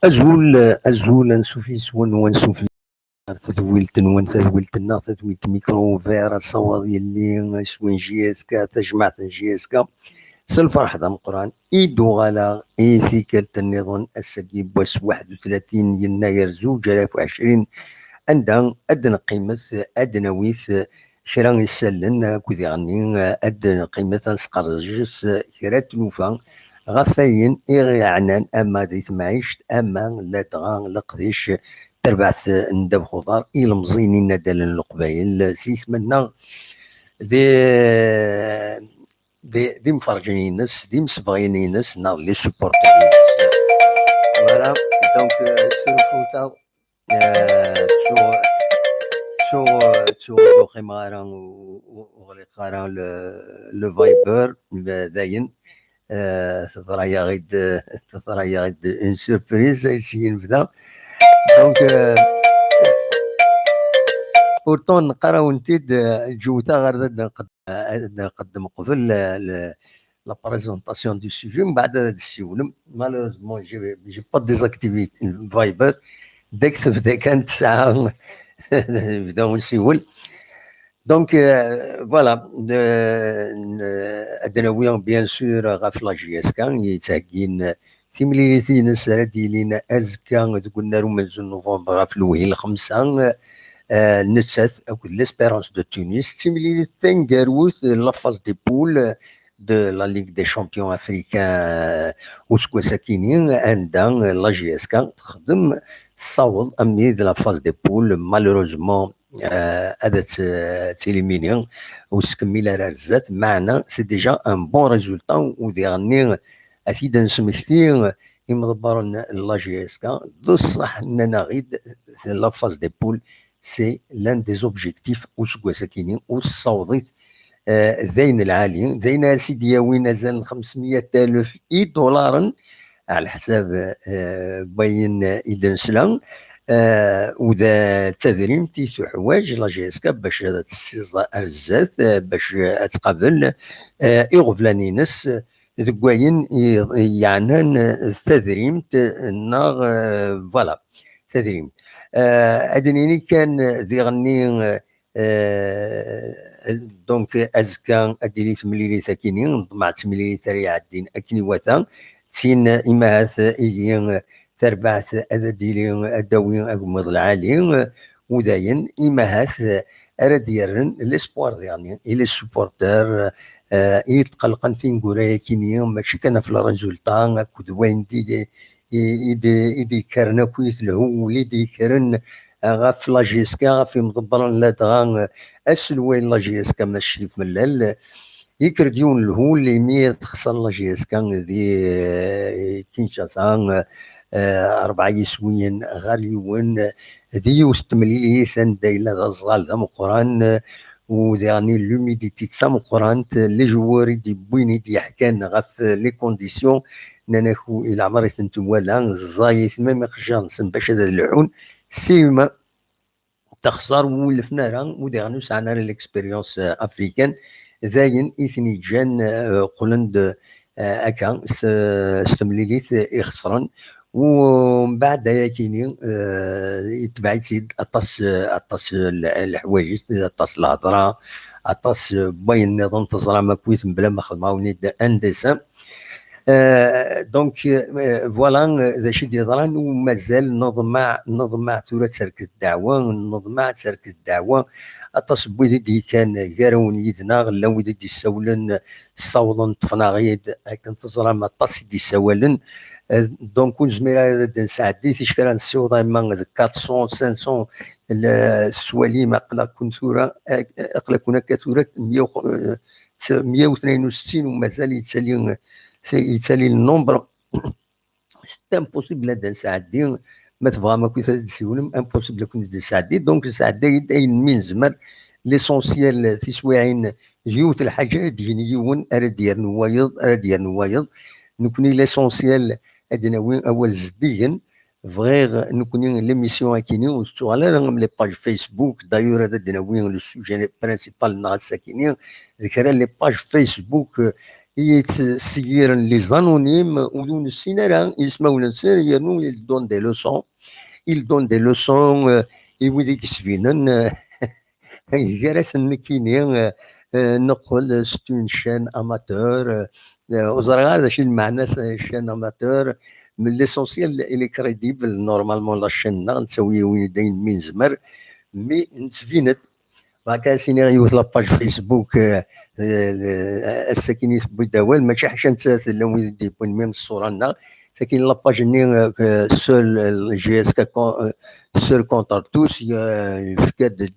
أزول نسوفي سون ونسوفي تدويلتنا تدويلت ميكرو فير الصواد يلي شوين جياسكا تجمعت جياسكا سالفرح دا مقران إيدو غالا إيثيكال النظام السكي بوس 31 يناير 2020 عندها أدنى قيمة أدنويث كرا يسلن كودي غني أدنى قيمة نسقرجس كرا تلوفا غفاين إغي عنان أما ديت معيشت أما لا تغان لقديش تربعث ندب خضار إلى مزينين ندل القبايل سيس منا دي مفرجين ناس دي مسفغين ناس ناض لي سوبورتر ناس فوالا دونك سيرفوتا تسو دوخي مغارا وغلي قارا لو فايبر داين تضريا غيد اون سوربريز يسيي نبدا دونك بورتون نقراو نتيد الجوتا غير نقدم قبل لا بريزونطاسيون دو سوجي من بعد السيولم مالوروزمون جي با ديزاكتيفيتي فايبر داك تبدا كانت ساعه نبداو نسيول دونك فوالا ادناويا بيان سور غاف لا جي اس كان يتاكين تيمليتي ناس راديلين ازكا تقولنا رومز نوفمبر غاف الوهيل 5 نتسات اكو ليسبيرونس دو تونس تيمليلي تنكاروث لافاز دي بول دو لا ليغ دي شامبيون افريكان وسكو ساكينين عندها لا جي اس كان تخدم تصاوب امي دو لا فاز دي بول مالوروزمون هذا تيليمينيون وتكمل رزات معنا سي ديجا ان بون ريزولتا ودي غني اكيد نسمكتي يمضبر لا جي اس كا بصح اننا غيد لا فاز دي بول سي لان دي زوبجيكتيف وسكوا ساكينين والصوضيت ذين العالي ذين سيدي وين زال 500,000 دولار على حساب باين إيدن سلام وذا تدريم تيسو حوايج لا جي اس كا باش تسيزا ارزات باش تقابل يغفلاني ناس ذكواين يعنان التدريم ناغ فوالا تدريم ادنيني كان ذي غني دونك ازكا اديني تمليلي ساكينين مع تمليلي تريع الدين اكني وثا تين اماث ايين تربعث أديلي أدوين أقمض العالي وداين إماهات أرديرن الاسبوار يعني إلي السبورتر يتقلقن في نقوريا كينيا ماشي كان في الريزولتا كدوين دي كارنا كويت لهو ولي دي كارن غاف لاجيسكا غاف مضبرن لا تغان أسلوين لاجيسكا ماشي في ملال يكرديون الهو اللي ميت خسر لاجيس كان ذي كينشاسا 4 يسوين غاليون ذي وستمليث دايلا ذا صغال ذا مقران وداني لوميديتي تسا مقران لي جواري دي بويني دي حكان غاف لي كونديسيون ناناكو الى عمري تنتوالا زايث ميم خجان سن باش هذا العون سيما تخسر ولفنا راه ودانو سعنا ليكسبيريونس افريكان ذاين إثني جان قلند أكا ستمليليت يخسرن ومن بعد كاينين يتبع يزيد اطاس الحوايج، اطاس الهضره، اطاس باين النظام تزرع ما كويس بلا ما خدمه ونيد اندسه. دونك فوالا ذا شي يضران ومازال نظمع ثورة ترك الدعوة، نظمع ترك الدعوة. اطاس بويدي كان كارون يدنا غلا ويدي يسولن صولا طفنا غيد كنت تزرع اطاس دي سوالن. دونك زميرة نساعدي في شكرا السوضة ما 400 500 السواليم اقلا كون ثورة اقلا كون كثورة 162 ومازال يتسالي النومبر. سي امبوسيبل هذا نساعدي ما تبغى ما كنت تسولم امبوسيبل كنت نساعدي. دونك نساعدي اين من زمر ليسونسيال تسواعين جيوت الحاجه تجيني يون اراد ديال نوايض اراد ديال نوايض نكوني ليسونسيال ادنا وين اول زديا فغير نكوني ليميسيون كيني وسوغ على لي باج فيسبوك دايور هذا دنا وين لو سوجي برينسيبال ناس ساكنين ذكر لي باج فيسبوك يتسير لي زانونيم ودون السينارا يسمعوا الانسان يرنو يدون دي لوسون يدون دي لوسون يولي يسفينن جالس كيني نقول ستون شان اماتور وزرغار هذا الشيء المعنى شان اماتور من ليسونسيال الي كريديبل نورمالمون لا شان نسوي وين داين من زمر مي نتفينت هكا سيني يوث لاباج فيسبوك الساكن يثبت دوال ماشي حاشا نتسات لو يديبون ميم الصوره لنا لكن لاباج ني سول جي اس كا سول كونتر توس فكاد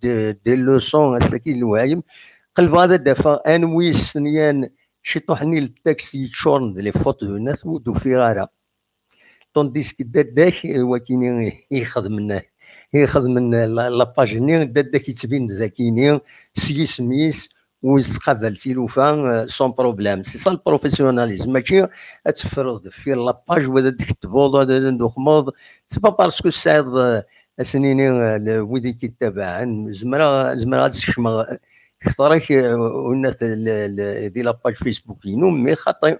دي لوسون الساكن الوهايم قلب هذا دافا انويس سنيان شي طوحني التاكسي يتشورن لي فوتو دو ناس ودو فيغارا طونديس داك وكيني يخدم لاباج ني داك يتبين ذاكيني سي سميس ويستقبل تيلوفان سون بروبليم. سي سا البروفيسيوناليزم ماشي تفرض في لاباج ولا تكتبوض ولا ندخموض. سي با باسكو سعد سنيني ويدي كيتابعن زمرا تسكشم اختارك والناس دي لاباج فيسبوك ينو مي خاطي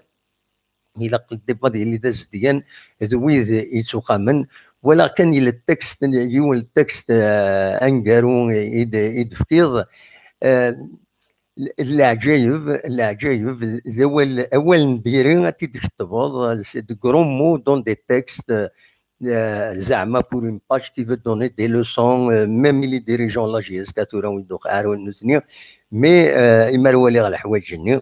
الى ديبا ديال داز ديال ذويذ يتوقامن ولكن الى التكست يون التكست انقارو يدفكيض العجايب ذوال اول نديري تكتبوض دي كرومو دون دي تكست زعما بور اون باج كي فو دوني دي لوسون ميم لي ديريجون لا جي اس كاتورا ويدوق عارون نوثني مي يمرولي على الحوايج ني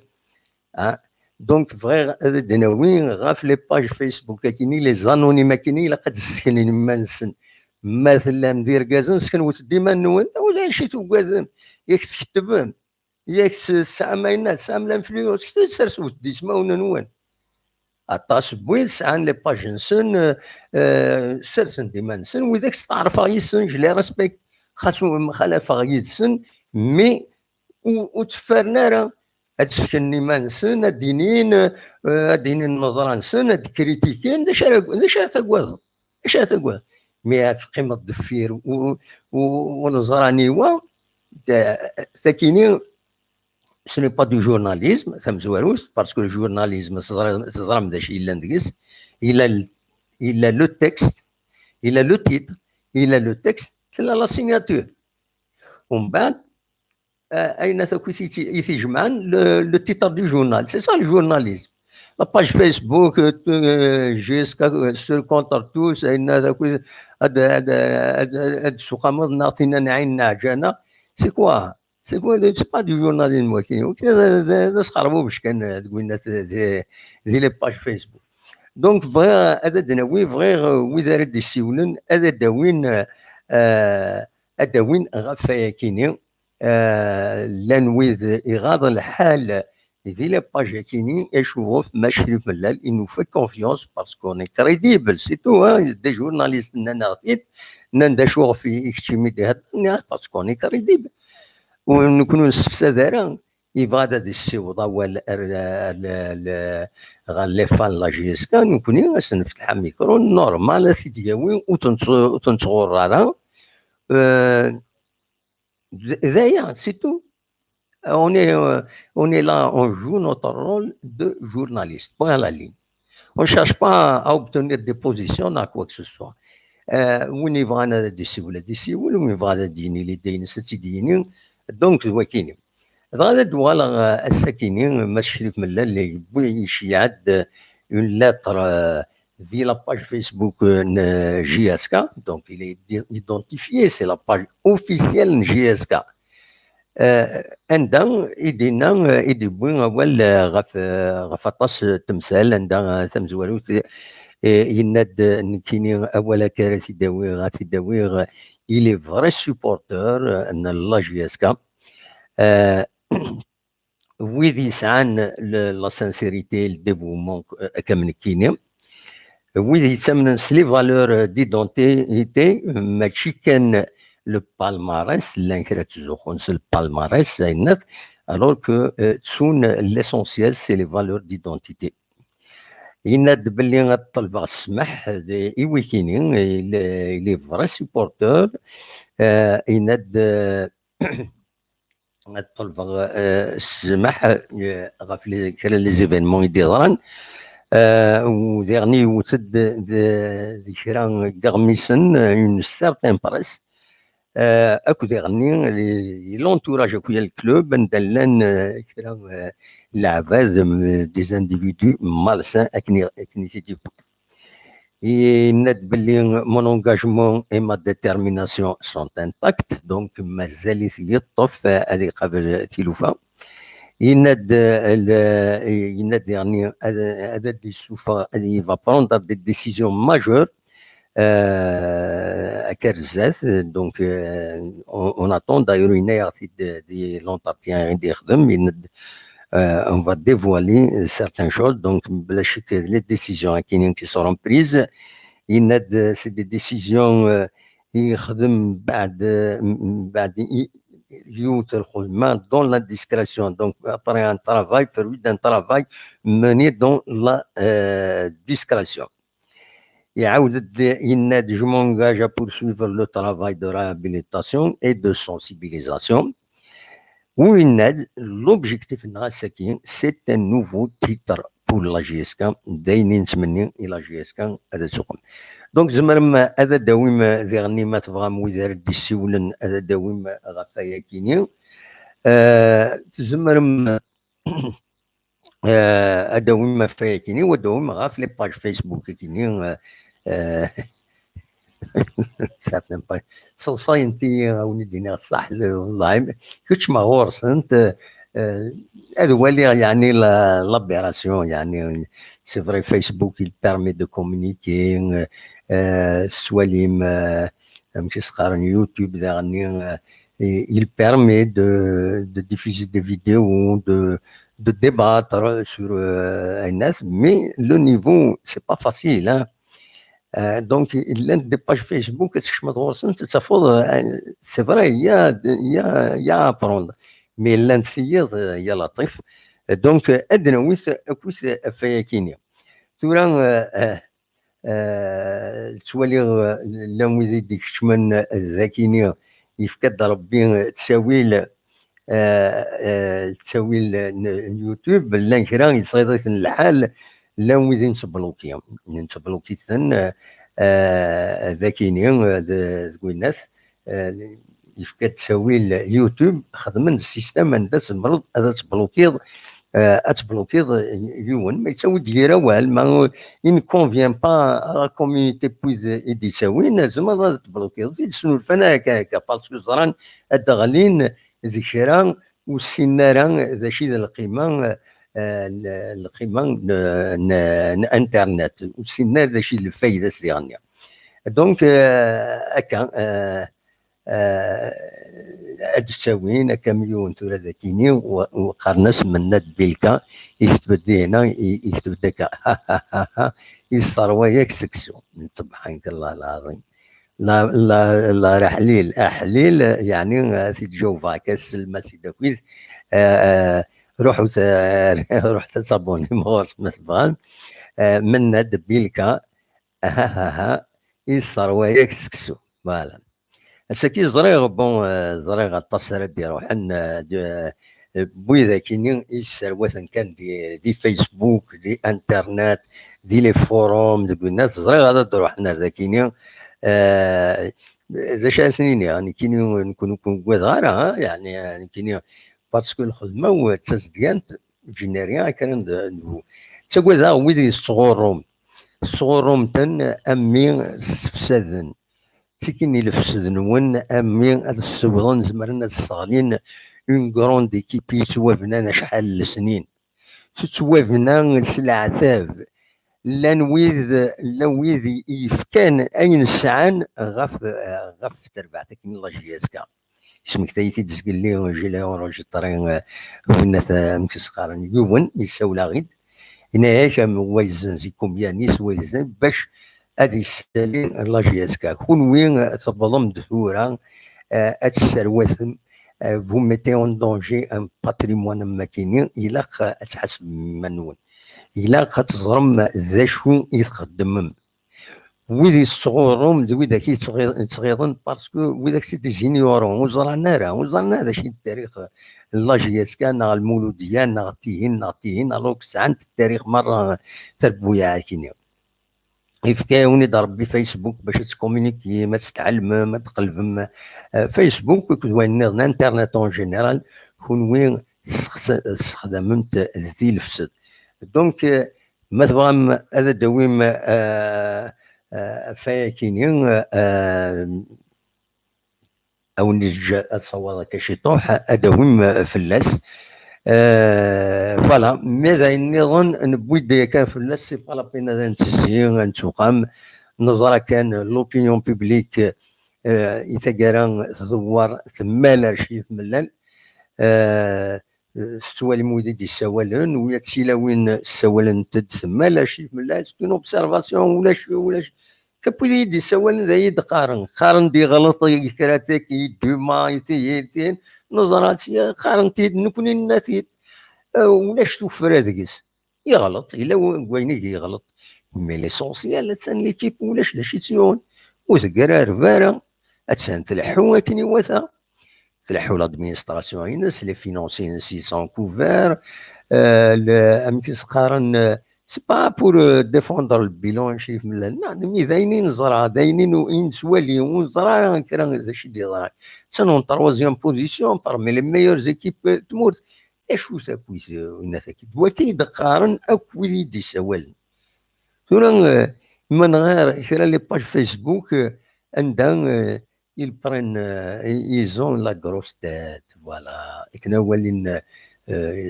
دونك فغير هذا دناوين غاف لي باج فيسبوك كاينين لي زانونيما كاينين الا قد تسكنين ما نسن مثلا ندير كازن سكن وتدي ما نون ولا شي توكازن ياك تكتب ياك تسعى ماينات تسعى من الانفلونس كتب تسرس وتدي تسمى ونوان اطاس بوين سعان لي باج نسن سرسن ديما نسن وذاك تعرف يسن جلي ريسبكت خاصو خلافه يسن مي وتفرنا راه هاد السكن ما نسن الدينين النظره نسن هاد كريتيكين لاش تقوى لاش تقوى مي تقيم الضفير ونظراني و ساكنين ce n'est pas du journalisme ثم زواروث باسكو الجورناليزم تزرم ذا شي الا ندقس الى لو تكست الى لو تيتر الى لو تكست تلا لا سيناتور ومن بعد اين يتجمعن لو تيتر دو جورنال سي سا الجورناليزم لا باج فيسبوك جيسكا سور كونتر توس اين هاد السوق نعطينا نعين نعجانا سي كوا سي با دو جورناليزم ولكن نسقربوا باش كان تقولنا ذي لي باج فيسبوك. دونك فغير هذا دناوي فغير وإذا رد يسيولن هذا داوين غاف كيني لان ويذ إغاظ الحال ذي لي باج كيني يشوفوا ماشي ملال انو في كونفيونس باسكو ني كريديبل سي تو دي جورناليست نغثيت نداشوغ في اكتيميدي هاد باسكو ني كريديبل ونكونوا نستفسد راه يبغى هذا السيوضه غير لي فان لا جي اس كا نكوني نفتح ميكرو نورمال تيدياوي وتنصغر راه ذايا سي تو on est là on joue notre rôle de journaliste point à la ligne On ne cherche pas à obtenir des positions dans quoi que ce soit. وين يبغى انا دي السيوله دي السيول وين يبغى ديني اللي دين ستي ديني دونك وكيني هذا دوالا الساكنين ماشي من اللي يبغي يشيعد اون لاتر ذي لاباج فيسبوك جي اس كا دونك il est identifié c'est la page officielle جي اس كا عندها يدينا يدبوين اول غف طاس تمثال عندها ثمزوالو يناد نكيني اولا كارثي داوي غاتي داوي il est vrai supporter ان لا جي اس كا ويذ يسعان لا سانسيريتي الديفومون كمن كيني ويذ يتسمن لي فالور ديدونتيتي ماشي كان لو بالماريس اللي كرا تزوخون سي البالماريس الناس alors que تسون l'essentiel c'est les valeurs d'identité يناد باللي الطلبه السمح يويكيني لي فري سيبورتور يناد الطلبه السمح غاف كرا لي زيفينمون يديران وديرني وتد ذكرى قغميسن اون سارتان بريس اكو ديرني لونتوراج اكو الكلوب ندلان كرا العباد دي زانديفيدو مالسان اكني تيتي يناد باللي مون انجاجمون اي ما ديتيرميناسيون سون انتاكت دونك مازال يطف هذه قبل تيلوفا يناد يعني هذا دي سوفا il va prendre des décisions majeures كرزات دونك on attend d'ailleurs une heure دي l'entretien اللي يخدم يند on va dévoiler certaines choses donc بلا شك les décisions كاينين qui seront prises يناد c'est des décisions يخدم بعد dans la discrétion. Donc, après un travail, fruit d'un travail mené dans la discrétion. Je m'engage à poursuivre le travail de réhabilitation et de sensibilisation. L'objectif, c'est un nouveau titre pour la GSK. Et la GSK, دونك زمرم هذا داويم ذيغني ما تبغى ويدار دي السولن هذا داويم غفايا كيني تزمرم داويم فايا كيني وداويم غاف لي باج فيسبوك كيني ساتن باج صلصاي انتي وني دينا الصح والله كنتش مغورس انت هذا هو اللي يعني لابيراسيون يعني سي فري فيسبوك il permet de communiquer سواليم ماشي صغار يوتيوب ذاغني il permet de diffuser des vidéos de débattre sur الناس mais le niveau c'est pas facile hein donc il des pages Facebook كاش ما تغورس انت تفوض c'est vrai il y a à apprendre mais l'intérieur يا لطيف donc ادنا ويس كويس فياكيني تورا توالي لهم يزيد كشمن ذاكيني يفكد ربي تساويل اليوتيوب لا كرا يصيدك الحال لهم يزيد نتبلوكي ثن ذاكيني ذوي الناس يفكد تساوي اليوتيوب خدمن السيستم نداس المرض هذا تبلوكيض اتبلوكيض يون ما يساوي ديرا وال ما ان كونفيان با لا كوميونيتي بويز يدي ساوين لازم تبلوكيض يدسنو الفنا هكاك باسكو زران الدغلين ذكرى والسنارة ذا شي القيمة القيمة انترنت والسنار ذا شي الفايدة سيغنيا دونك هكا تساوين كمليون ثورة ذاكيني وقرنس من ناد بيلكا يكتب هنا يكتب داك يصروى ياك سكسيون سبحانك الله العظيم لا رحليل احليل يعني تجوفا كاس المسي داكويز روحوا روح تصابوني مغرس ما تبغان من ناد بيلكا يصروى ياك سكسيون فوالا ساكي زريغ بون زريغ التصريد دي روحن بويذا كيني يسروثن كان دي فيسبوك دي انترنت دي لي فوروم دي الناس صغير غادا تروح حنا ذا كيني ذا شا سنين يعني كيني نكونوا كون صغار يعني كيني باسكو الخدمه وتسديانت جينيريا كان تسوى ذا ويدي الصغورهم تن امي سفسدن تيكيني الفسدن ون امي هاد السبغون زمرنا الصغالين اون كروند ايكيب توافنا شحال السنين توافنا العتاب لا ويذ يفكان اين السعان غف تربعتك من الله جياسكا اسمك تايتي تسقل لي جيلا ورجي طريق وين مكس قارن يوون يساولا غيد هنا هيك ويزن زي كومبيانيس ويزن باش ادي السالين الله جياسكا كون وين تبضم دثورا اتسروثم vous mettez en danger un patrimoine ماكيني إلا تحسب منون إلا تزرم ذا شو يتخدم ويدي الصغورهم ويدا كي تغيظن باسكو ويدا كي جينيورون وزرنا هذا شي التاريخ لاجياس كان المولوديه نغتيهن الوغ ساعات التاريخ مره تربويا كيني يفتاوني ضرب بفيسبوك باش تكومونيكي ما تتعلم ما تقلب فيسبوك كوين الانترنت اون جينيرال كون وين استخدمت ذي الفسد دونك مثلا هذا دويم فاكينين او نجا اتصور كشي طوح ادوم فلاس فوالا ماذا نظن نبوي كان فلاس سي با لا بين هذا نتسير نتوقام نظرا كان لوبينيون بوبليك يتقارن تدور ثمال ارشيف ملال ستوالي مودي دي سوالن ويا تسيلاوين السوالن تد ثمال ارشيف ملال ستون اوبسيرفاسيون ولاش كبودي دي سوالن ذا يد قارن دي غلط كراتك دوما يتين نظراتي قارن تيد نكوني ناتيد ولاش توفر هذاكس يغلط الا ويني يغلط مي ليسونسيال تسان ليكيب ولاش داشي تسيون وتقرار فارا اتسان تلحو كني وثا تلحو لادمينستراسيون ينس لي فينونسي سي سون كوفير امكس قارن سي با بور ديفوندر البيلون شي من مي داينين زرا داينين وين سوالي ونزرا كرا داشي دي زرا تسانون تروازيام بوزيسيون بارمي لي ميور زيكيب تمورت اشو ساكويس وناثاكي دواتي دقارن اكوي دي سوال ثورا من غير كرا لي باج فيسبوك عندها يلبرن يزون لا غروس تات فوالا كنا ولين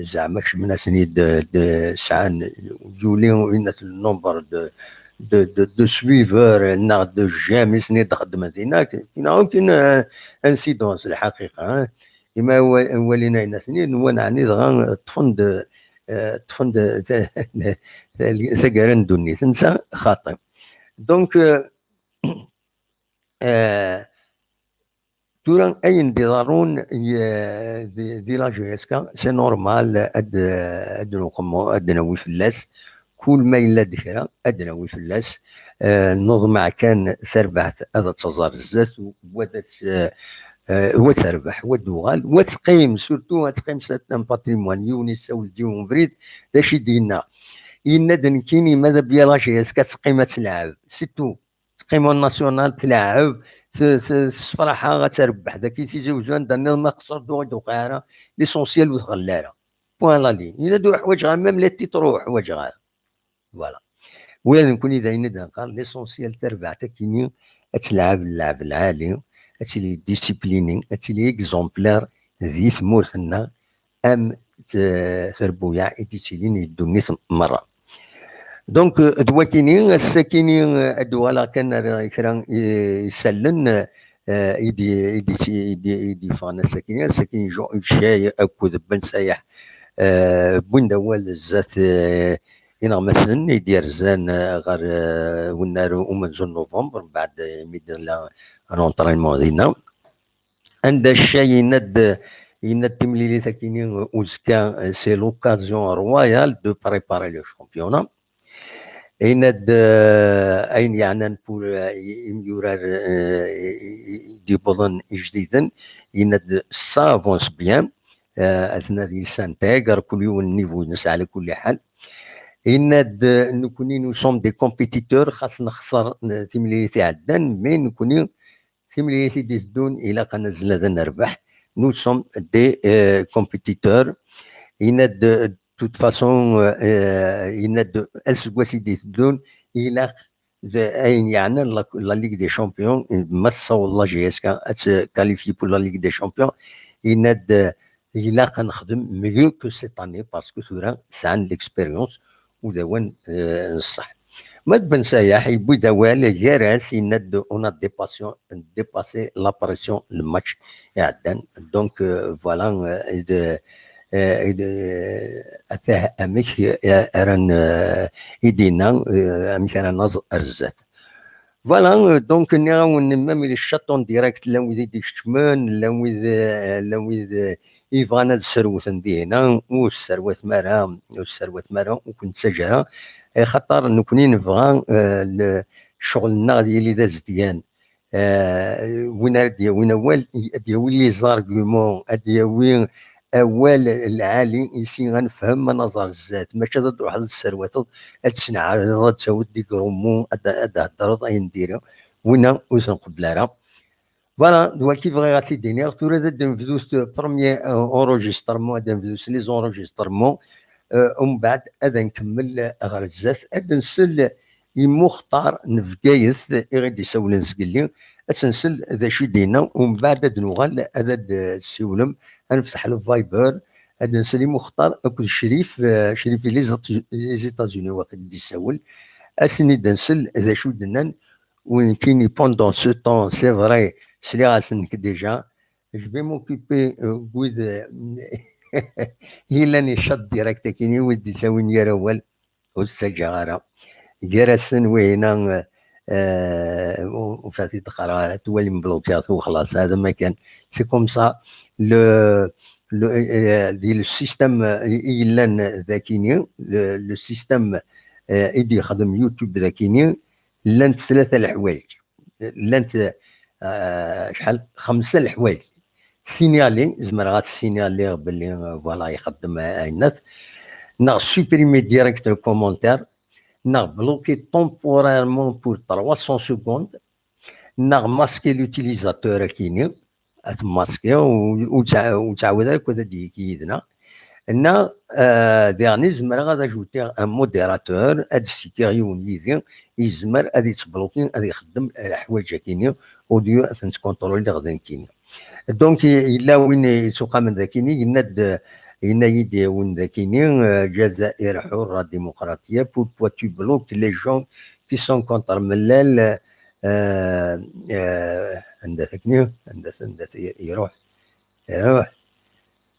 زعما كشمنا سنيد سعان يوليو إن النمبر دو سويفور نا دو جامي سنيد خدمت هناك كاين انسيدونس الحقيقه كما ولينا إن سنيد ونعني زغان تفند ثقرن دوني تنسى خاطئ دونك تورا اين دي ضارون دي لا جي اس كا سي نورمال ادنوي فلاس كل ما الا ذكرى ادنوي فلاس نظمع كان ثربعت هذا تزار الزات وتربح ودوغال وتقيم سورتو تقيم ساتن باتريمون يونس ولديون فريد داشي دينا ينادن كيني ماذا بيا لا جي اس كا تقيمه تلعب سيتو تقيمه الناسيونال تلعب الصفراحه غتربح داك تيزوجون دنا ما قصر دو قاره ليسونسيال وتغلاره بوان لا لين الا دو حوايج غير ميم لا تروح حوايج غير فوالا وين نكون داين دنقار ليسونسيال تربع تكيني تلعب اللعب العالي تلي ديسيبلينين تلي اكزومبلير ذي ثمورتنا ام تربويا تيتيلين يدوني مره دونك دواتيني الساكيني ادوالا كان كرا يسلن يدي فانا الساكيني جو شاي اكود بن سايح بوين دوال الزات هنا مثلا يدير زان غير ونار ومنزل نوفمبر بعد ميدان لونطرينمون ديالنا عند الشاي يند تمليلي ساكيني وزكا سي لوكازيون رويال دو بريباري لو شامبيونا يند اين يعني بور يورار دي بولون جديدا يند سافونس بيان اثناء ديال سانتيغ كل يوم النيفو ينس على كل حال. إن نكوني نو سوم دي كومبيتيتور خاص نخسر تيمليتي عدان مي نكوني تيمليتي دي الدون إلا قنزل هذا نربح. نو سوم دي كومبيتيتور إن توت فاسون إن السكواسي دي الدون إلا أين يعني لا ليغ دي شامبيون مصا والله جي اس كا كاليفي بور لا ليغ دي شامبيون إن إلا قنخدم ميو كو سيت اني باسكو ثورا سعن ليكسبيريونس ودوان الصح. ما تبان سايح يبوي دوال جاراس يند اون ديباسيون ديباسي لا بريسيون الماتش يعدان دونك فوالا أثاه أمك أران إدينا أمك أران نظر أرزات فوالا دونك نعاون ميم لي شاطون ديريكت لا ويد يشتمن لا ويد يبغانا السروت ندينا والسروت مرا وكنت سجرا خاطر نكوني نبغى شغلنا ديالي ذا زديان وين اول دياوي لي زارغومون دياوي اول العالي يسي غنفهم نظر الذات ماشي ضد واحد السروات تسنع تساود ديك رومو هضر اين نديرو وين نقبل راه فوالا دوا كيف غاتي دينيغ تورا نفدوس بروميي اونجسترمون نفدوس لي زونجسترمون ومن بعد هذا نكمل غير الزاف هذا نسل يمختار نفقايث غادي يسول نسقلي اسنسل ذا شي دينا ومن بعد هذا نوغال هذا السيولم نفتح الفايبر هذا نسل مختار اكل شريف شريف لي زيتازوني وقت دي يسول اسني دنسل ذا شو دنان وين كيني بوندون سو طون سي فري سلي غاسنك ديجا جو في موكيبي وذ إلا شط ديريكت كيني ودي ساوين يا روال والسجارة جرسن وينا وفاتي تقرا تولي مبلوكات وخلاص هذا ما كان سي كوم سا لو ديال السيستم إلا ذاكيني لو سيستم إيدي يخدم يوتيوب ذاكيني لانت ثلاثة الحوايج لانت شحال 5 الحوايج سينيالي زعما غاتسينيالي باللي فوالا يخدم الناس نا سوبريمي ديريكت الكومونتير نا بلوكي تومبوريرمون بور 300 سكوند نا ماسكي لوتيليزاتور كيني ماسكي وتعاود لك هذا ديكيدنا نا ديرني زعما غادا جوتي ان موديراتور هاد السيكيريون يزين يزمر غادي تبلوكي غادي يخدم الحوايج كيني اوديو تنكونترولي غادي كيني دونك إلا وين يسوق من ذاكيني يند يدي وين ذاكيني جزائر حرة ديمقراطية بور بواتو بلوك لي جون كي سون كونتر ملال عند ذاكني عند يروح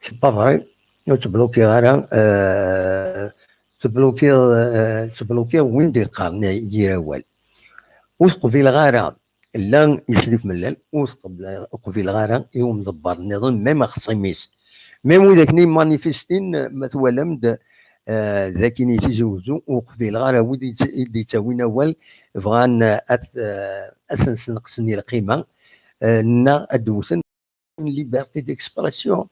سي با فري تبلوكي غير تبلوكي وين دي قارن يراوال وثقوا في الغارة لا يشرف ملال وثقوا في الغارة يوم ضبر النظام ميم خصيميس ميم وذاكني مانيفيستين مثلا ذاكيني تيزوزو وقفي الغارة ودي تاوينا وال بغان اسنس نقصني القيمة نا ادوثن ليبرتي ديكسبرسيون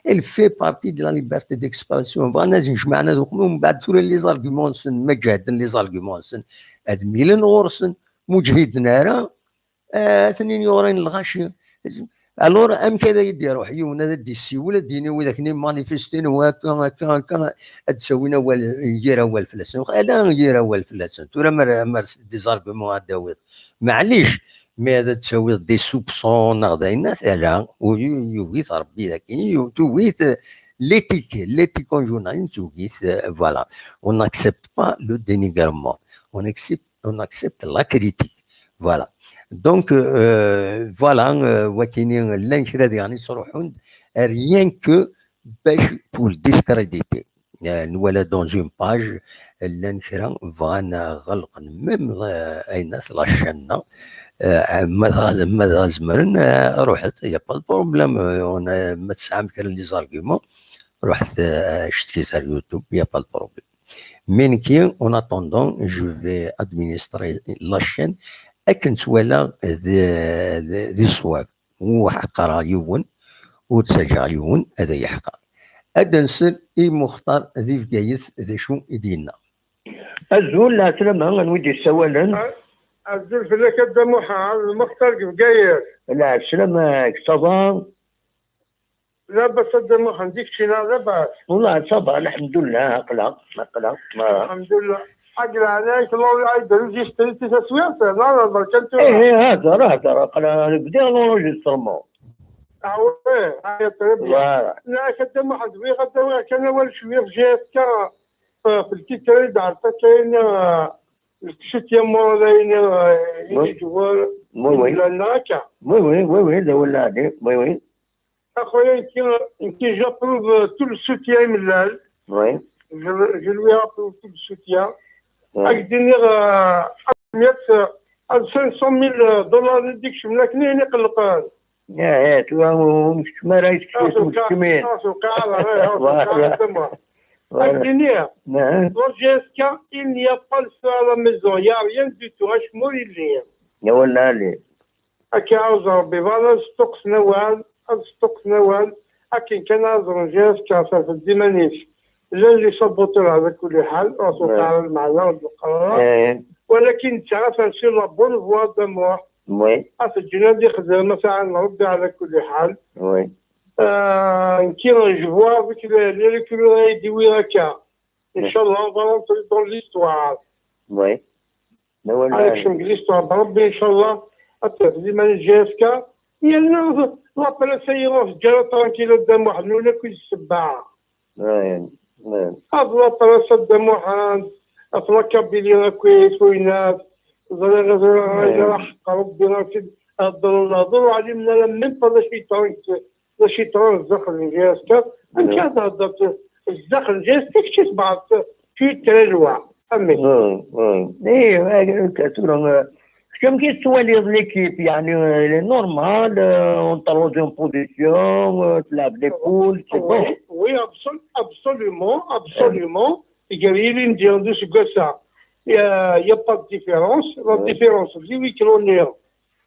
elle fait partie de la liberté d'expression فانا نجمعنا ذوك من بعد ثورا لي زارغيمون سن مجاهدين لي زارغيمون سن ادميلن غورسن مجهدنا راه اثنين يورين الغاشي الور ام كذا يديروا حيونا ذا دي السيوله ديني وذاك ني مانيفيستين وهكا تسوينا يجير اول فلسن لا يجير اول فلسن تورا مر دي زارغيمون داويت معليش مي هذا تسوي دي سوبسون غدا الناس لا ويويت ربي ذاك تويت ليتيكون جورناليست تويت فوالا on n'accepte pas le dénigrement on accepte la critique voilà donc voilà وكاينين الانشراء يعني صروحون rien que باش pour discréditer ولا دون اون باج الانشراء فانا غلق ميم اي ناس لاشنا ما زمرن رحت يا با بروبليم ما تسعى كان لي زارغيمون رحت شتيت على اليوتيوب يا با بروبليم مين كي اون اتوندون جو في ادمينستري لاشين اكنت ولا ذي صواب وحقر يون وتسجع يون هذا يحقر هذا نسل مختار ذي بقايث ذا شو يدينا. الزول لا سلامة نودي السوالا. الزول في لك الدموحة المختار بقاير. لا سلامة صبا. لا بس الدموحة نديك شي لا بس. والله صبا الحمد لله أقلق. الحمد لله. أقل عليك الله يعيد رجي اشتريتي تسويق لا بركنتو. إيه هذا أقلق بدي نروج الصرمو. أوه هاي التربية. لا الدموحة تبي الدموحة كان أول شوية جات كا في الكتاب دارت كاين شت يمو لين يجوال وين لناكا. وين ده ولا هذه وين. أخويا يمكن جابروف tout le soutien من اللال. وين. Je lui approuve tout le soutien. أقدر 500,000 دولار نديك شملك نين يقلقان. يا مش ما رايك مش كمين. Jusqu'à il n'y a pas le feu à la maison, il n'y a rien du tout, je mourir. يا ولا لي. أكي عاوز ربي فانا ستوكس نوال أكي كان عاوز جاسكا في الديمانيش اللي صبوتو على كل حال راسو على المعنى والقرار ولكن تعرف نسير لا بون فوا دموع. وي. الجناد يخدم مثلا ربي على كل حال. وي. كي نجفوا فيك لي كلو يديوي هكا. إن شاء الله فالونتري دون ليستوار. وي. عليك شنو ليستوار بربي إن شاء الله أتفزي من جاسكا يلا لابلا سيرونس جرى ترانكيل قدام واحد ولا كل السباعة. هاد لابلا صدام واحد أطلقا بلي كويس ويناس غير حق ربي راشد هضروا علمنا لما نبقى لا شي ترانك الزخر الجاسكا أنت هضرت الزخر الجاسكا كشي تبعت في ترلوع فهمت. ايه كثيرا كم كيتوالي ليكيب يعني نورمال اون تروزيون بوزيسيون تلعب لي بول سي بون. وي ابسوليومون يقريلي ندير دوس كاسا يا با ديفيرونس لا ديفيرونس في ويكلونير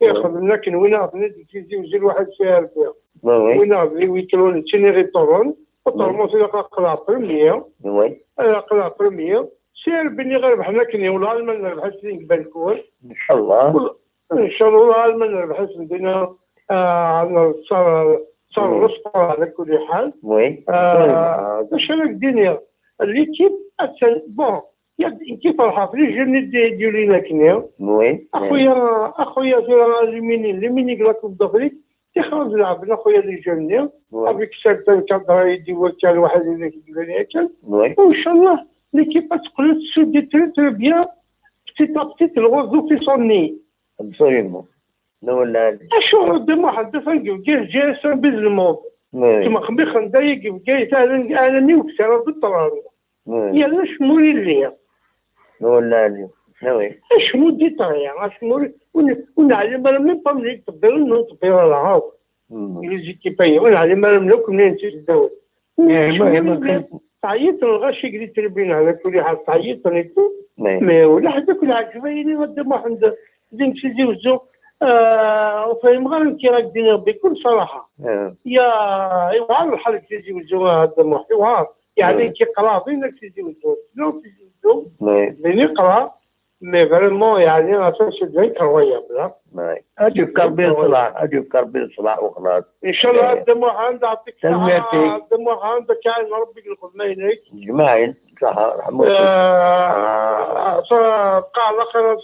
ياخذنا كنوينا نتيجي وزير واحد ساهر فيها وينا في ويكلون تشينيري طورون طورون قلع بريمير. وي قلع بريمير سير بني غير بحنا كني ولا المان نربح سنين بالكون ان شاء الله. ان شاء الله ولا المان نربح سنين صار رسق على كل حال. وي. باش انا الدنيا ليكيب بون كيف فرحة في الجنة ديال لينا كنا. وي. اخويا في لمين يقلق الضفريك تخرج لعبنا اخويا اللي جنة افيك سيرتان كادرا يدي وكال واحد اللي كيقول لي هكا وان شاء الله l'équipe a se détruit très bien, petit à petit, le roseau fait son nid. Absolument. Non, là. أشهر قدام واحد دفن جاي سنبز الموت. كما خميخ ندايق جاي ثاني عالمي وكسر بالطران. يلا شمولي اللي. Non, là. نوي. شمو دي طريقة شمولي ونعلم أنا من طمليك تبير إنه تبير العاو. يزيكيباي ونعلم أنا منك منين تزدوي. تعيط الغاشي قريت تربين على كل حال تعيط نيتو مي ولا حتى كل عجبيني قدام واحد زين تشزي وزو وفاهم غير انت راك دينا بكل صراحه يا يوعر الحال تشزي وزو هذا محتوى يعني كي قرا فينا تشزي وزو شنو تشزي وزو بيني قرا مي فريمون يعني اساس ذيك هوايه بلا اجيب كربي صلاح وخلاص ان شاء الله الدموع عندك يعطيك الصحه الدموع عندك كاين ربي يقلق لنا ينيك جماعين صح رحمه قاع الاخر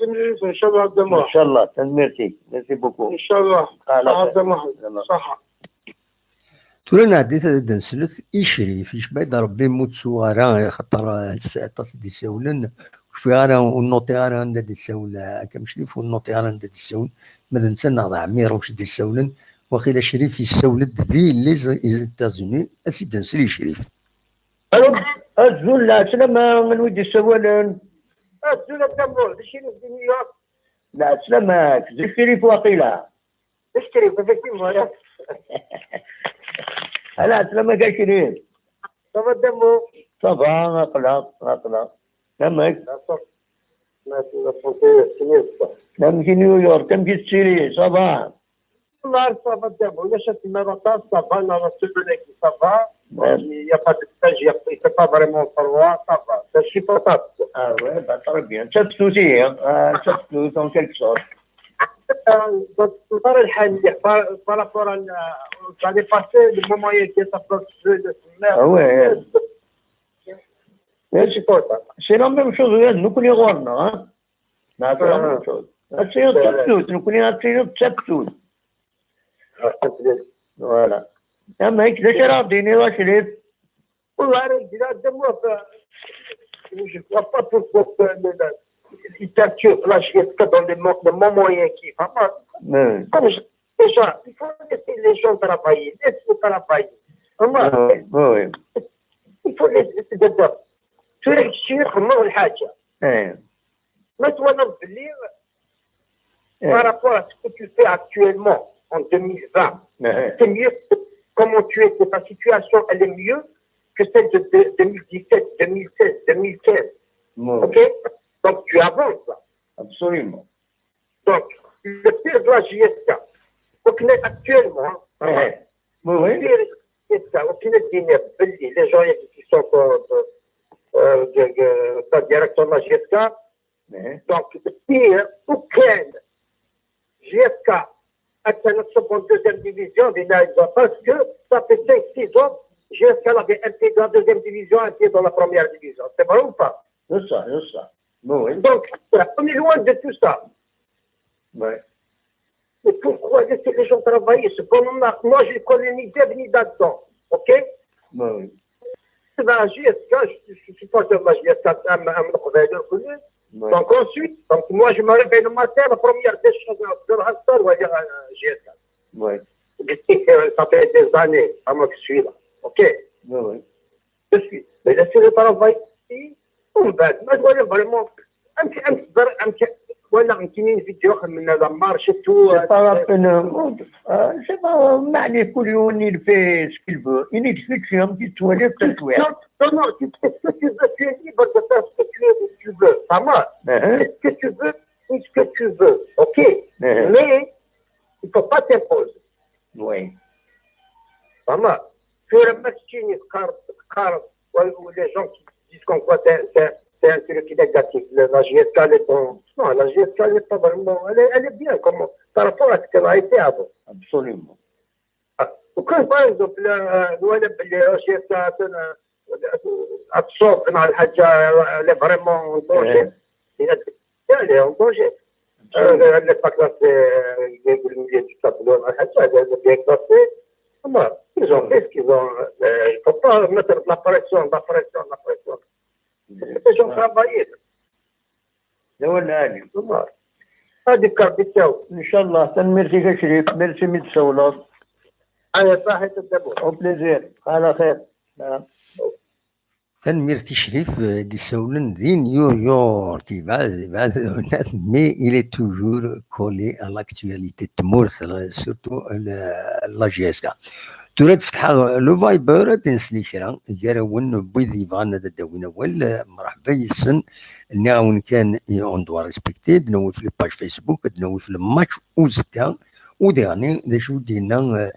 ان شاء الله الدموع ان شاء الله تنميرتي ميرسي بوكو ان شاء الله الدموع صح تولنا عديت هذا نسلت يشريف يشبه ربي موت سوارا خاطر الساعه دي ساولن في غانا ونوطي غانا عندها دي الساول كم شريف ونوطي غانا عندها دي الساول ماذا نسنا ضع عمير وش دي الساولن وخيلا شريف يساولد ذي اللي التازوني اسيد نسري شريف الزول لا سلامة من ودي الساولن الزول الدمور شريف في نيويورك لا سلامة شريف وقيلة شريف effectivement هلا سلامة كاع شريف صافا الدمور صافا اقلق تمك تمشي نيويورك تمشي تشيري صافا والله صافا الدمور ولا شفت المرات صافا انا رسول لك صافا Il n'y a pas de stagiaire, il ne fait pas vraiment falloir, ça va, c'est supportable. Ah ouais, bah, très bien. Ça te aussi, hein. Ça te en quelque sorte. Donc, par rapport à l'année passée, le moment où il était approché de ce maire, Ah ouais. c'est supportable. C'est la même chose, hein. Nous connaissons, hein. C'est la même chose. C'est un tchaptout. Nous connaissons un tchaptout. Voilà. يا مايك ليش راضيني واشرب؟ والله je ne vois pas pourquoi il t'attire là, je suis dans le moment où il est comme déjà, il faut laisser les gens travailler, laisser travailler. Oui. Il faut laisser d'abord. Tu réfléchir comment le حاجة. Maintenant, par rapport à ce que tu fais actuellement en 2020, c'est mieux. Comment tu es, ta situation, elle est mieux que celle de 2017, 2016, 2015. Ok? Donc tu avances là. Absolument. Donc, le pire de la JSK, actuellement, oui. Le pire de la JSK, les gens qui sont dans direction de la JSK, donc le pire, aucun JSK, en deuxième division, parce que ça fait 5-6 ans, JSK avait un pied dans la deuxième division, un pied dans la première division. C'est vrai ou pas? C'est ça. Oui. Donc, on est loin de tout ça. Ouais. Mais pourquoi laisser les gens travailler? Moi, je ne connais ni Deb ni Danton. OK? Oui. C'est dans la JSK, je ne suis pas sur la JSK, donc ensuite, moi je me réveille le matin, la première des choses de l'Hassan, on va dire JSK. Oui. Ça fait des années, à moi que je suis là. OK? Oui. Je suis. Mais laissez le travail ici, on va. Mais voilà vraiment. ولا يمكن فيديو من هذا مارشي تو C'est pas la peine. C'est pas معني كل يوم il fait ce qu'il veut. Il fait un petit toilette peut-être. Non, tu fais ce que tu veux, tu es libre de faire ce que tu veux. Pas moi. Fais ce que tu veux, fais ce que tu veux. OK? Mais il ne faut pas t'imposer. Oui. Pas moi. Tu es le machine, ou les gens qui disent qu'on voit c'est un truc négatif. La JSK, elle est bon. Non, la JSK, elle n'est pas vraiment. Elle est bien par rapport à ce qu'elle a été avant. Absolument. وكان par exemple الولد اللي JSK الصوت مع الحاجة elle est vraiment en danger. Elle est en danger. Elle n'est pas classée le milieu du tableau مع الحاجة elle est bien classée. Ils ont fait ce qu'ils ont. Il ne faut pas mettre de la pression. Les gens travaillent. ولا هذه هذه كاربيتاو ان شاء الله تنميرتي كشريف ميرسي متسولات على صحة الدبور او بليزير على خير تنمير تشريف دي سولن ذي نيويورك بعد mais il est toujours collé à l'actualité تمورث surtout la JSK تريد تفتح لو فايبر تنسلي كرا يراون بويذي فان هذا داوين اول مرحبا يسن نعاون كان اون دوا ريسبكتي دنوي في الباج فيسبوك دنوي في الماتش اوزكا وداني ذا شو دينا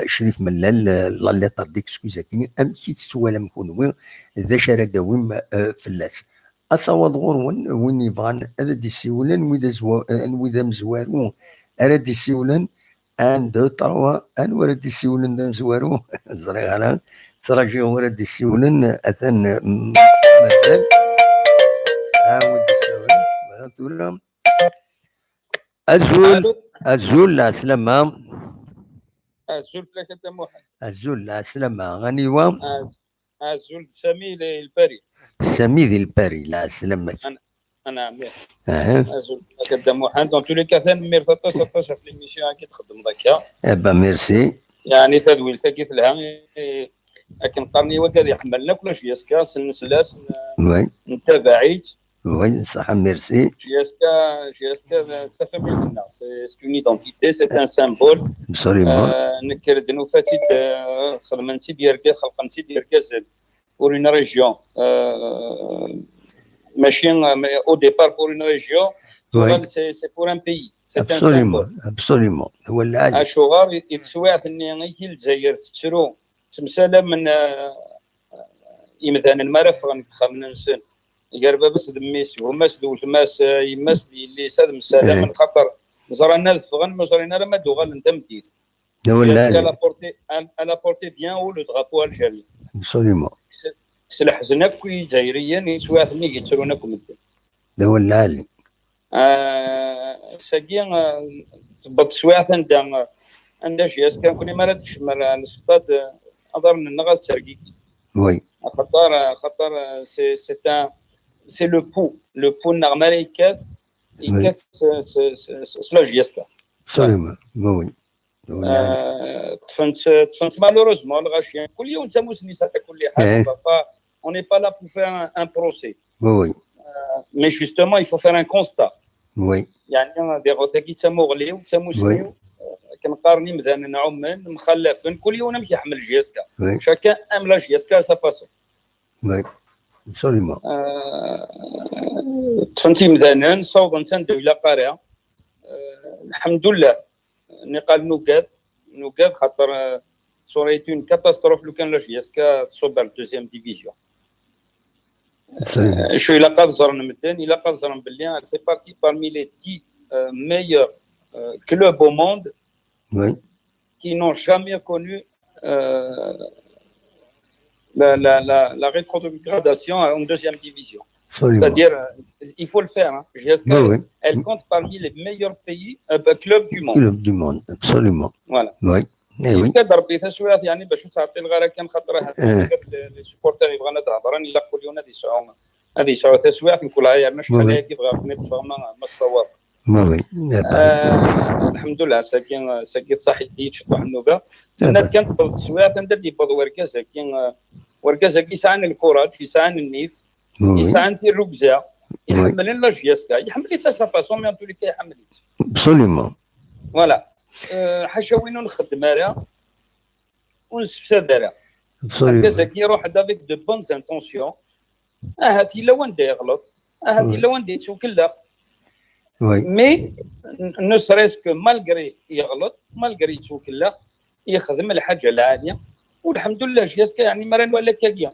شريف ملال لا ليتر ديكسكوزا كيني امشي تسوالا مكونوي ذا شارع داويم في اللاس اصوات غور وين يبغان هذا دي سيولان وذا مزوارو هذا دي سيولان ان دو تروا ان ورد السيولن دم زوارو زري غالا تراجي ورد السيولن اثن مازال ولد السيولن ولا تورم الزول لا سلامة الزول فلاك انت موحد الزول لا سلامة غنيوا الزول سمي البري سمي ذي الباري لا سلامة انا عمير الزول فلاك انت موحد دون تولي كاثن مير 13 في الميشيون كي تخدم ذاك با ميرسي يعني تدويل تاكيت لها لكن قرني وكذا يحملنا كل شيء يسكا سلسلاس نتابعيت وي صح ميرسي JSK ça fait plaisir c'est une identité c'est un symbole absolument نكرد نوفاتي خدمتي ديالك خلقنتي ديالك pour une région ماشي au départ pour une région c'est pour un pays c'est un symbole absolument هو اللي اشوغار يتسوعت اني غير الجزائر تشرو تمثال من مثلا المرف خمن نسن يقرب بس دميس وماس دول ماس يماس اللي ساد مسالة من خطر زرنا الفغن مزرنا لما دوغال انت مديت elle a porté bien haut le drapeau algérien. Absolument. سلاح زنكوي جزائريا يسوى ثمي يتسرونكم الدين. دول العالي. ساقين تبط سواثا عند جياس كان كوني مرات تشمل الصفات أظهر من النغال تسرقيكي. Oui. خطر c'est le pou normal يكات سلا جياسكا. Absolument. Oui. تفنت malheureusement الغاشيان كل يوم تموسني ساتا كل حاجة. On n'est pas là pour faire un procès. Oui. Mais justement, il faut faire un constat. Oui. يعني دي غوثاكي تموغلي وتموسني كنقارني مثلا عمان مخلفين كل يوم نمشي حمل جياسكا. Chacun aime la جياسكا à sa façon. Oui. Absolument. تفنتي مثلا صوبا تندو إلى قارئة الحمد لله نقال نوكاد خاطر سوريت اون كاتاستروف لو كان لا جياسكا تصوب على الدوزيام ديفيزيون. شو إلا قاد زرنا مدن إلا قاد زرنا باللي سي بارتي parmi les 10 meilleurs clubs au monde qui n'ont jamais connu la rétrogradation en deuxième division. C'est-à-dire, il faut le faire. Hein. GSK, elle compte parmi les meilleurs clubs du monde. Club du monde, absolument. Voilà. Oui. Oui. ضربي تسويات يعني باش تعطي الغرا كان خاطرها لي سبورتر يبغى نتهضر يلقوا لي هذه ساعه تسويات نقول لها مش عليها كيف غادي نتفاهموا مع الصواب. وي. الحمد لله ساكن صحي يتشطح النوبه. الناس كانت تسويات ندير بض وركازه كاين وركازه كيسعن الكوراج كيسعن النيف يسعن الركزه يحمل لنا جياسكا يحمل لي سا فاسون مي انتو يحمل ابسوليومون. فوالا حاشاوين نخدم راه ونستفسد راه كذاك يروح دافيك دو بون انتونسيون هاتي لو وين يغلط هاتي لو وين يتوكل لا مي نو سريسك مالغري يغلط مالغري يتوكل لا يخدم الحاجه العاليه والحمد لله جياسكا يعني مران ولا كاكيا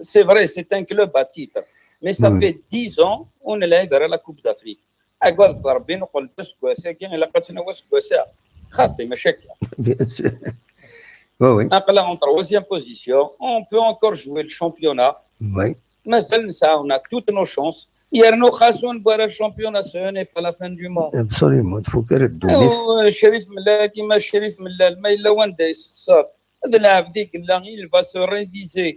سي فري سي ان كلوب ا تيتر مي سا في 10 ans on لعب على لا كوب دافريك اقول ربي نقول بس كواسا كاين الا قلت واش كواسا خاطي مشاكل. Oui. Là, en troisième position, on peut encore jouer le championnat. Oui. Mais ça, on a toutes nos chances. Hier, nous avons boire le championnat, ce n'est pas la fin du monde. Absolument. Il faut qu'elle donne. Chérif Mella, qui m'a Chérif Mella, mais il a un des ça. Il va se réviser.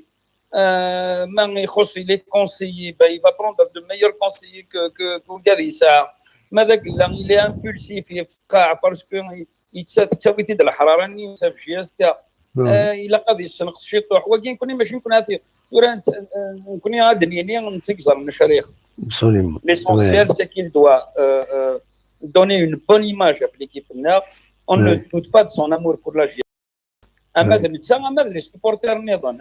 Il est conseiller. Il va prendre de meilleurs conseillers que Garissa. Mais il est impulsif, il est parce que يتساوي تيد الحراره ني ساف جياسكا الا قضي السنق الشيطوح وكاين كوني ماشي نكون هاتي ورانت نكوني غادني نتكزر المشاريخ absolument l'essentiel c'est qu'il doit donner une bonne image à l'équipe on ne doute pas de son amour pour la GIA اما هذا نتسامى لي سبورتير نظن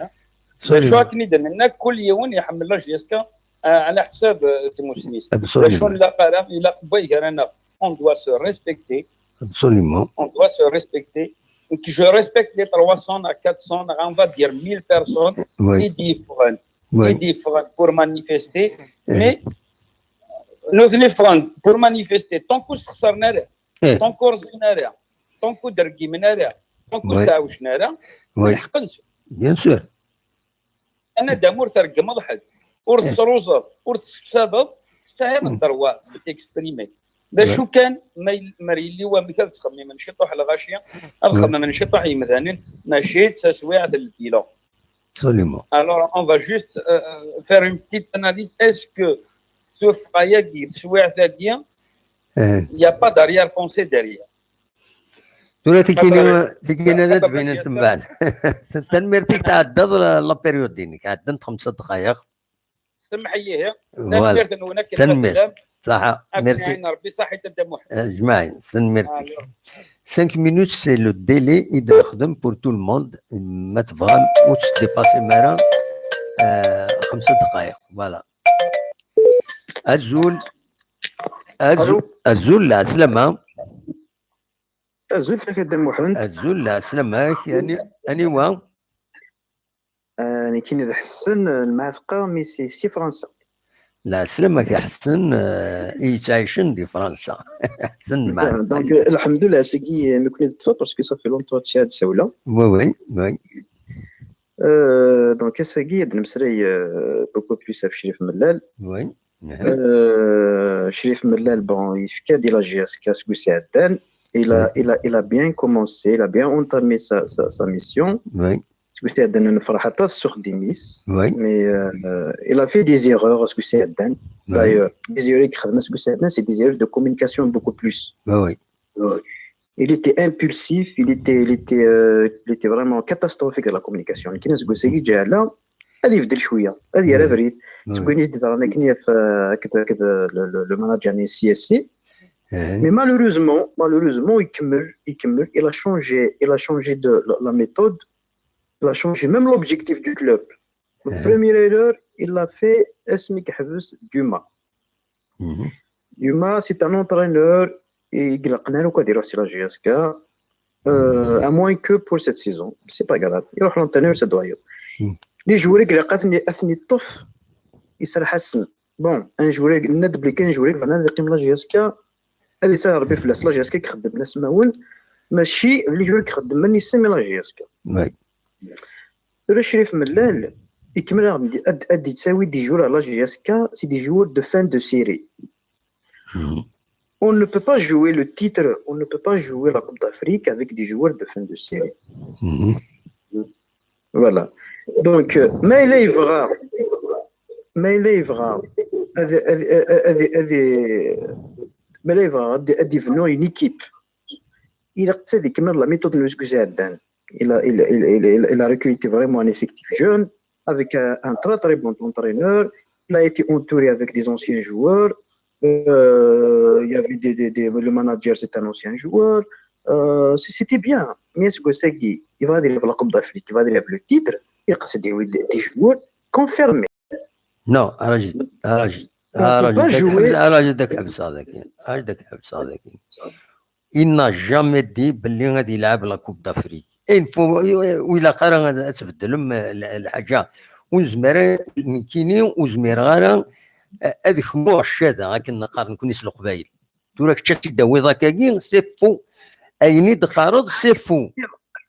شو كني كل يوم يحمل لا جياسكا على حساب تيموسنيس شلون لا قرا الى بغي رانا on doit se respecter. Absolument. On doit se respecter. Donc, je respecte les 300 à 400, on va dire 1000 personnes différentes pour manifester. Mais nous différents pour manifester. Tant que ce n'est pas, tant que ce n'est pas, tant que درقي tant que ساوش نرى نحقنش. Bien sûr. أنا دامور ترقى مضحك. ورث روزة ورث فسادة تستعير الدروة بتكسبريمي. ده شو كان مريلي ومثال تخمي من شطح على غاشية الخمة من شطح مثلا نشيت تسويع الكيلو. Absolument. Alors on va juste faire une petite analyse. Est-ce que ce frayagi تسويع ثانية il n'y a pas d'arrière-pensée derrière. ترى تكينا ذات بين تنبان تنمرتك تعدد لا بيريود دينك عدد 5 دقائق سمحيه تنمر صح ميرسي ربي صحة الدم جماعي سنمرتك 5 minutes c'est le délai إذا خدم pour tout le monde ما تفهم وتديباسي مرة 5 دقائق فوالا الزول لا سلامة الزول فيك الدم محمد الزول لا سلامة يعني أني انا كاين اذا حسن المعتقه مي سي فرنسا. لا سلامك يا حسن يتعيشن دي فرنسا حسن معك. دونك الحمد لله سكي مكون نتفا باسكو صافي لونطو تشاد سوله. وي وي. دونك سكي نمسري بوكو بلوس في شريف ملال. وي. شريف ملال بون يفكا دي لا جي اس كا سكو سعدان. il a bien commencé, il a bien entamé sa mission. Oui. سكو سعدان نفرح حتى سوغ دي ميس. Oui. Mais il a fait des erreurs سكو سعدان. D'ailleurs, des erreurs qui خدمة سكو سعدان c'est des erreurs de communication beaucoup plus. Oui. Il était impulsif, il était vraiment catastrophique dans la communication. كي ناس سكو جا لا هذه يفدل شويه هذه راه فريد سكو نيس دي رانا كنيا في كذا لو ماناجر ني سي اس سي. Mais malheureusement il a changé de la méthode, il a changé même l'objectif du club. La première erreur il l'a fait Esmik Habs Duma. Duma c'est un entraîneur il a قنالو كديرو سي لا جي اس كا à moins que pour cette saison c'est pas grave يروح l'entraîneur ça doit لي جووري قلقاتني اثني طف يسال حسن بون ان جووري ند بلي كاين جووري انا اللي قيم لا جي اس كا هذه ساعه ربي فلاس لا جي اس كا كيخدم ناس ماون ماشي اللي جووري كيخدم مني سمي لا جي اس كا. وي. شريف ملال يكمل ادي تساوي دي جوور لا جي اس كا سي دي جوور دو فان دو سيري. On ne peut pas jouer le titre, on ne peut pas jouer la Coupe d'Afrique avec des joueurs de fin de série. Voilà. Donc, mais il est devenu une équipe. Il a dit que la méthode de Zidane. Il a recruté vraiment un effectif jeune avec un très très bon entraîneur. Il a été entouré avec des anciens joueurs. Il y avait le manager, c'est un ancien joueur. C'était bien. Mais ce que c'est qu'il va dire la Coupe d'Afrique, il va dire le titre. Il y a des joueurs confirmés. Non, راجل داك حبس هذاك il n'a jamais dit باللي غادي يلعب لا كوب دافريك وإلا قرا تبدل الحاجه وزمير كيني وزمير غانا هذيك مو الشاده غاكن نقارن كون يسلق قبايل دوراك تشتي داوي ذاكاكين سي فو ايني دقارض سي فو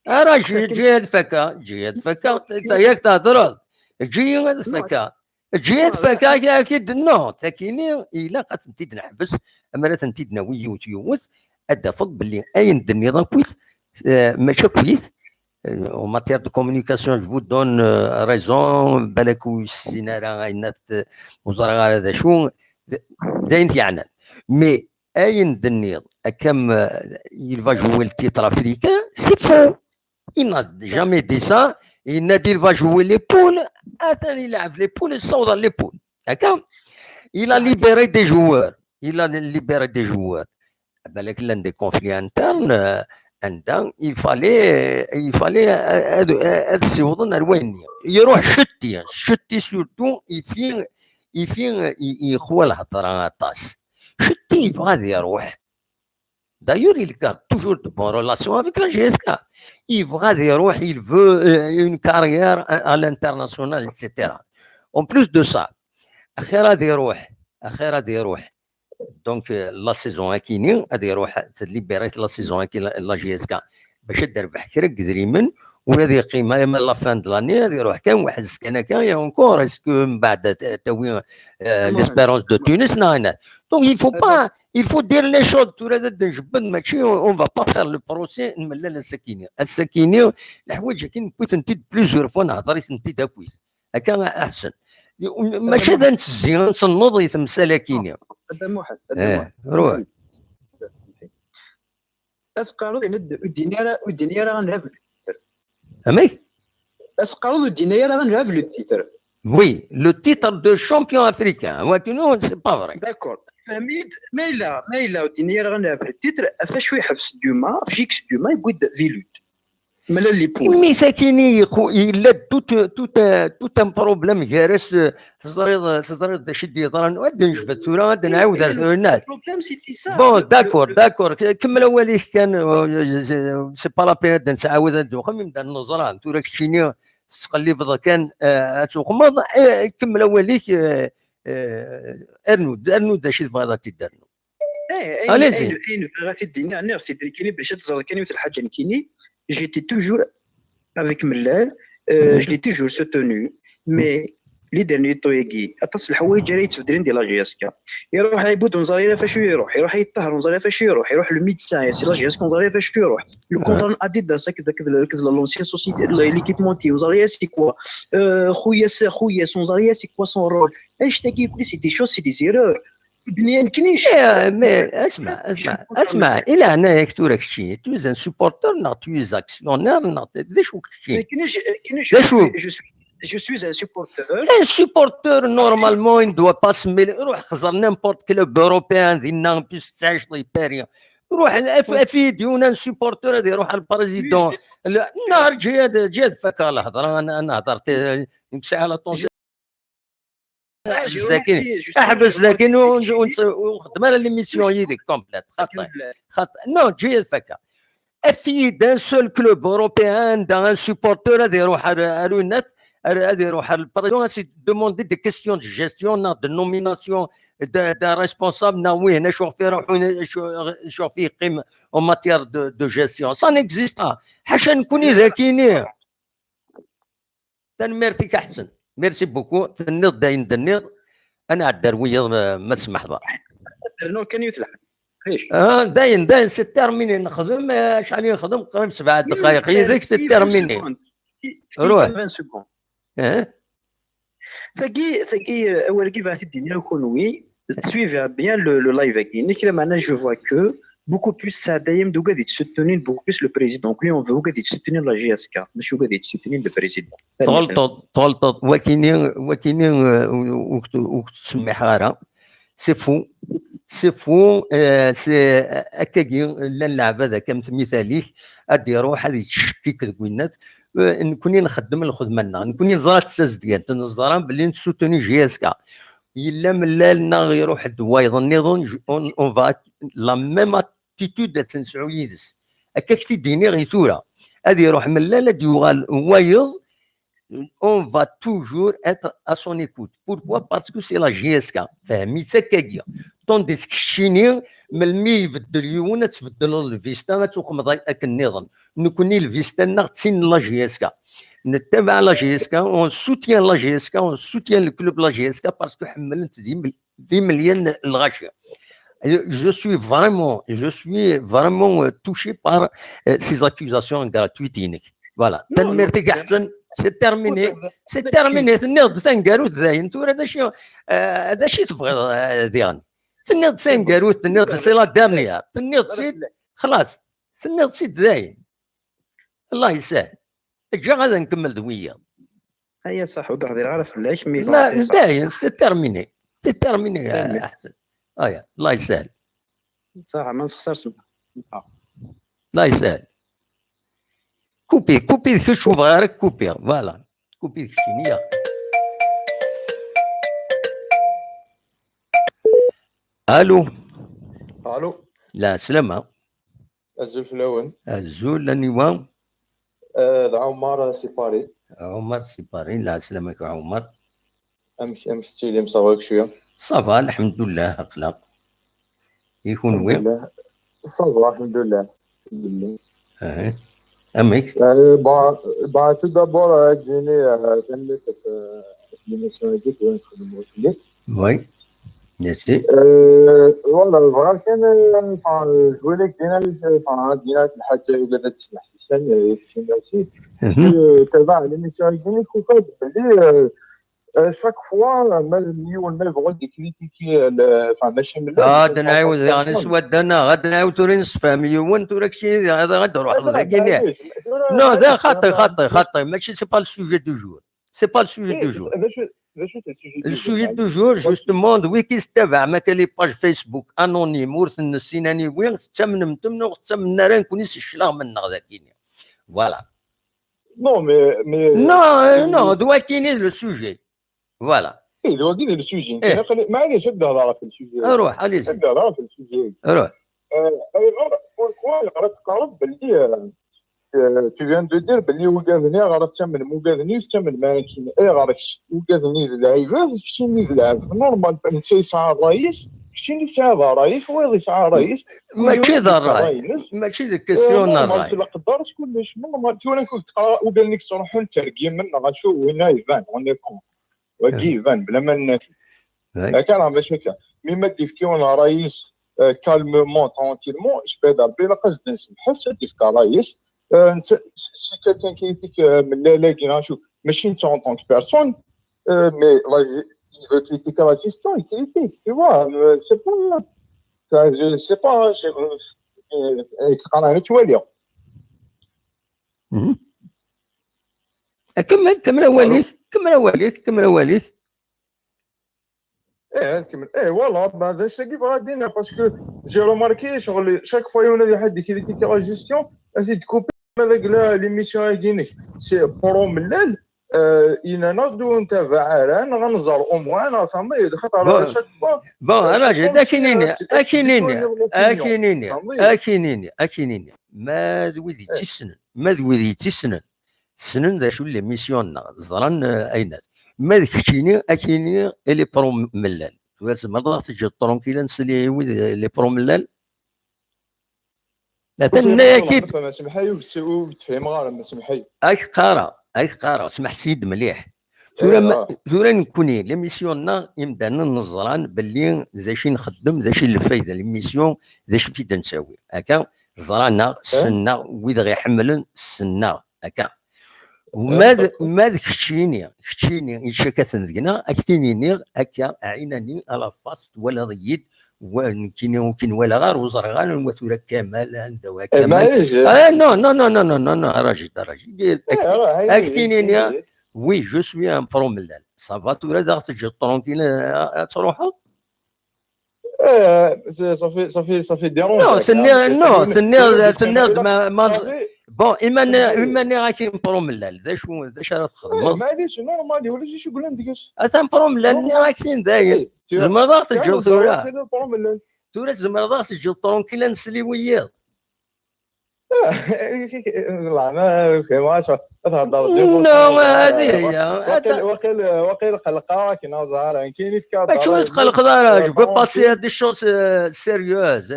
راه جهاد فكا ياك تهضر جهاد فكا اكيد نو تاكيني الا قاتنتي نحبس اما تنتي ناوي وتيوث ادفض باللي اين النظام كويس ماشي كويس en matière de communication je vous donne raison بالك السيناريو غاينات وزاره هذا شو داين تيعنا مي اين النظام كم il va jouer le titre africain c'est faux il n'a jamais dit ça il n'a dit il va jouer les poules il يلعب les poules صوت les poules هكا il a libéré des joueurs بالك لان دي conflits internes il fallait السيوضن الوين يروح شتي سورتو يخوى الهضره طاس شتي غادي يروح d'ailleurs il garde toujours de bonnes relations avec la GSK il veut une carrière à l'international etc. en plus de ça اخيرا غادي يروح دونك لا سيزون كيني غادي يروح تليبيريت لا سيزون كي لا جي اس كا باش تربح كرا قدريمن وهذه قيمه من لا فان دو لاني غادي يروح كان واحد السكنه كان يا اونكور اسكو من بعد تاوي ليسبيرونس دو تونس نانا دونك il faut dire les choses تورا نجبد ماشي اون فا با فير لو بروسي نملل السكيني الحوايج كاين بغيت انت بليزيور فوا نهضريت انت دا كويس هكا احسن ماشي هذا نتزي نصنض يتمثل كينيا هذا واحد روح اثقالو يند الدنيا راه غنلعب امي اثقالو الدنيا راه غنلعب لو تيتر وي لو تيتر دو شامبيون افريكان ولكن سي با فري داكور فهميت ما الا الدنيا راه غنلعب لو تيتر فاش يحبس دوما فيكس دوما يقود فيلود مالا لي بول مي ساكيني الا توت ان بروبليم جالس تزريض شدي يضرن غادي نجبد تورا غادي نعاود الناس البروبليم سيتي سا بون داكور كمل اوليه كان سي با لا بيريود نعاود ندوخ من النظران تورا كشيني تقلب كان تغمض كمل اوليك ارنود اش تبغى تدرنو اين غادي دينا انا سيدي كاين باش تزرد كاين مثل الحاجه كيني جيتي توجور افيك ملال je l'ai toujours soutenu mais les derniers طويقي اتصل الحوايج راه يتبدلين ديال لا جي اس كا يروح يعبد ونزاري فاش يروح يطهر ونزاري فاش يروح لو ميدسان سي لا جي اس كا ونزاري فاش يروح لو كونترون اديداس كذا لونسيان سوسيتي ليكيبمونتي ونزاري سي كوا خويا ونزاري سي كوا سون رول اش تاكي كل سي دي شوز سي دي زيرور الدنيا مكنيش اسمع الى هنايا كتورك شي توز ان سوبورتور نا توز اكسيونير نا داش وكشي Je suis un supporter. Un supporter, normalement, il ne doit pas se mêler. N'importe quel club européen, il n'a plus de sage l'Hyperion. روح افيديون ان سوبورتور هذا يروح البريزيدون النهار جاد فك الهضره انا هضرت نمشي على طونس احبس لكن ونخدم على ليميسيون يديك كومبليت خط نو جيد فك افيد ان سول كلوب اوروبيان دان سوبورتور هذا يروح النت هذا يروح البريزيدون سي دوموندي دي كيستيون دو جيستيون دو نوميناسيون دا ريسبونسابل ناوي هنا شوف فيه روحو شوف فيه قيمه او ماتيير دو جيستيون سا نيكزيست حاشا نكوني ذاكيني تنميرتك احسن ميرسي بوكو تنيض داين دنيض انا على الدرويه ما سمح ضر نو كان يتلح داين سي تيرميني نخدم شحال نخدم قريب 7 دقائق هذيك سي تيرميني روح ثقي اول كيف غادي كونوي تسويفي بيان لو لايف كاين كلام انا جو فوا كو beaucoup plus ça دايم دو غادي تسوتوني beaucoup plus le président donc lui on veut غادي تسوتوني لا جي اس كا ماشي غادي تسوتوني le président غلطت وكيني وتسمي حاره سي فو سي هكاكي اللعب هذا كمثالي غادي يروح غادي تشكيك الكوينات نكوني نخدم الخدمه نكوني نزرات الساس ديال تنزران باللي نسوتوني جي اس كا الا ملالنا يروح الدوايض النظام اون فا لا ميم اتيتود تنسعو يدس هكاك تيديني غير ثوره هادي يروح ملال هادي يغال وايض اون فا توجور اتر ا سون ايكوت بوركوا باسكو سي لا جي اس كا فهميت هكاكيا طونديس كشيني ملمي يبدل يونا تبدل الفيستا تقوم هاك النظام نكوني الفيستا نغتسين لا جي اس كا نتبع لا جي اس كا اون سوتيان لا جي اس كا اون سوتيان الكلوب لا جي اس كا باسكو حملت دي مليون الغاشيه je suis vraiment touché par ces accusations gratuites voilà تنمرتك احسن سي تيرميني تنيض تنقالو داين تورا هذا شي تبغي ديان تنيض تنقالو تنيض سي لا ديرنيير تنيض سيد خلاص تنيض سيد داين الله يسهل جا غادي نكمل دويه هيا صح وضح دير عارف العيش مي لا داين سي تيرميني احسن الله يسهل صح ما نخسرش الله يسهل كوبي شوف غيرك كوبي فوالا كوبي شنيا الو لا سلامة الزول في الاول الزول لاني عمر سيباري لا سلامك عمر امس ستيلي مصاوبك شويه صافا الحمد لله اخلاق يكون وين صافا الحمد لله اميك با تو دابور جيني كان في ليميسيون ديك وين نخدمو فيك وي ميرسي والله الفرا كان جوي لك دينا في الحاجه ولا تسمح في السن شي ماشي تبع ليميسيون ديك وفات بلي chaque fois مليون نبغي كريتيكي ماشي غادي نعاود يعني سودنا غادي نعاود توري نصف مليون تورك شي هذا غادي نروح لذاك نو ذا خطي ماشي سي با السوجي دو جور السوجي دو جور جوستومون ويكي تتابع ما كاين لي باج فيسبوك انونيم ورث النسيناني وين تمنم راه نكون الشلاغ من ذاكيني فوالا نو دوا كاينين لو سوجي فوالا دوا كاينين لو سوجي معليش نبدا نهضر في السوجي روح اليز نبدا نهضر في السوجي روح بوركوا قرات باللي tu viens de dire باللي وكاذني غير الثمن موكاذني الثمن ما كاين اي غير وكاذني العباد كشتي العباد نورمال انت يسعى الرئيس كشتي يسعى الرئيس ويض يسعى الرئيس ماشي ذا الراي ماشي ذا كيستيون الراي في القدر كلش نورمال تو كنت وقال لك تروحوا نترجم من غاشو وين يفان اون كون وكي يفان بلا ما الناس كان باش هكا مما ديفكيون رئيس كالمومون ترونكيلمون اش بدا ربي لا قصد نسمح ديفك رئيس سي كالكان كيتيك من لا كينا شوف ماشي انت اون طونك بيرسون مي il veut critiquer la gestion, il critique, tu vois, c'est pas, je sais pas, كمل وليد voilà, c'est qui va dire parce que j'ai remarqué chaque fois on a des حد critiquer la gestion, c'est de couper avec l'émission هذيك c'est بروم الليل إننا دون تفاعل غنزر أموان فهمي خاطر شاك فوا بون راجل أكينيني ما ذوي تسنن سنن ذا شو ليميسيون زران أين ما ذكتيني أكيني اللي بروم ملال بس مرة تجي الطرونكيلا نسلي لي بروم ملال أتنا أكيد ما سمحي وتفهم غير ما سمحي أي قارة اسمح سيد مليح ثورا نكوني ليميسيوننا يمدانا نزران باللي زاشي نخدم زاشي الفايدة ليميسيون زاشي فيدا نساوي هكا زرانا سنا ويد غيحملن سنا هكا وما كشتيني يشكا ذقنا اكتيني هكا عيناني على فاست ولا ضيد وكين ولا غير وزر غير وثورة كمال عندها كمال نو راجل اكتيني وي جو سوي ان بروملال صافا تورا داغ تجي طرونكيل تروح صافي ديرون نو ثني ما بون إما غاكين بروملال ذا راه تخدم معليش نورمالي ولا شي يقول لهم ديكاش اثان بروملال غاكين داير زعما داغ تجي تورا زعما داغ تجي طرونكيل نسلي وياه والله ما فهماش تهضر نو هذه هي وقيل قلقه كاين زهر كاين في كذا شو تقلق دارا جو باسي هاد الشوز سيريوز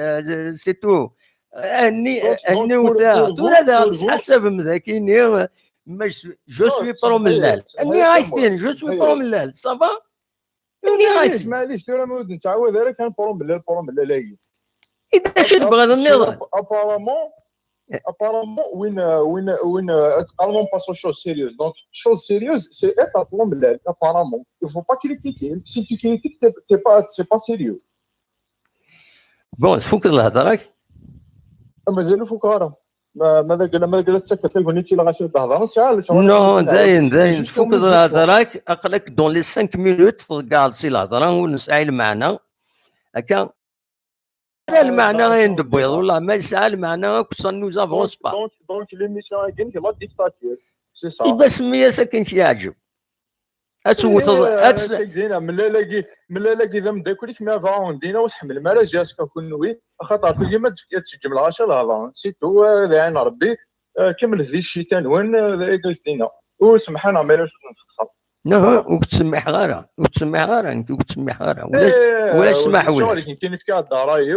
سي تو اني وذا تورا داغ تحسب مذاكيني جو سوي بروملال اني عايشين جو سوي بروملال صافا اني عايش معليش تورا ما ود نتعاود انا كان بروملال هي اذا شي تبغى هذا النظام apparemment when allemand passe aux choses sérieuses donc chose sérieuse c'est être بروملال apparemment il faut pas critiquer si tu critiques c'est pas sérieux بون تفك الهضره مازال فكاره ماذا قال سكت تلقوني تي لا غاشي تهضر شحال نو داين تفك الهضره اقلك دون لي 5 مينوت تقعد سي الهضره ونسعى المعنى هكا المعنى غير بيض والله ما يسعى المعنى كسر نوز افونس با دونك ليميسيون هاكين لا ديكتاتور سي صا يبقى سميه ساكن شي يعجب اتسوت من لا لاقي ذا مداكلك ما فاون دينا وتحمل ما جاسك كنوي خاطر في ما تجم العشاء الهضره سيتو لعين ربي كمل ذي الشتاء وين قلت دينا وسمح لنا ما نفخر نو وتسمح غير انت وتسمح غير ولا تسمح ولا كاين في كاع الدراي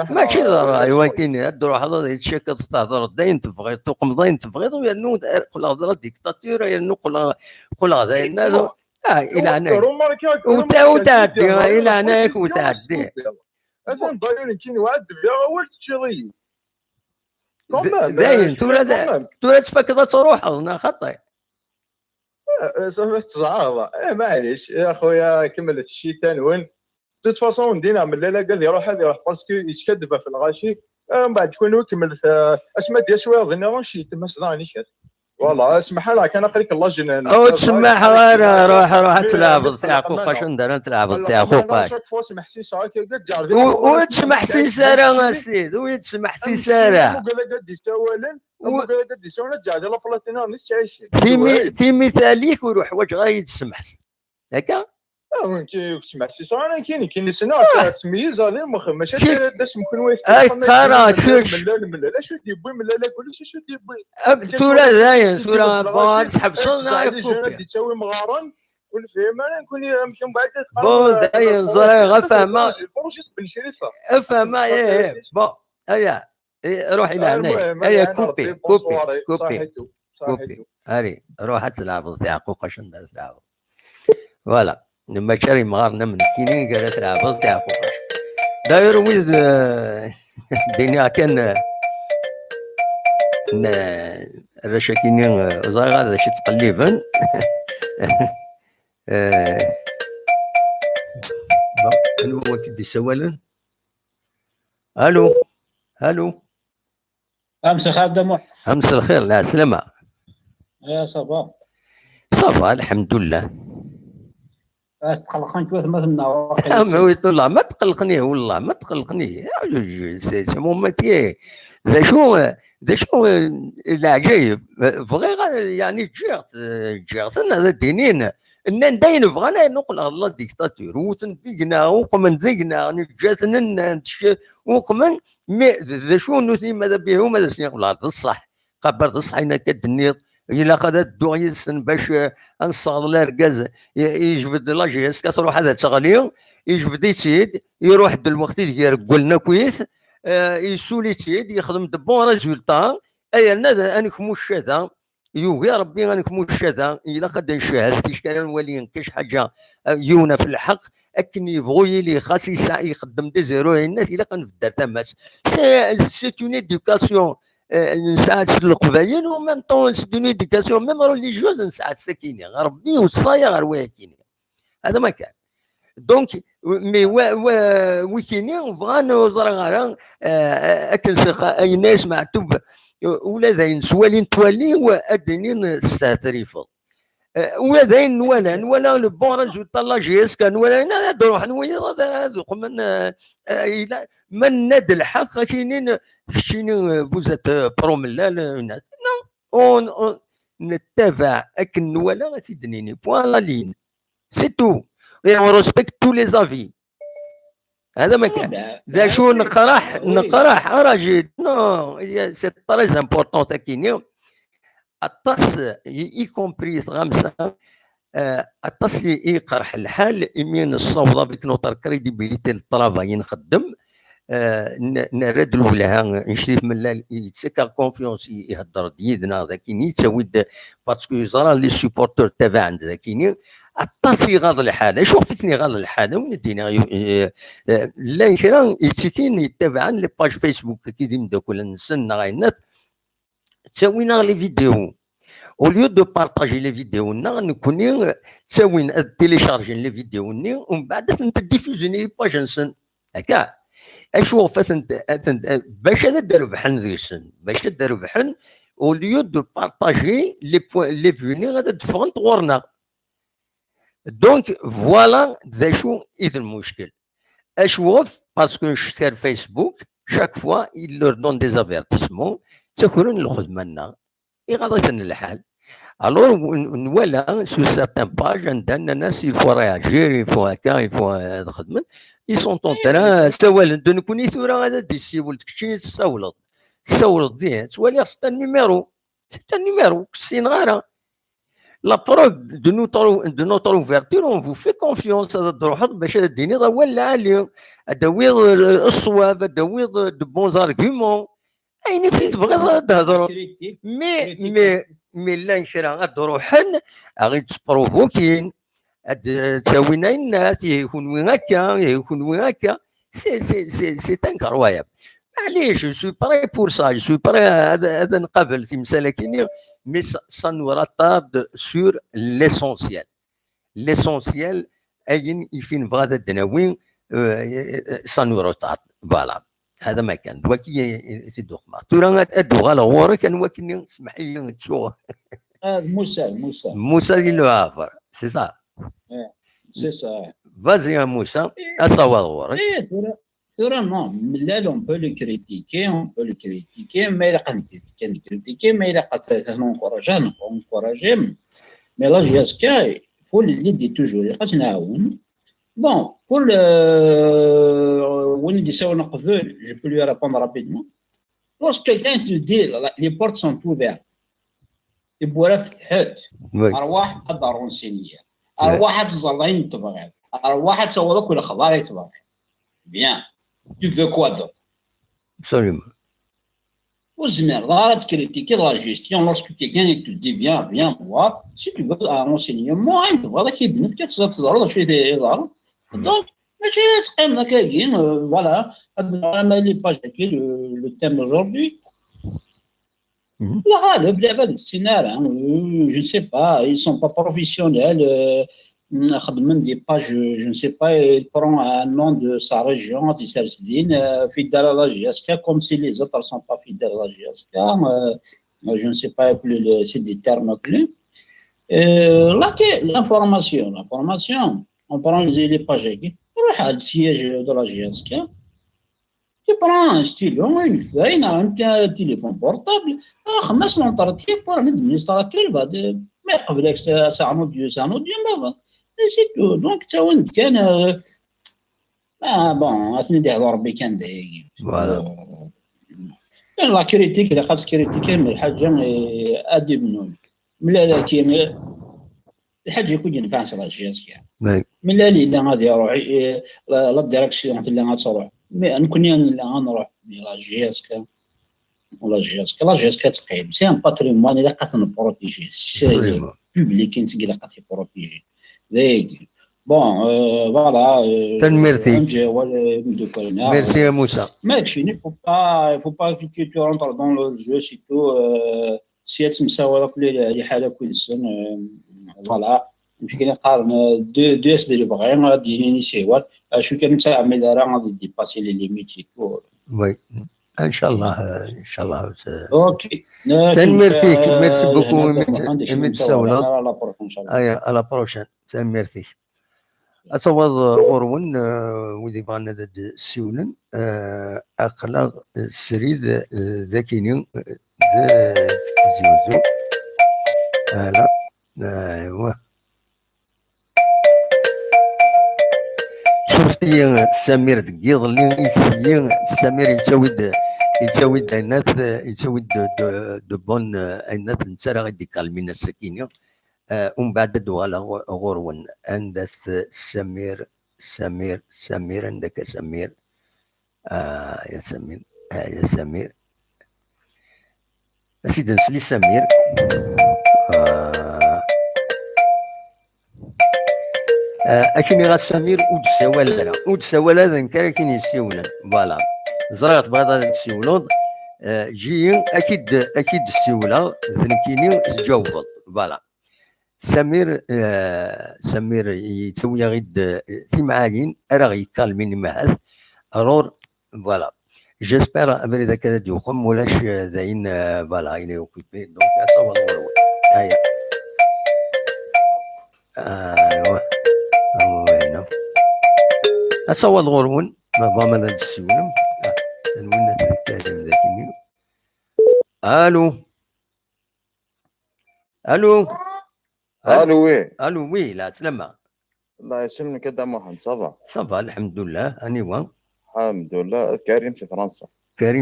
ماشي ضراي ولكن الدروح هذا يتشكل تهضر داين تبغي تقوم داين تبغي لانه كل هضره ديكتاتور لانه كل هذا الناس الى هناك وتعدي الى هناك وتعدي انا ضاير كاين واحد بيا اول تشري داين تولى تفكر تروح انا خطي صافي تزعرض معليش يا خويا كملت الشتاء وين توت فاصون دينا من لا قال يروح باسكو يتكذب في الغاشي من بعد تكون كملت اش ما دير شويه ظني رانشي تما صداني شات والله اسمح لها كان قريك الله جنان او تسمح غير روح تلعب تاع خوقا شنو ندير تلعب تاع خوقا سمح سي ساعه وتسمح سي ساره السيد ويتسمح سي ساره قال قدي سوالا قدي سوالا جا ديال بلاتينا نيس تعيش في مثاليك وروح واش غايتسمح هكا كي تسمع سي صار انا كاين سنه تميز هذا المخ ماشي داش ممكن واش اي خرا شوش لا شو ديبوي من لا كل شيء شو ديبوي ثورة زاين ثورة باز حبسنا يكوبي تسوي مغارن والفهم انا نكون مشى من بعد بون داين زرا غفهمه بروجيس بالشريفه افهم ايه بون هيا روح الى هنا هيا كوبي كوبي كوبي كوبي هاري روح تلعب تاعك شنو تلعب فوالا لما شاري مغارنا من كيني قالت تلعب تاعك داير ويز الدنيا كان الرشاكيني زاغا هذا شي تقليبا الو كدي سوالا الو الو امس خادم امس الخير لا سلامة يا صباح صافا الحمد لله تقلقني كيف مثلنا والله ما تقلقني والله ما تقلقني سي مون ماتيي ذا شو العجيب فغي يعني جيرت هذا الدينين ان داين فغانا نقول الله ديكتاتور وتنديقنا وقمن ديقنا نجاتنا وقمن مي ذا شو نوثي ماذا به وماذا سنقول هذا الصح قبرت الصح هنا كدنيط إلا خذ الدو يسن باش نصغر الركاز يجبد لاجيس كتروح هذا تغلي يجبد يتيد يروح الوقت ديال قلنا كويس يسولي تيد يخدم دبون ريزولتا اي انا انكم الشذا يوغي ربي انكم الشذا الا قد نشاهد فيش كان الولي كاش حاجه يونا في الحق اكن يبغي لي خاص يخدم دي زيرو الناس الا كان في الدار تماس سي اون ايدوكاسيون نساعد القبايل وميم طون سدوني ايديكاسيون ميم ريليجيوز نساعد ساكيني ربي وصايا غير واكيني هذا ما كان دونك مي ويكيني فغان زرا غير اكن سقا اي ناس معتوب ولا ذاين سوالين توالي وادنين ستاتريفض وذاين ولا لو بون ريزولتا لا جي اس كان ولا نروح نويض هذوك من ند الحق كاينين بوزات بروملا نو اون نتبع اكن ولا سيدنيني بوان لا لين سي تو اون ريسبكت تو لي زافي هذا ما كان ذا شو نقرح راجل نو سي تري امبورطون تاكيني الطاس اي كومبري غامسه الطاس يقرح الحال يمين الصوضه فيك نوتر كريديبيليتي للطرافاي نخدم نرد لها نشريف من يتسكر كونفيونس يهضر ديدنا ذاكيني تسويد باسكو زرا لي سوبورتور تبع عند ذاكيني الطاس يغاض الحال شوف فيتني غاض الحال وين دينا لا كرا يتسكين يتبع لي باج فيسبوك كي ديم دوك نسن غاينات تسوينا لي فيديو au lieu de partager les vidéos نكوني تسوين تيليشارجي لي فيديو ومن بعد تديفوزيني لي باج نسن هكا اشوف باش هذا داروا بحال ذيسن باش داروا بحال au lieu de partager les فيني غادا تفغن طورنا دونك فوالا ذا شو اذا المشكل اشوف باسكو نشتغل فيسبوك chaque fois il leur donne des avertissements تاكلون الخدمه لنا يغادرين الحال الور نولا سو سارتان باج عندنا ناس يفو رياجير يفو هكا يفو الخدمه اي سون طون ترا سوال نكوني ثورة هذا دي سيول تكشي تسولط ديه توالي ستا نيميرو كسين غيره لا بروف دو نوتر اوفرتير اون فو في كونفيونس هذا الروح باش ديني ولا عليه ادويض الصواب ادويض دو بون ارغيومون اين فين تبغي تهضروا مي لا نشرا غاد روحن غادي تبروفوكين تساوينا الناس يكون وين هكا سي انكرويابل معليش جو سوي باغي بور سا جو سوي باغي هذا نقابل في مسالكيني مي سا نو راتارد سور ليسونسيال اين يفين فغادا الدناوين سا نو راتارد فوالا هذا ما كان وكي تدوخ ما تورا ادو غالا غورك كان وكي سمح لي تشوف موسى ديال العافر سي سا سي سا فازي موسى اصاوا غورك ثورة نو ملال اون بو لو كريتيكي ما الا كنكريتيكي ما الا نونكوراجي مي لا جي اس كا فو اللي دي توجور اللي نعاون Bon, pour le Winnie je peux lui répondre rapidement. Lorsque quelqu'un te dit les portes sont ouvertes, البواب فتحت، ارواح قدر رونسينيه، ارواح تزلين تبغي، ارواح تصور كل خبار تبغي. Bien, tu veux quoi d'autre? Absolument. وزمر ضارة critiquer la gestion lorsque quelqu'un te dit viens voir si tu veux un renseignement انت تبغى ذاك يبني فيك تزرد شويه يظهر دونك ماشي تقيم ذاك كاين فوالا هذا لي باج كي لو تيم aujourd'hui. الغالب لعبة السيناريو je ne sais pas ils sont pas professionnels خدمن دي باج je ne sais pas il prend un nom de sa région تيسالس دين fidèle à la GSK comme si les autres sont pas fidèles à la GSK je ne sais pas c'est des termes clés l'information on prend les pages نروح على السياج de la GSK. Tu prends un stylo, une feuille, un téléphone portable, خمس l'entretien pour un administrateur, il va dire, mais قبلك c'est un audio, mais c'est tout. Donc, tu vois, كان bon, أثني دهور ربي كان دايق. Voilà. لا كريتيك اللي خاص كريتيكي من الحاجة أدي منهم. ملا كاين الحاجة يكون ينفع صلاة جهاز كاع. ملا اللي غادي يروح لا ديريكسيون اللي غتروح. نكون اللي غنروح لا جهاز ولا جهاز تقيم سي ان باتريمون اللي قاس نبروتيجي سي بوبليك انت اللي قاس يبروتيجي دايك بون فوالا تنميرتي ميرسي يا موسى ماكشي فو با كي تو رونتر دون لو جو سي تو سي تمساوله كل حاله كل سن فوالا يمكن يقارن دو اس اللي بغا غادي ينيسيوال شو كان تعمل راه غادي ديباسي لي ليميت وي ان شاء الله ان شاء الله اوكي تنميرتيك ميرسي بوكو ايميت ساولا ايا على بروشين تنميرتيك أتصور غرون ودي بغانا داد سيولن أخلاق السريد ذاكيني تزيوزو هلا ايوا شفتي سمير دقيض اللي يسيي سمير يتاود الناس يتاود دو بون الناس نتسرى غادي كالمين السكينه ومن بعد دوال غرون عندك سمير عندك سمير يا سمير يا سمير أسيد نسلي سمير أكني غا سمير ود سوال هذا نكرا كين يسيولا فوالا زرعت بغض السيولون جي أكيد السيولة ذنكيني تجاوبت فوالا سمير يتسوي غيد في معالين راه يكالمين معاث رور فوالا جيسبر ابري ذاك هذا يخم ولاش ذاين فوالا يني اوكيبي دونك اصاوب الغرون هيا ايوا وينو اصاوب الغرون ما فما هذا السولم تنوينا تذكرهم ذاكيني الو الو وي لا سلامة الله يسلمك يا محمد صافا الحمد لله انيوا الحمد لله كريم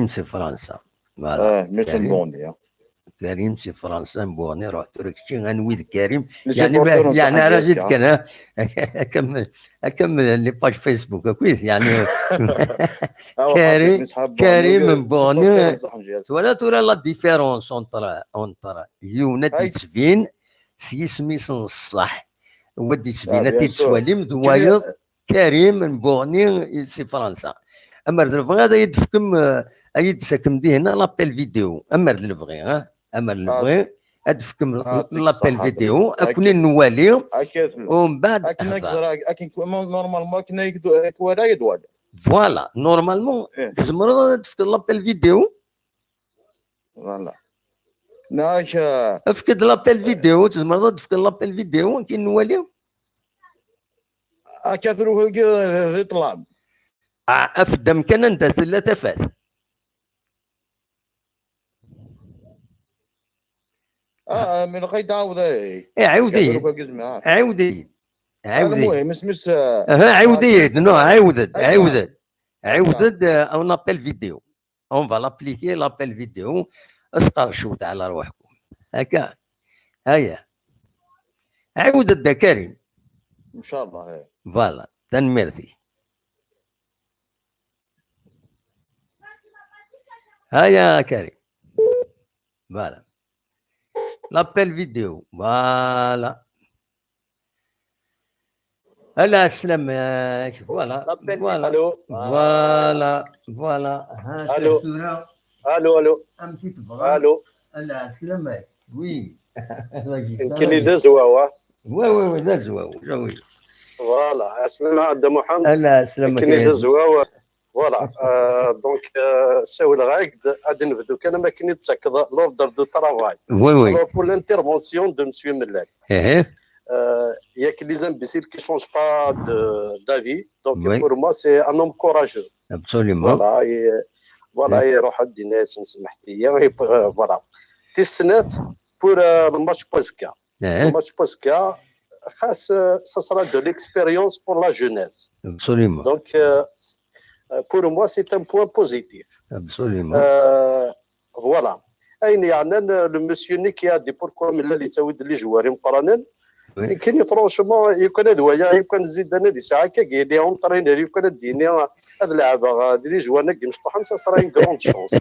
في فرنسا فوالا ميسن بوني كريم في فرنسا بوني رحت ركشي غنويد كريم يعني انا جيت كان اكمل لي باج فيسبوك كويس يعني كريم بوني ولا ترى لا ديفيرونس اونتر يونا ديتسفين سي سميسن الصح ودي سفينة تسواليم دوايض كريم بوني سي فرنسا اما الفغي هذا يدفكم ايد ساكم دي هنا لابيل فيديو اما الفغي ادفكم لابيل فيديو اكون نوالي ومن بعد اكن نورمالمون كنا كوالا يدوال فوالا نورمالمون تزمر تفك لابيل فيديو فوالا ناش افكد لابيل فيديو تزمر تفك لابيل فيديو كي نوالي كثروا يطلع افدم كان انت ثلاثة فات من غير عاود عاودي المهم سميت عاودت نو عاودت اون ابل فيديو اون فا لابليكي لابل فيديو اسقرشوا على روحكم هكا هيا عاودت دا كريم ان شاء الله فوالا تنميرتي هيا كريم فوالا لابل فيديو فوالا هلا سلامك فوالا فوالا فوالا فوالا الو الو الو الو هلا سلامك وي يمكن لي داز هو وي داز هو وي فوالا اسلم عبد محمد هلا سلامك يمكن لي داز هو فوالا دونك ساول غايد غادي نبدو كان ما كاين يتاكد لوردر دو ترافاي وي بور لانترفونسيون دو مسيو ملال il y a que les imbéciles qui ne changent pas d'avis. Donc, pour moi, c'est un homme courageux. Absolument. Voilà, يروح عند الناس نسمح ليا voilà. تسنات pour le match Posca. Le match Posca, ça sera de l'expérience pour la jeunesse. Absolument. Donc, pour moi, c'est un point positif. Absolument. Voilà. يعني le monsieur qui a dit pourquoi ملي تاود لي جواري مقارنين كاين فرونشمون يكون هذا هو يمكن نزيد انا دي ساعه كي دي اون ترينر يكون ديني هاد اللعبه هذه لي جوار كي مشطحن سا سرا ان غرون شونس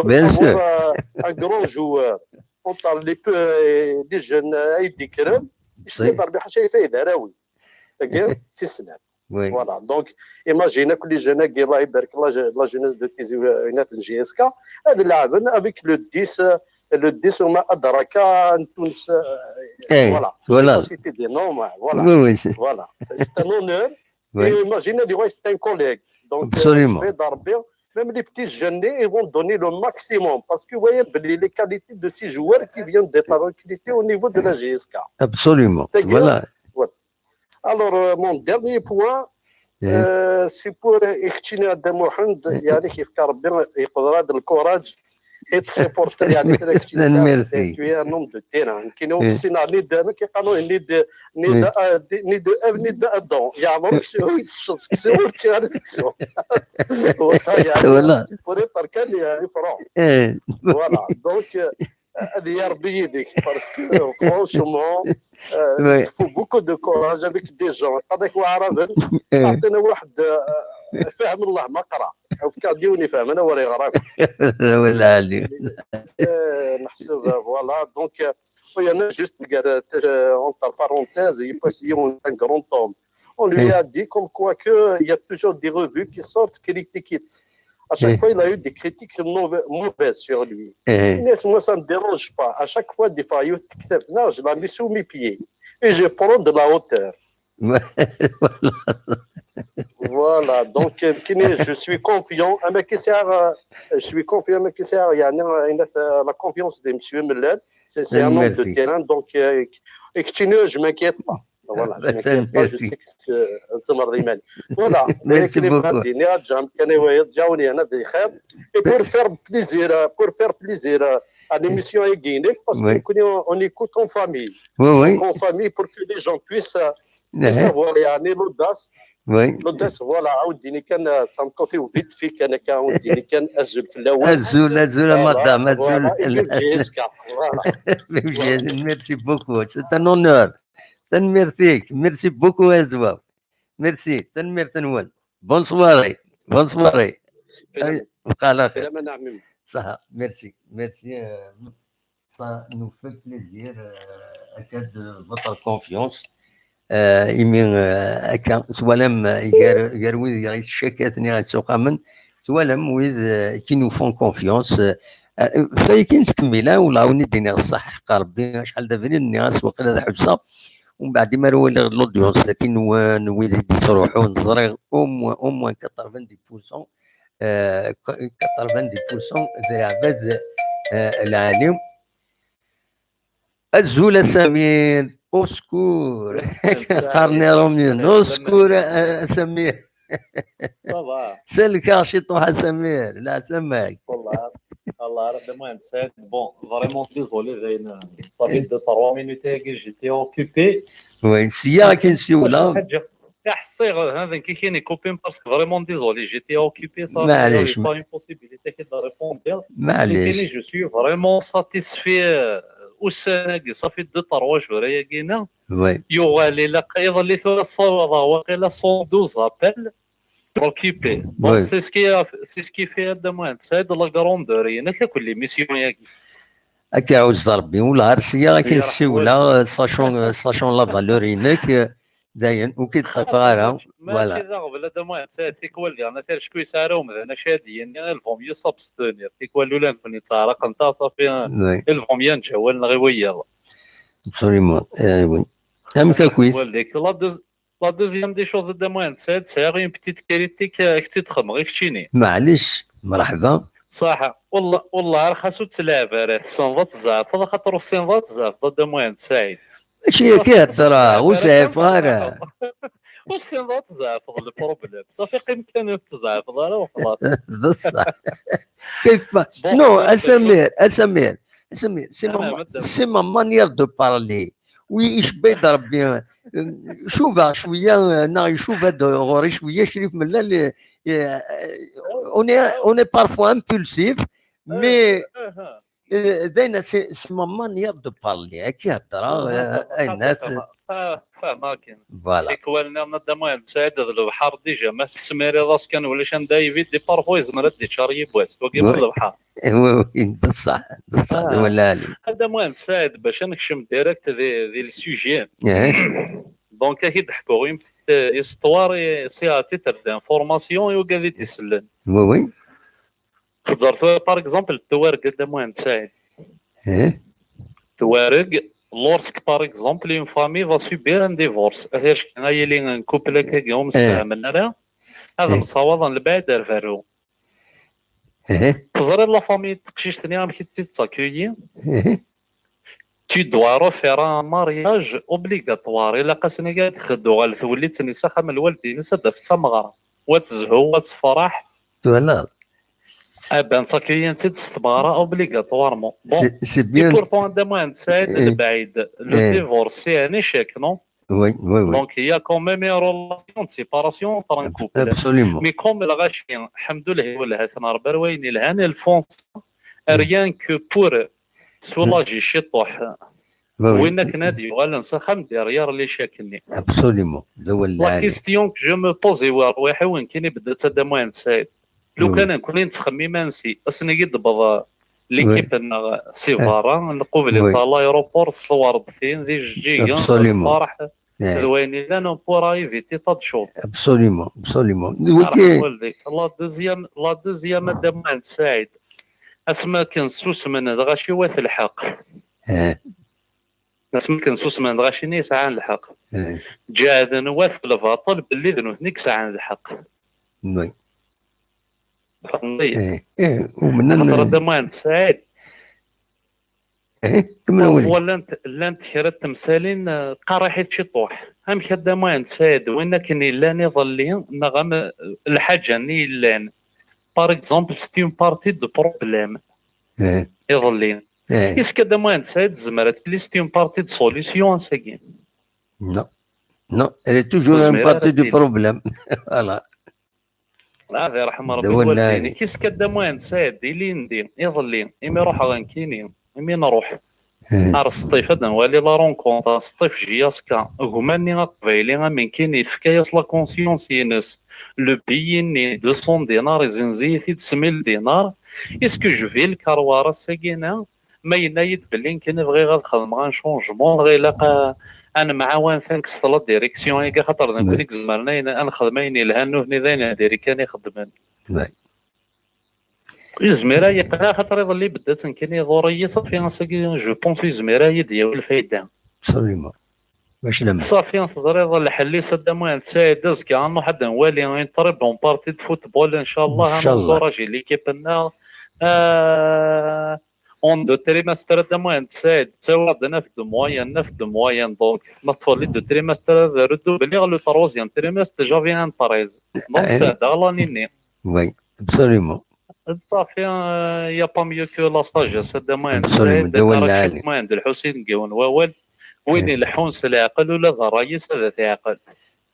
بيان سور ان غرون جوار اونتر لي جون ايدي كرم يقدر بحال شي فايده راوي تاكي تسنات فوالا دونك ايماجينا كل جونا كي الله يبارك الله لا جونيس دو تيزي يونات جي اس كا هذا اللاعب افيك لو 10 وما ادراك تونس فوالا سيتي دي نورمال فوالا سي ان اونور ايماجينا دي واي سي ان كوليغ دونك جو ضربي même les petits jeunes ils vont donner le maximum parce que vous voyez les qualités de ces joueurs qui viennent d'être recrutés au niveau de la GSK. Absolument. Voilà. Alors, mon dernier point, c'est pour اختينا عبد محمد يعني كيف كربي يقدر هذا الكوراج حيت سيبورتر يعني كي نوم دو تيران كاينو السينا نيد كيقالوا نيد نيد ادون يعمر سكسور تشار سكسور والله بوريتر كان يعني فرون فوالا دونك هذه يا ربي يديك باسكو فرونشمون فو بوكو دو كوراج افيك دي جون هذاك وعربن عطينا واحد فاهم الله ما قرا ديوني فاهم انا وري غراك ولا علي نحسب فوالا دونك انا جوست entre parenthèses il passe un grand homme on lui a dit comme quoi que il y a toujours des revues qui sortent critiquent. À chaque fois, il a eu des critiques mauvaises sur lui. Moi, ça ne me dérange pas. À chaque fois, des fois, je la mets sous mes pieds. Et je prends de la hauteur. Voilà. Donc, je suis confiant. Je suis confiant. Il y a la confiance de M. Melled. C'est un homme de terrain. Donc, je ne m'inquiète pas. Voilà, je m'inquiète pas, je sais que الزمر ديما فوالا لكن غادي نرجع كان يجاوني انا دي خير et pour faire plaisir à l'émission Eguinek parce qu'on écoute en famille en famille pour que les gens puissent savoir يعني l'audace voilà عاوديني كان تنطفيو فيت في كان عاوديني كان ازول في الاول ازول مدام ازول ميرسي بوكو سي ان اونور تنميرتيك ميرسي بوكو ازوا ميرسي تنمير تنول بون سواري بقى على خير صح ميرسي ça nous fait plaisir اكاد votre confiance يمين هكا توالم يروي الشكاتني غتسوق من توالم ويز كي نو فون كونفيونس فايكين تكمل ولا عاوني ديني الصح قربي شحال دافري الناس وقيلا حبسه ومن بعد ما روي لودونس لكن نويز يروحوا نزري او موان 90% 90% في عباد العالم الزول سمير اسكور قرني روميون اسكور سمير سلك شي طوحه سمير لا سماك والله Allah, c'est bon, vraiment désolé, ça fait 2-3 minutes que j'étais occupé. Oui, s'il y a question là. Parce que vraiment désolé, j'étais occupé, ça معليش n'avait pas une possibilité de répondre. معليش Je suis vraiment satisfait. Ça fait 2-3 jours. وي Il y aura les أيضا اللي واقيلا 112 appels occupés. Donc وي c'est ce qui fait هذا ما نتساعد لا grandeur هنا كل لي ميسيون ياكي. هكا عاوز ربي والعرسية يا كنسيولا ساشون لا فالور هناك داين وكيطيق غيرها ما فوالا كذا قبل هذا ما نتساعد تيكوالي أنا تاع شكون يسارهم أنا شادي يعني الفهم يسابستونير تيكوالي ولا نكون تعرق أنت صافي وي الفهم ينجول غير ويا. ابسوليمون وي هم كويس ولديك لا دوزيام دي شوز هذا ما نتساعد سير اون بتيت كاليتي كي تخدم غير كتشيني. معليش مرحبا صح والله خاصو تلعب راه السنفات زعف خاطر السنفات زعف هذا ما نتساعد ماشي كيهضر وزعف غير والسنفات زعف البروبليم صافي قيم كانوا تزعف راه وخلاص بصح كيف نو اسمير سي ما مانيير دو بارلي وي اش بيضرب بيان شوف شويه يشوف هذا غوري شويه شريف من لا اوني بارفوا امبولسيف مي داينا سي ما مانيير دو بارلي هكا يهضر الناس فاهمك فوالا كيكوالنا ندا ما مساعد البحر ديجا ما تسميري راس كان ولا شان دايفيد دي بارفوا يزمر دي شاري بواس وكيف البحر وي بصح ولا لي هذا مهم سعد باش نكشم ديريكت دي السوجي دونك كي ضحكوا غير استوار سي تيتر دانفورماسيون وكادي تسلن وي تقدر باغ اكزومبل التوارق هذا مهم سعد توارق لورسك باغ اكزومبل اون فامي فا سوبير ان ديفورس هاش هاي لي كوبل كي هم مستعملنا هذا مصاوض لبعد الفارو تزري لا فامي تقشيش تنيا كي تاكويي tu dois refaire un mariage obligatoire الا قاسنا كاع تخدو غال وليت نسا خام الوالدين سد في الصمغه وتزهو وتفرح فوالا ابان تاكويي انت تستبارا اوبليغاتوارمون سي بيان بورتون هذا ما نساعد البعيد لو ديفورس يعني شيك نو وي دونك هي كوميم رولاسيون دو سيباراسيون تاع ان كوبل ابسوليمون مي كوم الغاشين الحمد لله ولا هاثنا ربي وين الهان الفونس ريان كو بور سولاجي شي طوح وينك نادي ولا نسخم ديريار اللي شاكلني ابسوليمون دول لا كيستيون كو جو مو بوزي روحي وين كاين بدات هذا ما نسايد لو كان نكون نتخمم نسي اصلا يدبض ليكيب سيفارا نقوبل تاع لايروبور صور ضفين ذي جيجا فرح وين لا بور ايفيتي تا تشوف ابسوليمون لا دوزيام هذا ما نسايد اسما كنسوس من غاشي واث الحق اسما كنسوس من غاشي نيس عن الحق جاد نواث الباطل باللي ذنوثنيك ساعة الحق وي فهمتي ومن هذا ما نساعد كمل ولا انت خيرت تمثالين قراحه شي طوح هم كذا ما نساعد وين كان الا نظلين نغم الحاجه ني لان باغ اكزومبل ستي اون بارتي دو بروبليم يظلين كيس كذا ما نساعد زمرت لي ستي اون بارتي دو سوليسيون ساكين نو elle est toujours une partie du problème voilà هذا رحم ربي والديني كيس كذا ما نساعد اللي ندير يظلين امي روح غنكيني امي نروح نهار الصيف هذا نولي لا رونكونط الصيف جياسكا هما قبايلي من كاين فكاية لا كونسيونس ينس لو بيي ني 200 دينار زنزيتي 900 دينار اسكو جو في الكرواره ساكينه ما ينايد بلي كان نبغي غنخدم غان شونجمون غير لاقا انا معاون فانكس لا ديريكسيون هكا خاطر نقول لك زمرنا انا خدميني الهانو هني ذاين ديري كان يخدمني زميرة يقرا خاطر يظل بدات كان يضوري صافي نساكي جو بونس زميرة ديال الفايده سليمه باش لما صافي نفزر يظل حلي سد ما نساعد دزكا انه حد نوالي نطرب اون بارتي دو فوتبول ان شاء الله انا وراجي ليكيبنا اون دو تريمستر دما نساعد تاود نفد موين دونك نطفل دو تريمستر ردو بلي لو تروزيام تريمستر جافي ان 13 دونك هذا لانيني وي ابسوليمون صافي يا با ميو كو لا ساجيس هذا ما عند ما عند الحسين قون وول وين يلحون العقل ولا غرايس هذا تعقل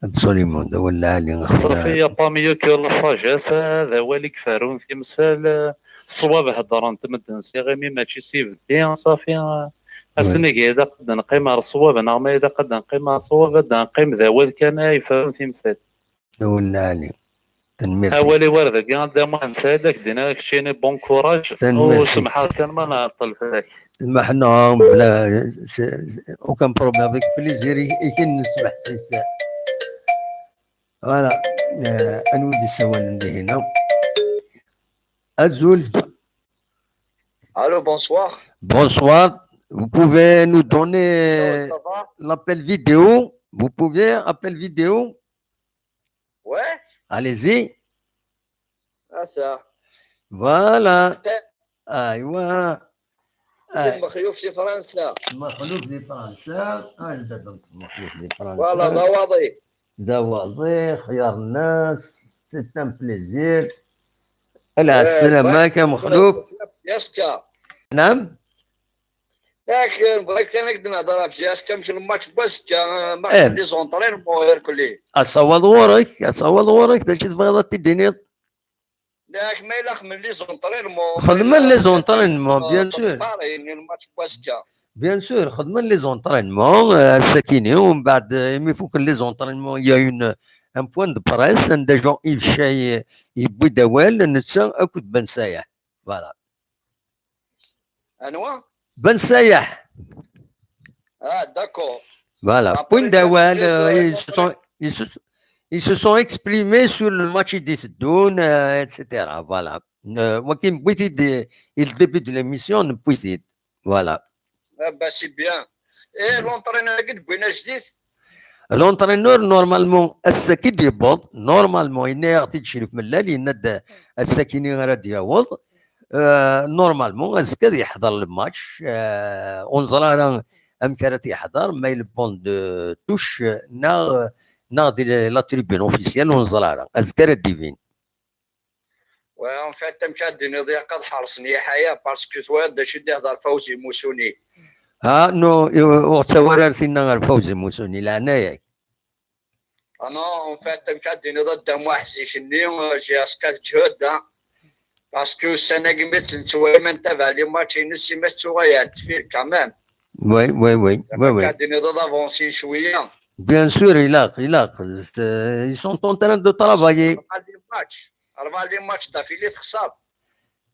ابسوليمون هذا هو العالي صافي يا با ميو كو لا ساجيس هذا هو اللي كفارون في مثال الصواب هضران تمدن صيغمي ماشي سيف دي صافي السنة إذا قد نقيم على الصواب نعم إذا قد نقيم على الصواب هذا نقيم ذا وال كان يفهم في مثال هذا هو العالي أولي ورده كان دائما نساعدك دينا شيني بون كوراج وسمحات كان ما نعطل فيك سمحنا بلا اوكان بروبليم افيك بليزير يمكن نسمح سيسا فوالا نودي السؤال عندي هنا Azul. Allô, bonsoir. Bonsoir. Vous pouvez nous donner l'appel vidéo? Vous pouvez appel vidéo? Ouais. Allez-y. Ah ça. Voilà. أيوة. مخلوف في فرنسا. مخلوف في فرنسا. مخلوف في فرنسا. والله ده واضح. ده واضح. خيار الناس. C'est un plaisir. السلامة يا مخلوف. ياسكا. نعم. لكن بغيت نقدر نهضر في ياسكا يمكن الماتش باسكا ما لي زونطرين غير كلي. أصوّد ورك داك الشيء تبغي تديني. لكن ما يلاخ من لي زونطرين خدمة لي زونطرين بيان سور. الماتش باسكا. بيان سور خدمة لي زونطرينمون الساكيني ومن بعد يفوك لي زونطرينمون يا ان بوان دو بريس عند جون ايف شاي يبوي دوال نتسا اكد بن سايح فوالا انوا بن سايح d'accord voilà بوين دوال ils se sont exprimés sur le match يديتدون etc voilà ولكن بغيتي الديبي دو ليميسيون بغيتي voilà bah c'est bien et l'entraîneur قد بغينا جديد لونترينور نورمالمون الساكن يبوض نورمالمون إني يعطي تشريف من الليل يند الساكنين غادي يعوض نورمالمون السكاد يحضر الماتش اونزرا امكانات يحضر ما يلبون دو توش دي لا تريبون اوفيسيال اونزرا السكاد ديفين وان فات امكان دي نضيع قد حرصني حياه باسكو تواد شد يهضر فوزي موسوني نو وتصور فينا الفوز الموسوني لعنايا انا ان فات مكادين ضد واحد زيكني جي اسكات جهد باسكو السنه قمت نتوي من تبع لي ماتش نسي ما تسويات فيه كمان وي مكادين ضد افونسي شويه بيان سور يلاق ils sont en train de travailler 4 ماتش دافيلي تخسر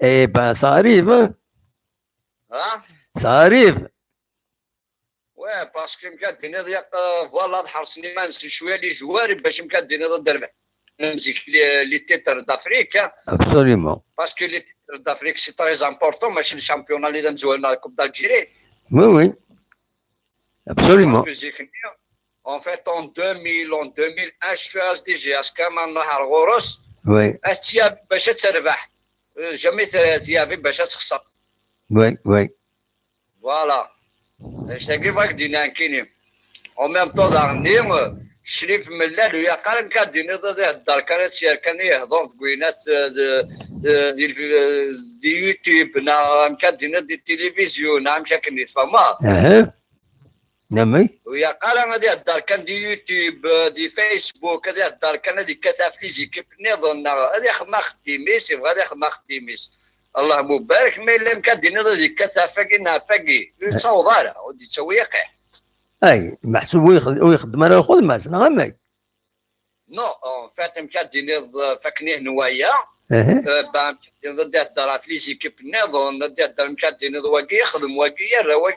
اي ben ça arrive ça arrive واه باسكو مكادين ضيق فوالا حرصني ما نسي شويه لي جواري باش مكادين ضد الربح نمسك لي تيتر دافريكا ابسوليومون باسكو لي تيتر دافريك سي تري امبورطون ماشي الشامبيون اللي مزولنا كوب دالجيري وي ابسوليومون en fait en 2001 شفاز دي جي اس كمان نهار غورس وي اتياب باش تربح جامي ثيابي باش تخسر وي فوالا اش تقريبا دينا كاينين او ميم طو دارني شريف ملال ويا قارن كاديني ضد الدار كانت كان يهضر تقوينات دي يوتيوب نعم كاديني دي التلفزيون نعم كان يتفهمها نعم ويا قارن هذه الدار كان دي يوتيوب دي فيسبوك هذه الدار كان دي كتاف لي زيكيب نظن هذه خدمه خديميس يبغى خدمه خديميس الله مبارك ما الا مكادين ضد كتافاكي نافاكي تصوضاره ودي تسوي يقع اي محسوب ويخدم على الخدمه سنا غماي نو فات مكادين فاكنيه نوايا بان ضد الدار في لي زيكيب نظن ضد الدار مكادين واقي يخدم واقي يروي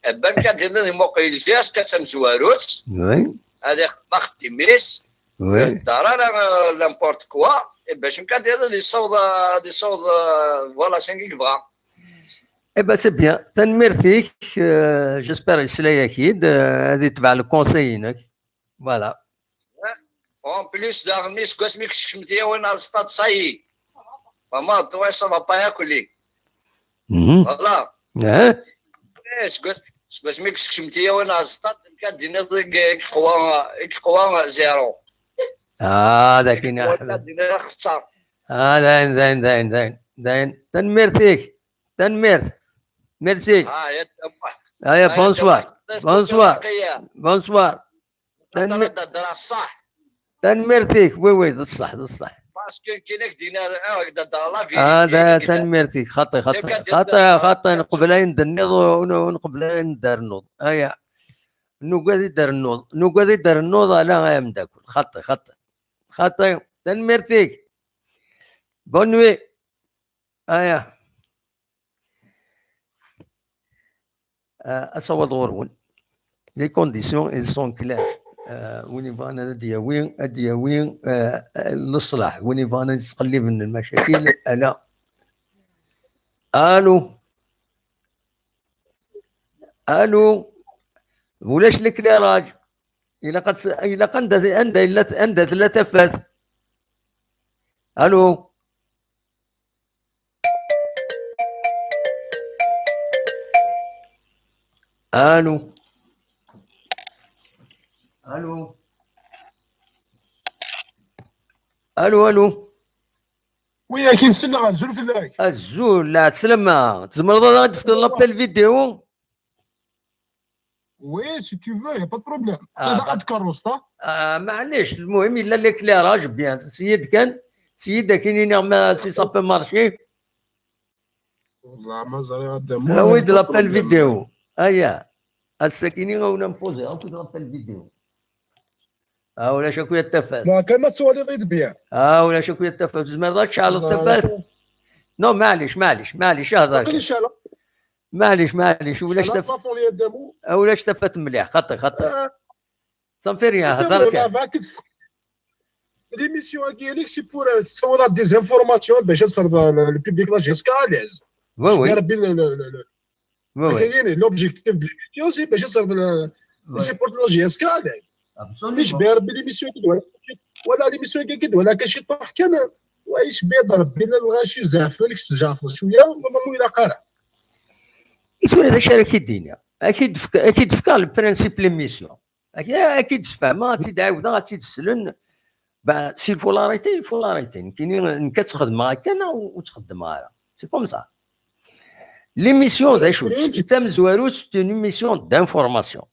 بان مكادين ضد موقع الجاس كتمزواروت وي هذا خدمه خديميس الدار انا لامبورت كوا باش مكادين دي صوت فوالا سانكي كبغا اي با سي بيان تنميرتيك جيسبر يسلاي اكيد هذه تبع الكونسيينك فوالا اون بليس داغني سكوس ميك شمتيا وين الستاد صاي فما تو سافا با ياكلي فوالا سكوس ميك شمتيا وين الستاد مكادين قوا زيرو ذاك خسر داين تنميرتيك ميرسي يا بونسوار الصح تنميرتيك وي الصح باسكو كاينك دينا هكذا لا فيريتي هذا تنميرتيك خطي قبلين دنيض ونقبلين درنوض نقدر درنوض على ايام داكل خطي تنميرتيك بونوي أصوات غورون les conditions elles sont claires وين يبغانا دياوين الإصلاح وين يبغانا نتقلب من المشاكل ألا ألو ولاش لك لا راج إلا قد أنت ثلاثة فاث ألو وياك نسنى الزول في ذاك الزول لا سلامة تزمر غادي تفتح لابيل فيديو وي سي تو فو يا با بروبليم قد كروستا معليش المهم الا لك لا راج بيان سيدة كاينين ما سي سابي مارشي والله ما زال غدا ويد لابيل فيديو الساكنين غاونا نبوزي غاونا لابيل فيديو ولا شكوية التفاز ما كان ما تصوري غير بيان ولا شكوية التفاز زعما راه تشعل التفاز نو معليش هذاك معليش ولاش تفات مليح خطي صافي ريان هضر كاع ليميسيون ديالك سي بور تصور ديزانفورماسيون باش تصرد البيبليك لا جيسكا اليز وي كاين لوبجيكتيف ديال ليميسيون سي باش تصرد سي بور لا جيسكا اليز مش بير بليميسيون كدوى ولا ليميسيون كدوى ولا كشي طوح كان وايش بيضرب بين الغاشي زعفلك سجافل شويه وما الى قرا يقول هذا شارك الدنيا اكيد فكر البرانسيب ليميسيون اكيد تفهم تزيد عاود غاتزيد تسلن سي الفولاريتي كاينين كتخدم هكا وتخدم هكا سي كوم سا ليميسيون دا شوف كتاب زوارو سي اون ميسيون دانفورماسيون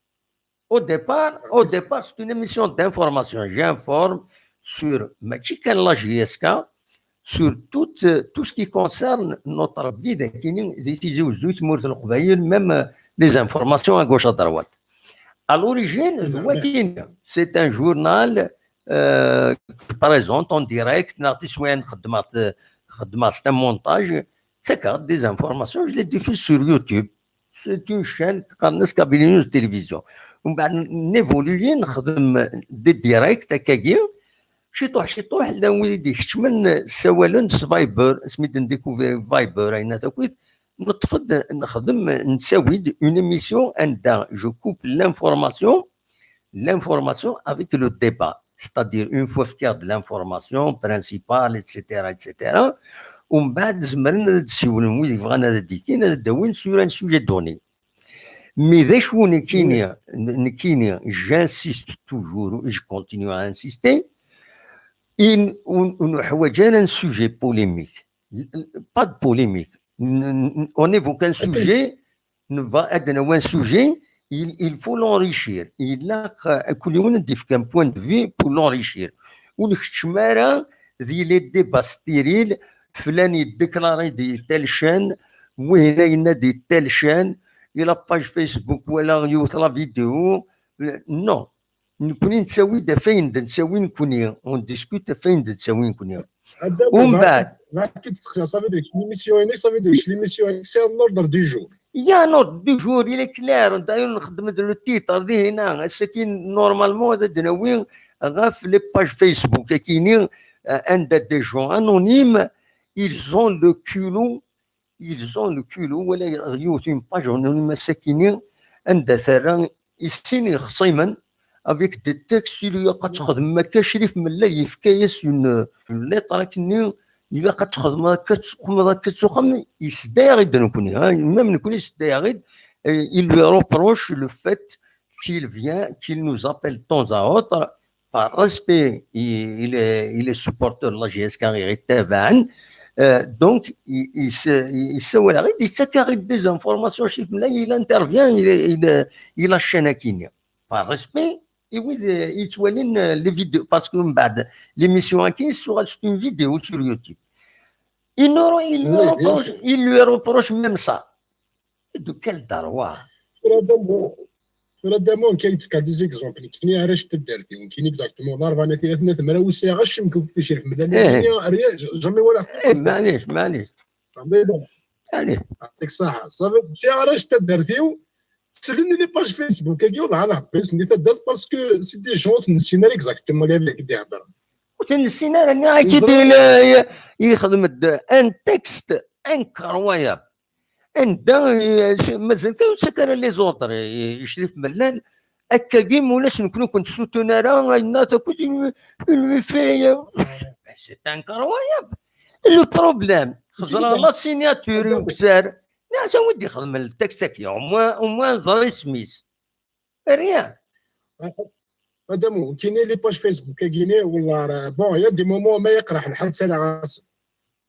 Au départ, c'est une émission d'information. J'informe sur la JSK, sur tout ce qui concerne notre vie, même les informations à gauche à droite. À l'origine, c'est un journal qui présente en direct, c'est un montage, c'est des informations, je les diffuse sur YouTube. C'est une chaîne qui a une télévision. ومن بعد نيفولوي نخدم دي ديريكت هكاكيا شي طوح لا وليدي شفت من سوالن فايبر سميت نديكوفير فايبر اين تاكويت نطفد نخدم نساوي اون ايميسيون عندها جو كوب l'information avec le débat c'est-à-dire une fois fier de l'information principale etc ومن بعد زمرنا نسولوا وليدي بغانا ديكينا داوين sur un sujet donné. Mais j'insiste toujours et je continue à insister, on a un sujet polémique. Pas de polémique. On évoque un sujet, il faut l'enrichir. Il a un point de vue pour l'enrichir. On a des débats stériles, فلان يديكلاري دي تال شان وهنا ينا دي تال شان الى باج فيسبوك ولا يوث لا فيديو نو نكوني نساوي دا فين نساوي نكوني اون ديسكوت فين نساوي نكوني ومن بعد صافي ديك ليميسيون ليميسيون سي لوردر دي جور يا نوردر دي جور الى كلير داير نخدم لو تيتر دي هنا الساكن نورمالمون هذا دناوين غاف لي باج فيسبوك كاينين عند دي جون انونيم ils ont le culot ولا يوث une page anonyme ساكنين عند ثران يسيني خصيما avec des textes اللي قتخدم ما كشريف من لا يفكايس اون ليطر كني الا قتخدم كتقوم كتسوقم يسدايغد نكوني ميم نكوني يسدايغد il lui reproche le fait qu'il nous appelle temps à autre par respect, il est supporter de la GSK تبعا. Donc il s'accarit des informations chez il intervient, il a chaîne كينيا par respect. Et oui, il tourne les vidéos parce que l'émission qui sera une vidéo sur YouTube. Il lui reproche même ça. De quel droit? فرادامون كاين دي زيكزومبل كاين علاش تدارتي وكاين اكزاكتومون ضربه مثلا 3 ساعه غاش يمكن تشرف من جامي ولا معليش معليش يعطيك الصحه صافي ماشي علاش تدارتي سلني لي باج فيسبوك كيقول انا حبيت اللي تدارت باسكو سي دي جون تنسينا اكزاكتومون اللي كدي يهضر وتنسينا راني كيدير يخدم ان تكست انكرويابل عنده مازال كان لي زوطر يشري في ملان هكا كيم ولاش نكونوا كنت سوتونا راه الناس كنت في سي انكرويابل. لو بروبليم خزر لا سيناتور وكسار ناس ودي يخدم التكست كي او موان زري سميس ريان مادامو كاينين لي باج فيسبوك كاينين ولا بون يا دي مومون ما يقرح الحال تاع راسو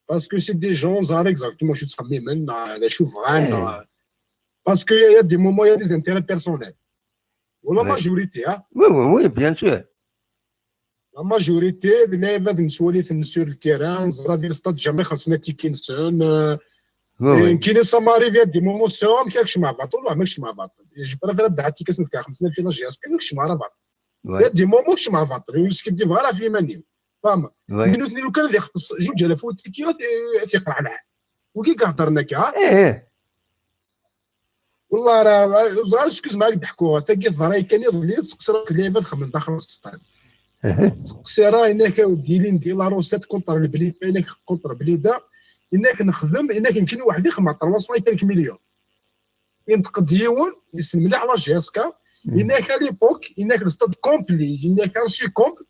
باسكو سي دي جون زار اكزاكتومون شو تخمم على شوف غان باسكو يا دي مومون يا دي زانتيري بيرسونيل ولا ماجوريتي وي بيان سور لا ماجوريتي اللي فاد نسوليت نسور التيران زرا ديال ستاد جامي خلصنا تيكينسون كاين ساماري في دي مومون سوا ما كاينش مع بعض والله ماكش مع بعض جبر في رد عتي كاس نفكا 5000 لاجياس كاينش مع بعض يا دي مومون مش مع بعض يسكت فارا في مانيو فاهم منوت لو كان اللي يخص جوج على فوت كي تيقرا العام وكي كهضرنا كاع والله راه زار سكوز معاك ضحكوا تاكي الضراي كان يظلي تسقسرك اللعبه تخمم داخل السطان تسقسيرا انك وديري ديال لا روسيت كونتر البليد انك كونتر بليده انك نخدم انك يمكن واحد يخدم على 3 مليون ينتقد ديون يسلم مليح على جيسكا انك على ليبوك انك الستاد كومبلي انك رشي كومبلي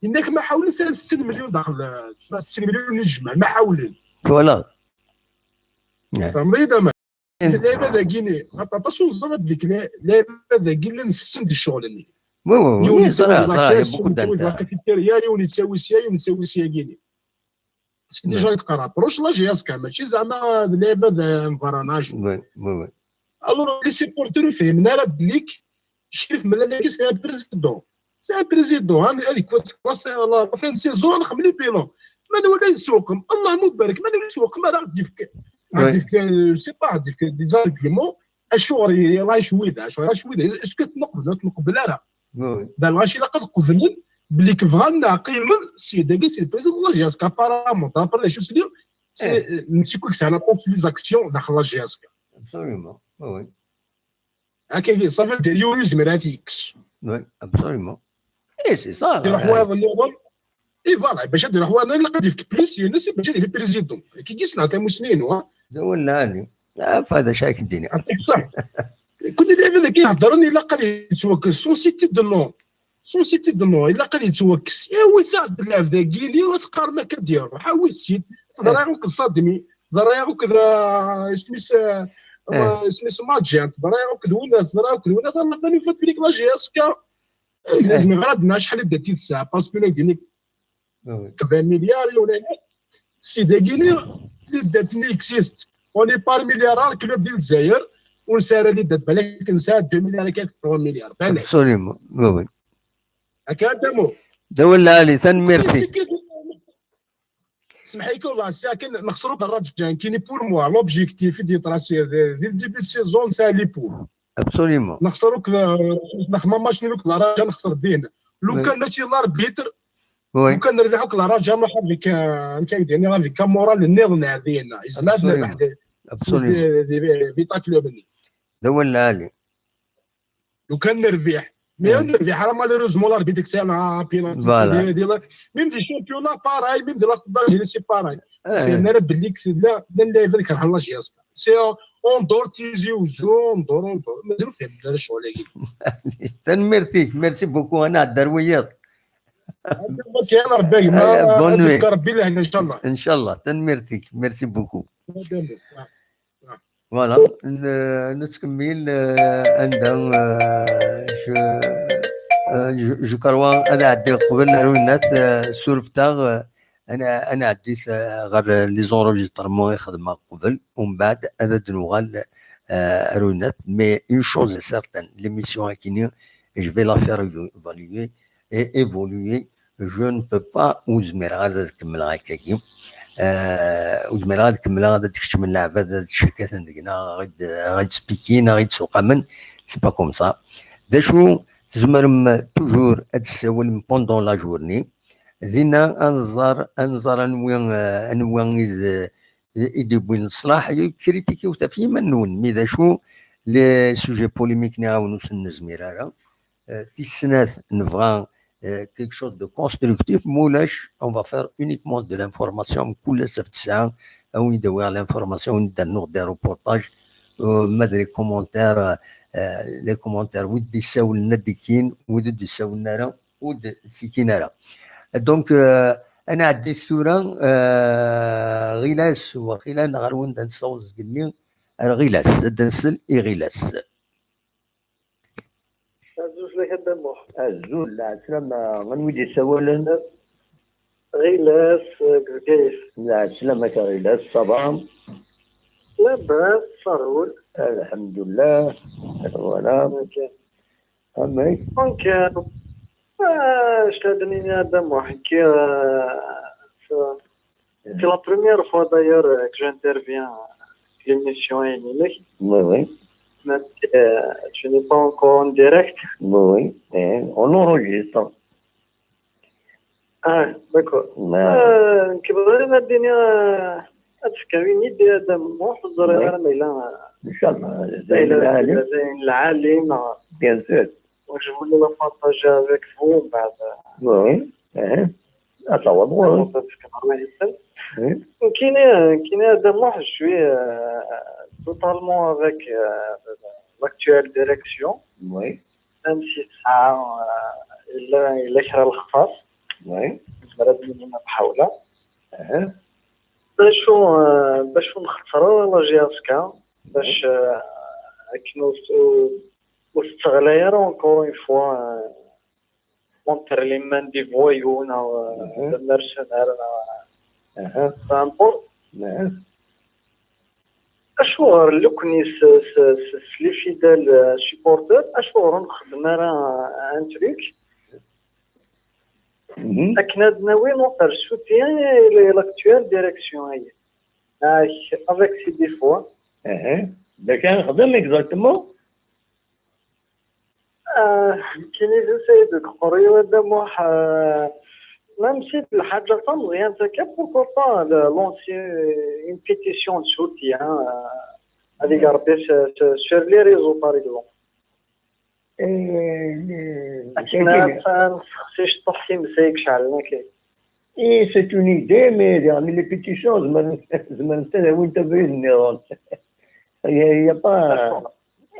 انك ما حاولين 60 مليون داخل 60 مليون يجمع ما حاولين فوالا تمريضه ما اللعبه ذا كيني عطاتو زرب ديك اللعبه ذا كي نسسن دي الشغل اللي وي صراحه بوكو دانتا يوني تساوي سيا يوني تساوي سيا كيني باسكو ديجا يتقرا بروش لا جياس كاع ماشي زعما اللعبه ذا مفرناج وي الوغ لي سيبورتور فهمنا راه بليك شريف من لا سي بريزيدون سي بريزيدون هذيك والله فين سيزون نخمم لي بيلون ما نولي نسوقهم الله مبارك ما نولي نسوقهم راه غادي في سي با غادي في دي زارغيومون الشغل راه شويده اسكو تنقبل راه دار غاشي لقد قبل بلي كفغان قيمه سي داكي سي البريزيدون لا جياسكا ابارامون دابر لا شوز ليو سي نسيكو سي انا بونس لي زاكسيون داخل لا جياسكا ابسوليومون وي هكا صافي دير يوريز مراتيكس وي ابسوليومون سي صا دير حوايض اللي فوالا باش دير حوايض اللي قد يفك بليس الناس باش دير البريزيدون كي كيسنا تاع مسنين ولا هاني فهذا شاك الدنيا كل اللعبه اللي كيهضرني الا قال يتوكس سون سيتي دو نو الا قال يتوكس يا ويثا بالله ذا كيلي وتقار ما كدير حاول سيد ضرايغك صادمي ضرايغك سميس سميس ماجيانت ضرايغك دونا ضرنا ثاني فات بليك لا جياسكا لازم غردنا شحال داتي الساعه باسكو ديني 80 مليار ولا سي داكيني اللي داتني اكسيست اوني بار مليار كلوب ديال الجزائر ونسارى اللي دات بالك نسى 2 مليار كاك 3 مليار بالك ابسوليومون وي هكا دامو دولنا لي ثان ميرسي سمح لي والله ساكن نخسروا الرجان كاين بور موا لوبجيكتيف دي تراسي ديال ديبي سيزون سا لي بور ابسوليومون نخسروك نخمم ماشي نوك الرجاء نخسر دينا لو كان ماشي لاربيتر لو كان نرجعوك الرجاء ما حد بك كاين راه فيك مورال النيرنا ديالنا يسمعنا واحد ابسوليومون بيطا كلوبني دولنا لي لو كان نربح مي نربح راه مالوروزمون لاربيتك ساعه بينالتي ديال ميم دي شامبيونا باراي ميم دي لا كوب دالجيري سي باراي انا بليك لا اللعيبه اللي كنحل لا جياس سي اون دور تيزي وزون دور مازال فهمنا الشغل هذيك ميرسي بوكو انا الدرويات كاين ربي ما ربي الله ان شاء الله ان شاء الله ميرسي بوكو فوالا نتكمل عندنا جو كروا انا عدي قبل روينات سولفتا انا عديت غير لي زونجسترمون يخدمها قبل ومن بعد هذا دنوغال روينات مي اون شوز سيرتان ليميسيون كيني je vais la faire évaluer et évoluer je ne peux pas وزمير غادا تكمل هكاكي وزمير غادا تكمل غادا تكتشف من العباد هاد الشركات عندنا غادي سبيكينا غادي تسوق من سي با كوم سا دا شو تزمرم توجور هاد السوالم بوندون لا جورني دينا انظر انوان يدبوين الصلاح كريتيكي وتفي منون مي دا شو لي سوجي بوليميك نعاونو سن زميرارا تيسنات نبغى quelque chose de constructif مولاش on va faire uniquement de l'information كل سفت ساعة او يدوي l'information ندير دي روبورتاج ما ادري كومونتير لي كومونتير ودي يساو لنا ديكين ودي يساو لنا ود سيكينارا دونك انا عديت ثورة غلاس وخلال غروند نصوص قلني غلاس دنسل اي غلاس الزوج لك الدموح الزوج لا سلام غنودي سوالنا غلاس كيف لا سلامك غلاس صبام لاباس صارول الحمد لله ولا امي كان شادني هذا محكي c'est la première fois d'ailleurs que j'interviens à l'émission Émilie. Oui, oui. Mais tu n'es pas encore en direct. Oui, on enregistre. Ah, d'accord. كيبغي الدنيا تفكريني بهذا محضر انا لا ان شاء الله العالم bien sûr. Je voulais la partager avec vous بعد. Oui. أتصور. كاين هذا الموضوع شويه totalement avec l'actuelle direction. Oui. Même si ça إلا كرا الخاص. Oui. بالنسبة لنا بحاولة. باش نختصروا لا جياسكا باش كنو واستغلاير encore une fois montre les mains des voyous des mercenaires peu importe اشهر لو كني لي فيدال سيبورتور اشهر نخدم انا ان تريك اكنا ناوي نوصل سوتيان لاكتوال ديريكسيون هي avec ses défauts ده كان خدم اكزاكتومون كاين زيد قري ودموح même si الحاجه مزيان تاك pourquoi pas lancer une pétition de soutien à regarder sur les réseaux par exemple Et c'est une idée, mais les pétitions, il n'y a pas...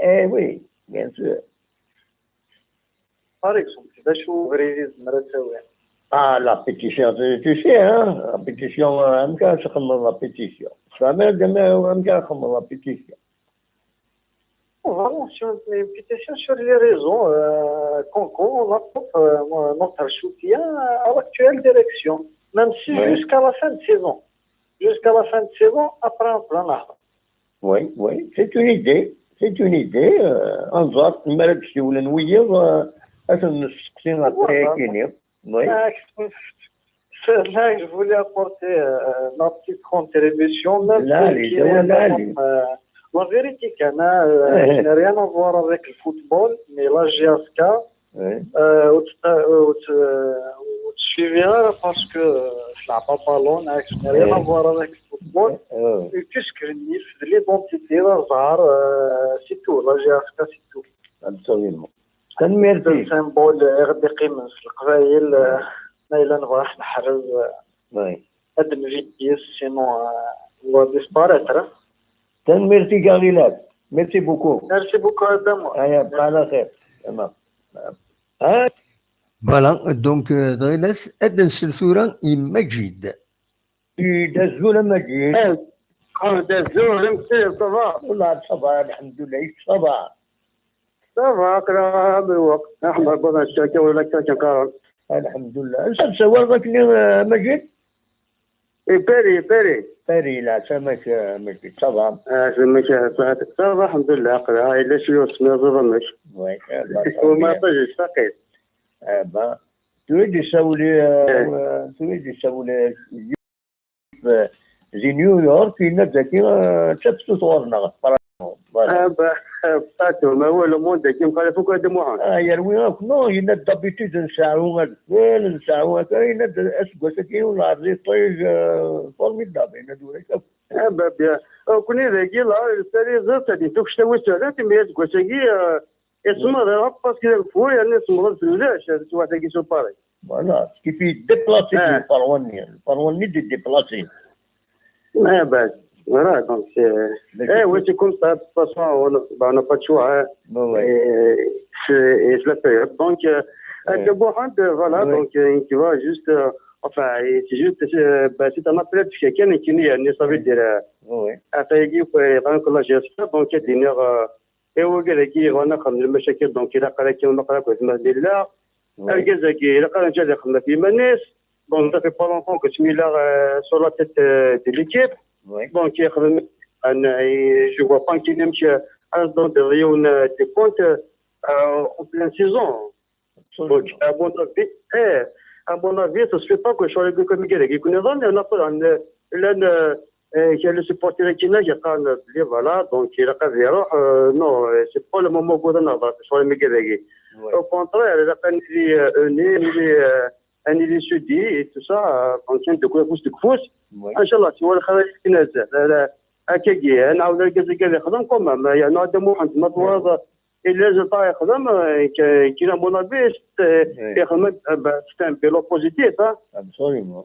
Eh oui, bien sûr. Par exemple, la pétition, tu sais, hein, la pétition, la pétition. Ça m'a dit, la pétition. Voilà, sur une pétition sur les réseaux, concours, on apporte notre soutien à l'actuelle direction, même si jusqu'à la fin de saison. Jusqu'à la fin de saison, après un plan là. Oui, oui, c'est une idée. C'est une idée. En fait, je voulais apporter ma petite contribution, même si la vérité, je n'ai rien à voir avec le football, mais la GSK, tu suivras parce que je n'ai pas ballon, je n'ai rien à voir avec le football. Et puisque l'identité, c'est tout, la GSK, c'est tout. Absolument. C'est un symbole RDقي من القبائل إلا نبغى نحرز هاد الفيديوز سينو هو ديسباريتر. Merci Garilab. Merci beaucoup. Merci beaucoup Adam. على خير. تمام. Voilà, donc Drilas Eden Sulfura Imagid. دزول مجيد. دزول مسير صباح. والله صباح الحمد لله صباح. صافا كرا بالوقت احمر بنا الشركه ولا كان كارل الحمد لله انت سوى ذاك اللي مجد باري لا سمك مجد صافا سمك صافا الحمد لله قرا هاي لا شي اسمه ظلمش وما طيش فقير تريد تسوي زي نيويورك في نفسك تبسط صورنا باتو ما هو لو موند كيم قال فوق هذا موها يروي نو يند دابيتيز نساعو نساعو يند اسكو سكي ولا زي طيج فورميدابل ندور بابا كوني ذاكي لا السري زرت دي توكش توي سرات مي اسكو سكي اسمه راه باسكو فو يعني اسمه فلاش تو تاكي سو باري فوالا كيف ديبلاسي الباروني دي ديبلاسي ما بس voilà donc oui c'est comme ça de toute façon on n'a pas de choix c'est la période donc voilà donc tu vois juste enfin c'est juste c'est un appel de quelqu'un qui n'est ça veut dire après il faut que la gestion donc دينير وقال لك وانا خمن المشاكل دونك الى قال لك ما قال لك ما دير لا الجزائر الى قال جا خدمه في مناس دونك ça fait pas longtemps que tu mets là sur la tête de l'équipe donc je vois pas qu'il يمشي dans des rayons de compte en pleine saison donc à mon avis ça se fait pas que je sois comme Miguel qui connaît on a pas il y a le supporter qui n'a pas voilà donc il a pas يروح non c'est pas le moment pour نهضر sur Miguel au contraire il a pas اني لي سودي تو سا كونتين دو كوفوس ان شاء الله سوى الخير نازل هكاكي انا عاود الكازيكا اللي خدم كوم يعني هذا محمد مطواز الا جا طاي خدم كاين مونافيس يخدم ستان بيلو بوزيتيف ابسوليومون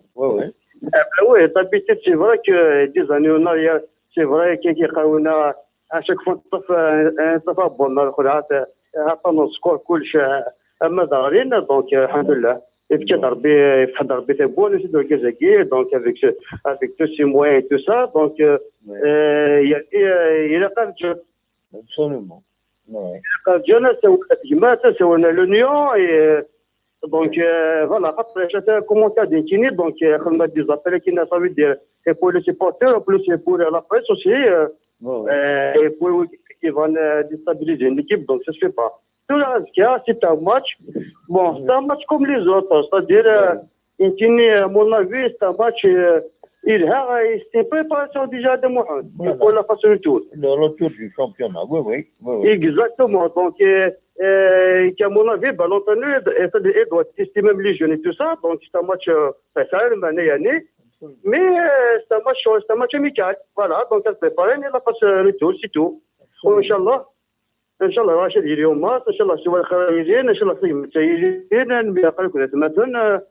وي طبيعي سي فري كو دي زاني اوناريا سي فري كي قاونا اشاك فوا نطفى بون خلعات عطانا سكور كلشي اما دارين دونك الحمد لله. Et puis, il fait bon aussi dans le donc avec tous ces moyens et tout ça, donc il a pas de job. Absolument. C'est l'Union et donc voilà, après j'ai un commentaire d'inquiétude, donc on a des appels qui n'a pas vu dire et pour les supporters, en plus pour la presse aussi, et pour qui vont déstabiliser une équipe, donc ça se fait pas. Tout le reste, c'est un match. Bon, c'est un match comme les autres. C'est-à-dire, à mon avis, c'est un match. C'est une préparation déjà de Mohamed. Il faut la passer le tour. Le retour du championnat, oui. Exactement. Donc, à mon avis, l'entraîneur doit tester même les jeunes et tout ça. Donc, c'est un match facile, année. Mais c'est un match amical. Voilà. Donc, elle se prépare et elle passe le tour, c'est tout. Inch'Allah. ان شاء الله راشد اليوم مات ان شاء الله سوى الخارجين ان شاء الله صيم سيجين نبي اقل كذا مثلا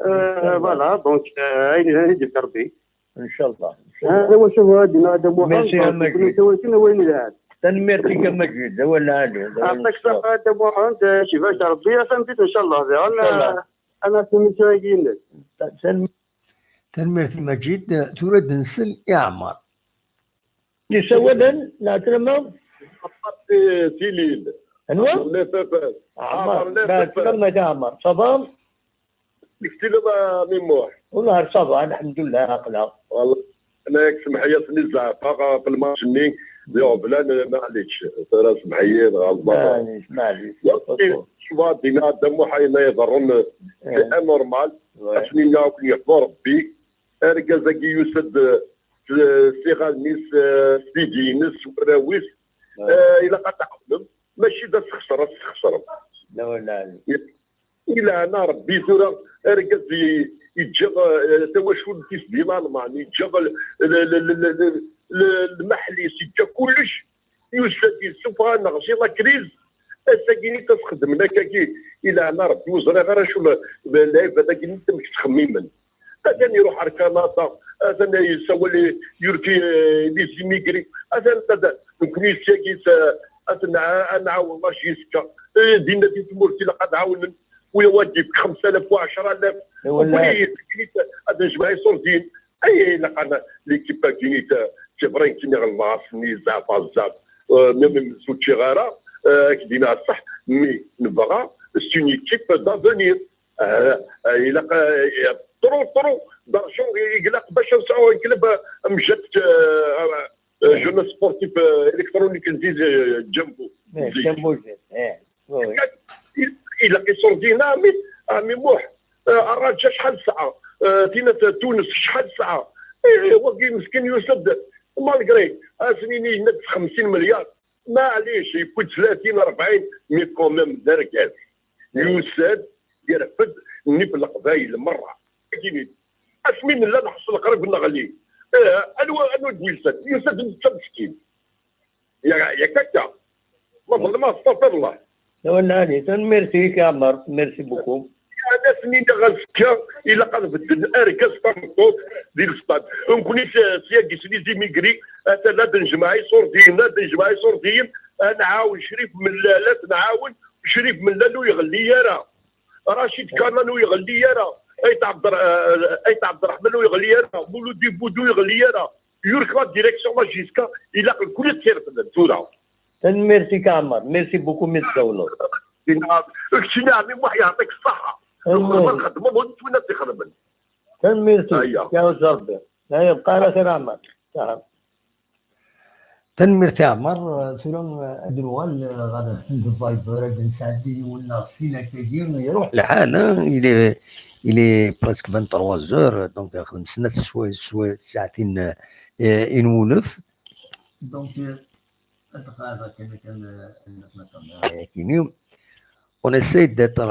فوالا دونك عيني هذه ربي ان شاء الله هذا هو شوف هذا محمد كنا وين الان تنميرتي كما جيد ولا عادي اعطيك صحه هذا محمد شوف ربي فهمت ان شاء الله انا سميت رايقين تنميرتي مجيد تريد نسل يعمر يسودا لا تلمم في ليل انو عمر عمر صبام نكتب ميموح والله صبا الحمد لله اقلق والله انا سمحيتني الزعفاء في الماتش ني ديو بلان معليش ترى سمحيت غلطان معليش شوف دينا دمو حينا يضرن في نورمال عشان ياكل يحضر ربي ارجع زكي يسد صيغه نيس سيدي نس وراويس الى قطعهم ماشي دا تخسر لا الى انا ربي ثورا ركز يتجا تواشون كيس ديما الماني يتجا المحلي يتجا كلش يستدي سوف نغسي لا كريز ساكيني تخدم كي الى انا ربي وزرا غير شو اللاعب هذاك انت مش تخميما هذا يروح على كندا هذا يسوي لي يركي لي زيميغري هذا كنيس كيس نعاون ماشي يسكا دينا دي تمورتي لقد عاون ويواجب 5000 و10000 هذا جماعه صورتين اي لقنا ليكيبا كينيت تبرين كيني غلاص نيزا بازاب ميم سوتشي غارا كدينا الصح مي نبغى سي اون ايكيب دافونير الى طرو دارجون يقلق باش نسعوا يقلب مجات جون سبورتيف الكترونيك نزيد جنبو الى كيسون ديناميك مي موح الرجاء شحال ساعه تينا تونس شحال ساعه وكي مسكين يوسد مالغري سنين ينقص 50 مليار معليش يكون 30 40 مي كوميم دار كاس يوسد يرفد نيب القبايل مره كاينين اسمين لا نحصل قريب قلنا غالي انو يوسد مسكين يا كاكا ما استغفر الله ولا هاني ميرسي يا عمر ميرسي بوكو انا سنين غنسكا الا قلب الاركاز طنطوط ديال السطاد نكوني سياقي سني ميغري لا دنجمعي صوردين لا دنجمعي صوردين نعاون شريف من لالات نعاون شريف من لالو يغلي يرا رشيد كانانو يغلي يرا ايت عبد الرحمن يغلي يرا مولودي بودو يغلي يرا يوركا ديريكسيون ماجيسكا الا كل تسير في الدوله ميرسي كامر ميرسي بوكو ميس دولار اكتشينا عمي واحد يعطيك الصحه نخدموا وانت وين تخدم ميرسي يا ربي لا يبقى لك عمر تنمير عمر ثلون ادروال غادا في فايبر بن سعدي ولا سينا كاين يروح لحال الى بريسك 23 زور دونك خدمنا شويه ساعتين ينولف دونك هذا كان كاين on essaie d'être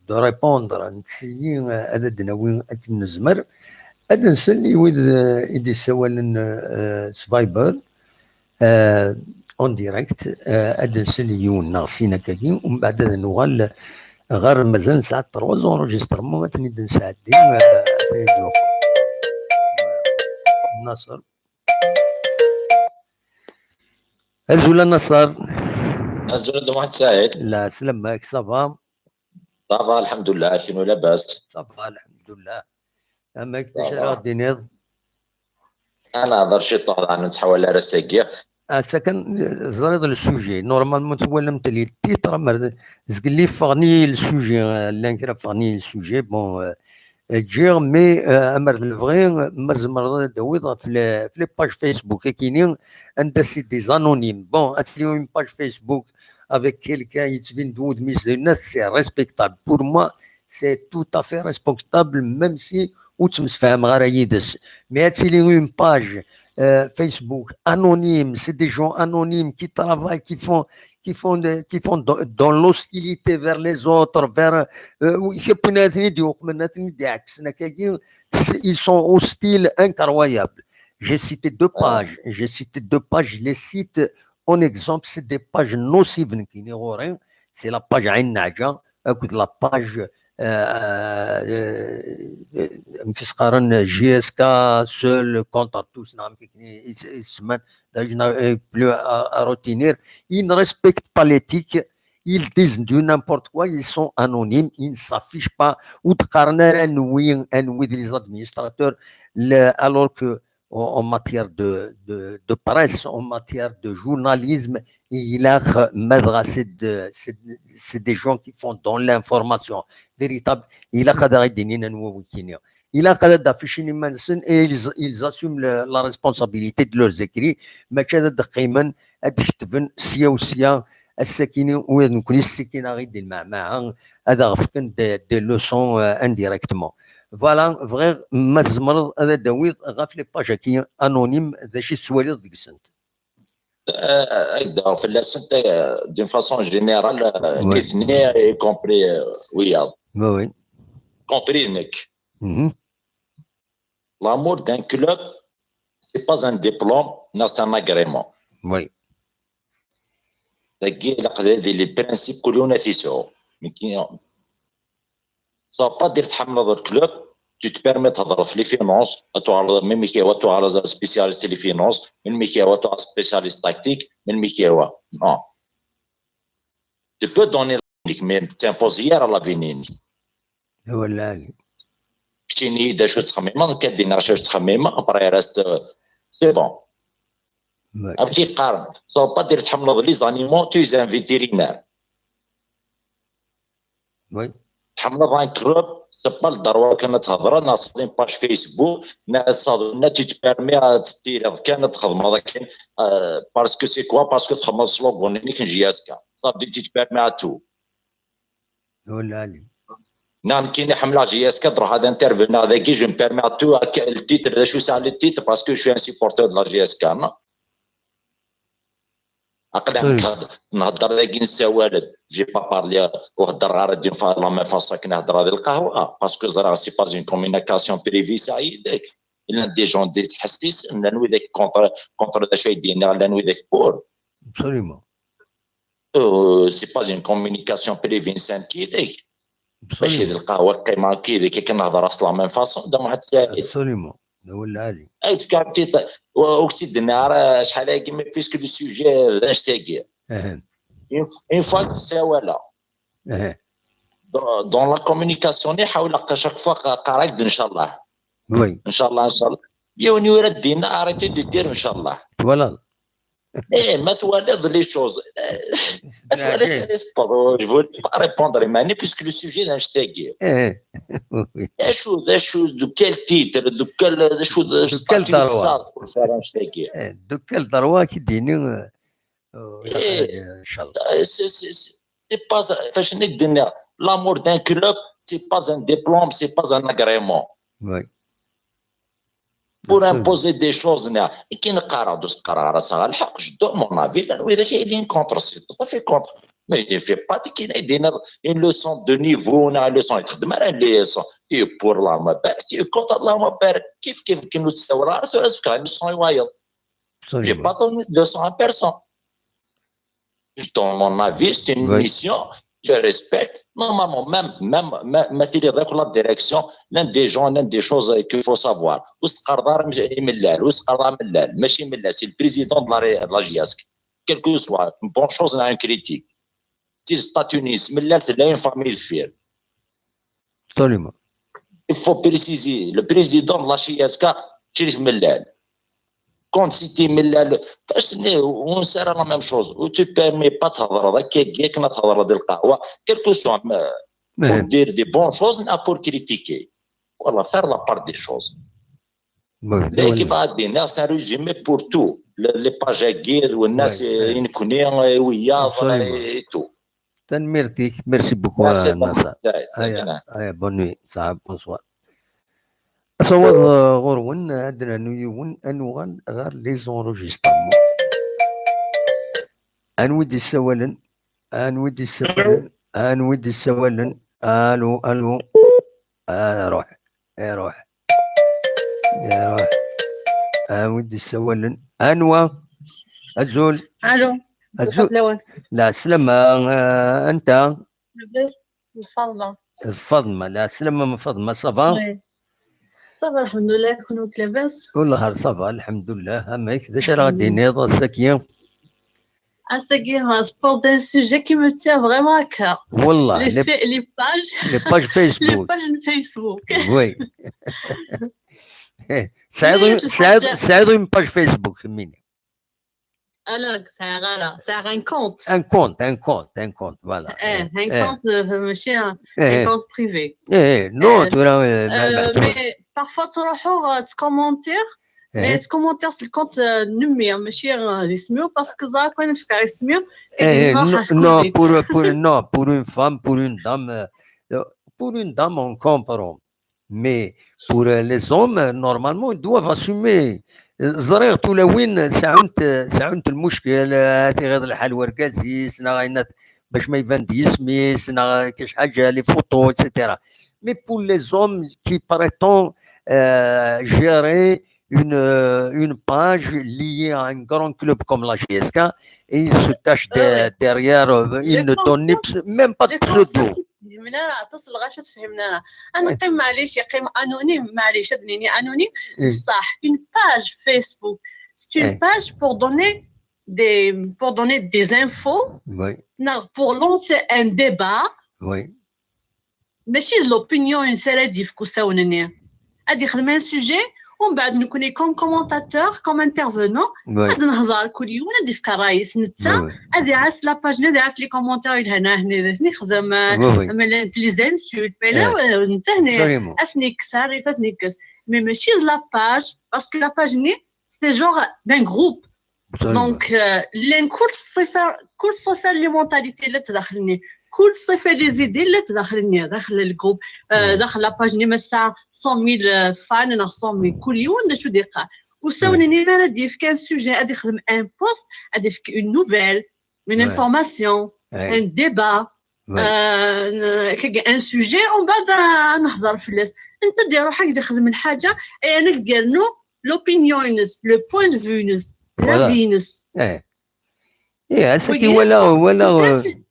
de répondre à نتسيي هذا دناوين النزمر هذا نسلي ويد يدي سوالن سفايبر اون ديريكت هذا نسلي يون ناقصينا كاين ومن بعد هذا نوغال غير مازال ساعه 3 زونجسترمون تني نساعدين نصر ازولا نصر أزول دموع سعيد. لا سلامك صافا. صافا الحمد لله شنو لاباس؟ صافا الحمد لله. أما كيفاش غادي نيض؟ أنا هضر شي طول عن نتحول على رساكيا. سكن زريض السوجي نورمالمون تولمت لي التيتر مرة زقلي فغني السوجي لان كرا فغني السوجي بون جير مي امر الفغي مزمر دويض في لي باج فيسبوك كاينين عندها سي دي زانونيم بون اتليو اون باج فيسبوك افيك كيلكان يتفين دود ميس الناس سي ريسبكتابل بور موا سي تو افي ريسبكتابل ميم سي وتمسفهم غير يدس مي اتلي اون باج Facebook anonyme, c'est des gens anonymes qui travaillent, qui font dans l'hostilité vers les autres, vers ils sont hostiles, incroyables. J'ai cité deux pages, je les cite en exemple, c'est des pages nocives qui n'ont rien, c'est la page Ain Naja, la page GSK seul contre tous plus à retenir. Ils ne respectent pas l'éthique, ils disent du n'importe quoi, ils sont anonymes, ils ne s'affichent pas ou les administrateurs alors que en matière de presse, en matière de journalisme, c'est des gens qui font dans l'information véritable. Il a et ils assument la responsabilité de leurs écrits. Mais des leçons indirectement. Voilà, vrai, mazmar هذا داويد غاف لي باج كي انونيم ذا شي سواليض ديك السنت. في اللاسنت دون فاسون جينيرال الاثنين اي كومبري وياض. وي. كومبري نك. L'amour d'un club, c'est pas un diplôme, non, c'est un agrément. Oui. Les principes كلنا تيسعوا. Ça ne veut pas dire que tu te permets de faire les finances, même si tu es un spécialiste des finances, même si tu es un spécialiste tactique, même si tu es non. Tu peux donner mais tu imposes hier à l'avenir. Voilà. Chini, des choses très mémoires, qu'est-ce que tu après reste, c'est bon. أبكي قارن سو با دير تحملض لي زانيمون تو ان فيتيرينير وي تحملض ان كروب سبا الضروره كانت تهضر ناصلين باج فيسبوك ناس تيتبيرمي تدير كانت تخدم هذاك باسكو سي كوا باسكو تخدم سلوغون اللي كنجي اسكا صافي تيتبيرمي ا تو ولا علي نعم كاين حمله جي اس 4 هذا انترفينا هذا كي جو مبيرمي ا تو التيتر شو ساعه التيتر باسكو جو ان سيبورتور دو لا جي اس كان عقل نهضر ذاك نسوالد جي با بارلي وهضر غير لا ميم فاصا كنهضر هذه القهوه باسكو زرا سي با اون كومونيكاسيون بريفي سعيدك الا دي جون دي تحسيس ان نوي ذاك كونتر دا شي دينا لا نوي ذاك بور ابسوليومون سي با اون كومونيكاسيون بريفي انسان كي ذاك ماشي القهوه كيما كي ذاك كنهضر لا ميم فاصون دا واحد سائل ابسوليومون ولا علي اي تكابتي وقت الدنيا شحال هاكي مي بيسك لو سوجي نشتاقي اون فوا تساولا دون لا كومونيكاسيون يحاول شاك فوا قرايد ان شاء الله وي ان شاء الله ان شاء الله يوني ورا دينا اريتي دو دير ان شاء الله فوالا ما توالد لي شوز ما توالد سي با جو با ريبوندر ماني بيسك لو سوجي نشتاقي شو دو كيل تيتر دو كيل شو دو كيل دروا كي ديني ان شاء الله سي با فاش ندير لامور دان كلوب سي با ان ديبلوم سي با ان اغريمون وي pour imposer des choses كي نقرا دوز قرا راسها الحق جدو مون افي لانه اذا كاين كونتر سي با في كونتر ما يدير في باتي كاين يدينا اون لوسون دو نيفو نا لوسون يخدم على لي لوسون تي بور لا ما بارك تي كونتر اللهم بارك كيف كانوا تستوى راه ثلاث لوسون يوايض جي با طون لوسون ا بيرسون dans mon avis c'est une mission je respecte normalement même مثلي ذاك لا ديريكسيون l'un des gens l'un des choses qu'il faut savoir وسقردار ملال وسقردار ملال ماشي ملال سي البريزيدون de la GIASC quel que soit une bonne chose ou une critique si ستاتونيس ملال تلاقي فاميل فير absolument il faut préciser le président de la GIASC شريف ملال كونت سيتي ملال فاش ونسرى لا ميم شوز و تو بيرمي با تهضر هذاك كيك ما تهضر هذه القهوه كيلكو سوا دير دي بون شوز نا بور كريتيكي والله فار لا بار دي شوز كيف غادي الناس ريجيمي بور تو لي باجاكير والناس ينكوني ويا تو تنميرتيك ميرسي بوكو نصر هيا بونوي صاحب بونسوار أصوات غورون عندنا نيون أنوغان غير لي زونروجيسترمون أنودي السوالن ألو روح أنودي السوالن أنوا أزول الو لا سلامة أنت فاطمة لا سلامة من فاطمة صافا صافا الحمد لله كنت لاباس والله صافا الحمد لله همك داش راه غادي نيض الساكيه pour un sujet qui me tient vraiment à cœur. والله les pages Facebook. Les pages Facebook. Oui. ساعدوا une page Facebook مني. Alors, c'est un compte. Un compte, voilà. Un compte, monsieur, un compte privé. Non, mais parfois, tu vas commenter. Mais ce commentaire, c'est le compte numéro, monsieur, parce que ça, quand il fait mieux. Non, pour une femme, pour une dame, on comprend. Mais pour les hommes, normalement, ils doivent assumer. زريغ ولا وين ساعنت المشكل غير الحال وركازي سنا غاينات باش ما يفاندي اسمي سنا كاش حاجه لي فوتو اكسيتيرا مي بور لي زوم كي بريتون gérer une page liée à un grand club comme la GSK et il se cache derrière il ne donne même pas de pseudo. فهمنا اتصل غاش تفهمنا انا قيم معليش قيم انونيم معليش ادنيني انونيم صح une page Facebook c'est une page pour donner des infos pour lancer un débat ماشي l'opinion une seule ديف كوساونني ادي خدمه سوجي ومن بعد نكوني كوم كومونتاتور كوم انترفونون غادي نهضر كل يوم ندي في كرايس نتا هادي عاس لاباج هادي عاس لي كومونتير هنا نخدم من لي زانسولت مالا نتا هنا اسني كسر فاتني كس مي ماشي لاباج باسكو لاباج ني سي جوغ دان جروب دونك لين كل صفه لي مونتاليتي اللي تدخلني كل صفه لي زيدي اللي تدخلني داخل الجروب داخل لاباج ني مسا 100,000 فان 100,000 كل يوم شو دقيقه وساوني انا ندير في كان سوجي غادي نخدم ان بوست غادي في اون نوفيل من انفورماسيون ان ديبا ان سوجي ومن بعد نهضر في الناس انت دير روحك تخدم الحاجه انا دير نو لوبينيونس لو بوين دو فينس لا فينس c'était voilà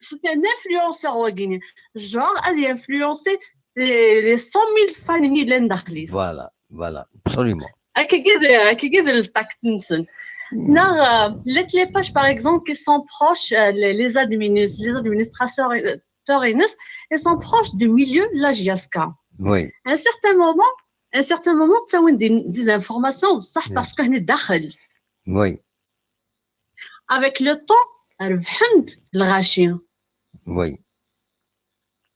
c'était un influenceur وقيني genre غادي انفلونسي les 100,000 fans اللي ندخليس voilà absolument كي كذا التاكت نسن les pages par exemple qui sont proches les administrateurs ils sont proches du milieu de la JSK. Oui. À un certain moment ça ont des informations ça parce qu'on est داخل. Oui. Avec le temps ربحت الغاشيه. Oui.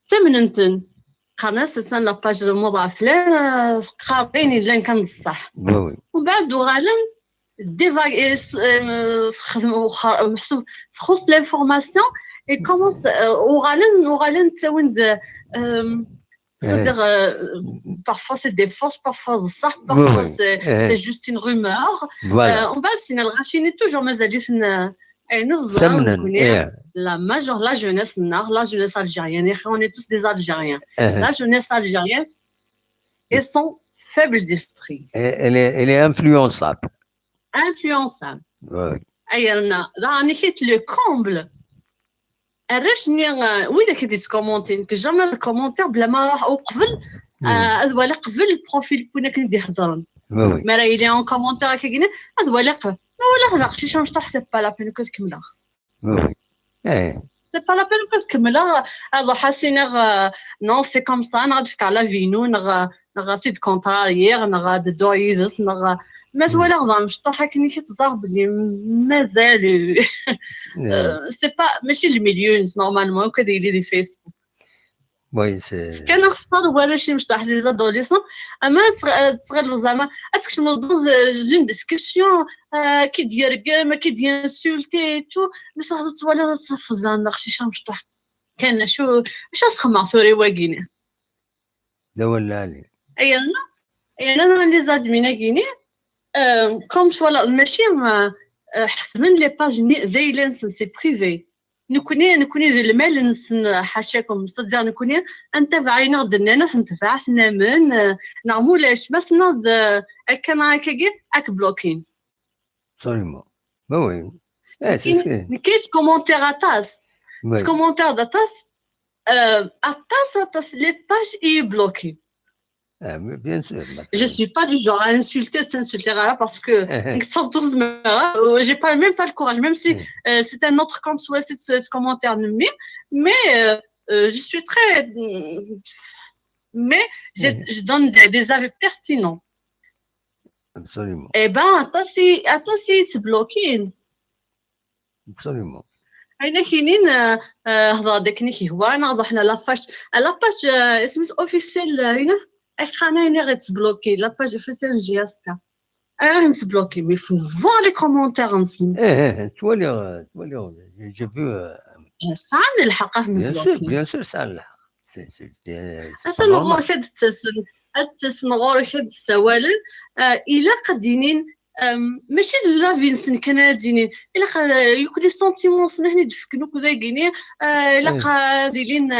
ثمننتن قناه سنه لاباج الموضوع فلان قاربين اللي كان الصح. Oui. ومن بعد غالن ديفاغ خدموا محسوب تخص لانفورماسيون et commence غالن تساوند c'est-à-dire parfois c'est des fausses parfois صح parfois c'est juste une rumeur on va c'est الغاشين toujours مازاليش la jeunesse algérienne on est tous des Algériens la jeunesse algérienne ils sont faibles d'esprit elle est influençable oui ايرنا راني حيت لو كومبل رشني وين كنتي تكومونتي كجامي الكومونتير بلا ما راح قبل ولا قبل البروفيل كنا كندي هضرن ما راهي لي اون كومونتير كينا ولا قبل ولا هضر شي شنج تحت با لا بين كتكملها سي با لا بين كتكملها هذا حاسين نو سي كوم سا نغدفك على فينو نغاتي كونتراريير نغاد دويزس ما ولا غضا مشطوحه كني كتزرب لي مازال سي با ماشي المليون نورمالمون كديري دي فيسبوك وي سي كان خصنا ولا شي مشطح لي زادوليسون اما صغير زعما اتكشمل دوز زون ديسكسيون كي دير كاع كي دير انسولتي تو باش هضرت ولا صفزان داكشي شي مشطح كان شو واش اسخما ثوري واقيني لا ولا لي انا لي زادمينا كيني كوم ولا ماشي حسبن لي باج فيلنس سي بريفي نكوني المال حاشاكم صدق نكوني انت فعينا درنا نتفاعثنا من نعمولاش مثلا كان كي اك بلوكين صريمه ما وين كيس كومونتير اتاس كومونتير داتاس اتاس لي باج اي بلوكي. Bien sûr. Je suis pas du genre à insulter, de s'insulter là parce que ils sont tous j'ai même pas le courage, même si c'est un autre compte soit ce commentaire mais je suis très mais je donne des avis pertinents. Absolument. Eh ben attention c'est bloqué. Absolument. أنا كاينين هضر داك نيكي هو انا حنا لاباج اسمه اوفيسيال هنا انا هنا غتبلوكي لاباج اوفيسيال جي اس كا انا غنتبلوكي مي فو فوار لي كومونتير نسين تولي جو فو ساعه الحق نبلوكي بيان سور ساعه الحق سي نغور حد التسن غور حد سوالن الا قدينين ماشي لا فينسن كان دينين الا يكون لي سونتيمون هنا دفكنو كذا كيني الا قادرين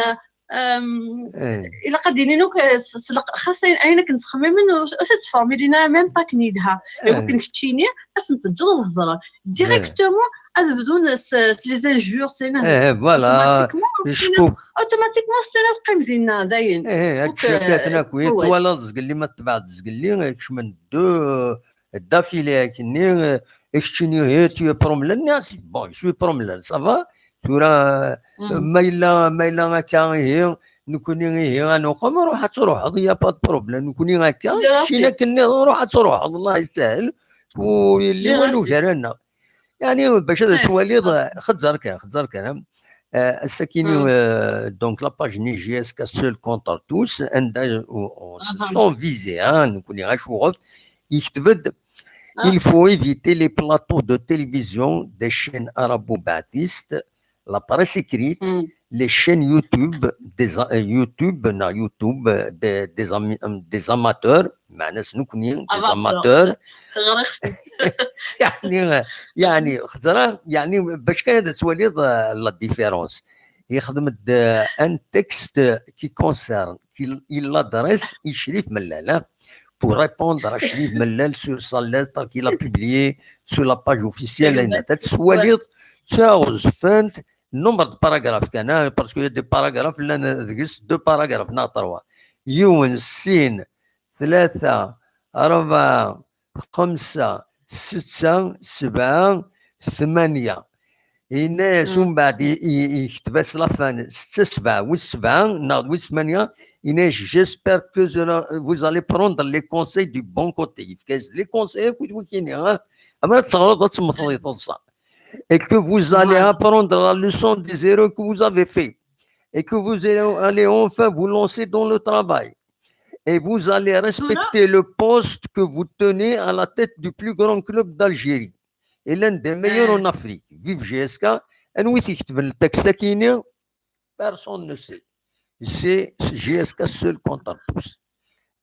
الا قادرينو خاصين اين كنتخمم منو تفهمي لينا ميم با كنيدها يمكن كتشيني باش نتجر الهضره ديريكتومون بدون لي زانجور سينا فوالا الشكوك اوتوماتيكمون سينا القيم ديالنا داين هادشي كاتنا كويت ولا تزقل لي ما تبع تزقل لي كشمن دو الدافيلي كني اكشتيني هي تي بروملان ناس بون شوي بروملان صافا ترى ما إلا هكا هي نكوني هي أنا قام روح تروح يا با بروبليم نكوني هكا شينا كني روح تروح الله يستاهل واللي والو جرانا يعني باش هذا تواليض خذ انا السكيني دونك لاباج ني جي اس كا سول كونتر توس عندها سون فيزي نكوني غاشوغف يكتبد il faut éviter les plateaux de télévision des chaînes arabo-baptistes, la presse écrite, les chaînes YouTube, des amateurs, des amateurs. يعني باش كان هذا توليض لا ديفيرونس يخدم ان تكست كي كونسيرن كي لادريس شريف ملال pour répondre à Shrif Mellel sur sa lettre qu'il a publiée sur la page officielle Internet. Soit fin nombre de paragraphes parce qu'il y a des paragraphes là, deux paragraphes, non trois. Youn, Sin, Thalatha, Arava, Khamsa, Sitsa, Sib'a, Thmania. الناس ومن بعد يكتبس لافان 6 و7 ناض و8 الناس جيسبر كو vous allez prendre les conseils du bon côté les conseils كنت وكيني اما تغلط تسمى توصل et que vous allez apprendre la leçon des erreurs que vous avez fait et que vous allez enfin vous lancer dans le travail et vous allez respecter le poste que vous tenez à la tête du plus grand club d'Algérie et l'un des meilleurs en Afrique. Vive GSK. Et nous, si tu veux le texte qui personne ne sait. C'est GSK seul contre tous.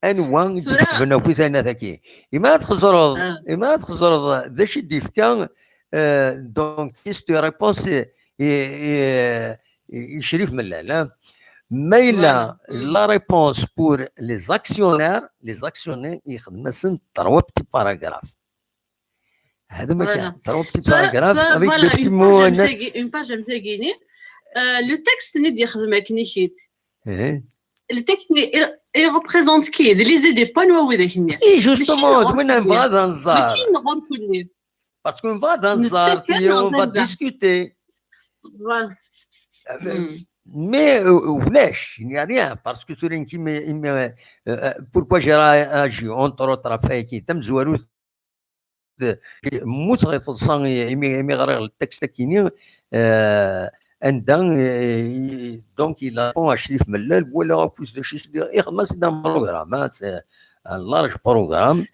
Et nous, on dit que nous avons un attaqué. Il m'a dit des chiffres donc, cette réponse est Sherif Mellal. Mais la réponse pour les actionnaires, ils ont 3 petits paragraphes. هذا ما كان ترى بتي باراغراف افيك دو بتي مو اون باج متاعيني لو تكست ني يخدم كنيشيت لو تكست اي ريبريزونت كي ليزي دي بوين ويدهني اي جوستومون من نبغى نزار ماشي نغمفوني باسكو نبغى نزار تي اون فا ديسكوتي مي ولاش يعني parce que tu rinki mais pourquoi j'ai agi entre autres fait تم زوارو موت غيفصل يمي غير التكست كيني عندها دونك الى شريف ملال ولا كوز شي سدير ما سدا بروغرام سي ان لارج بروغرام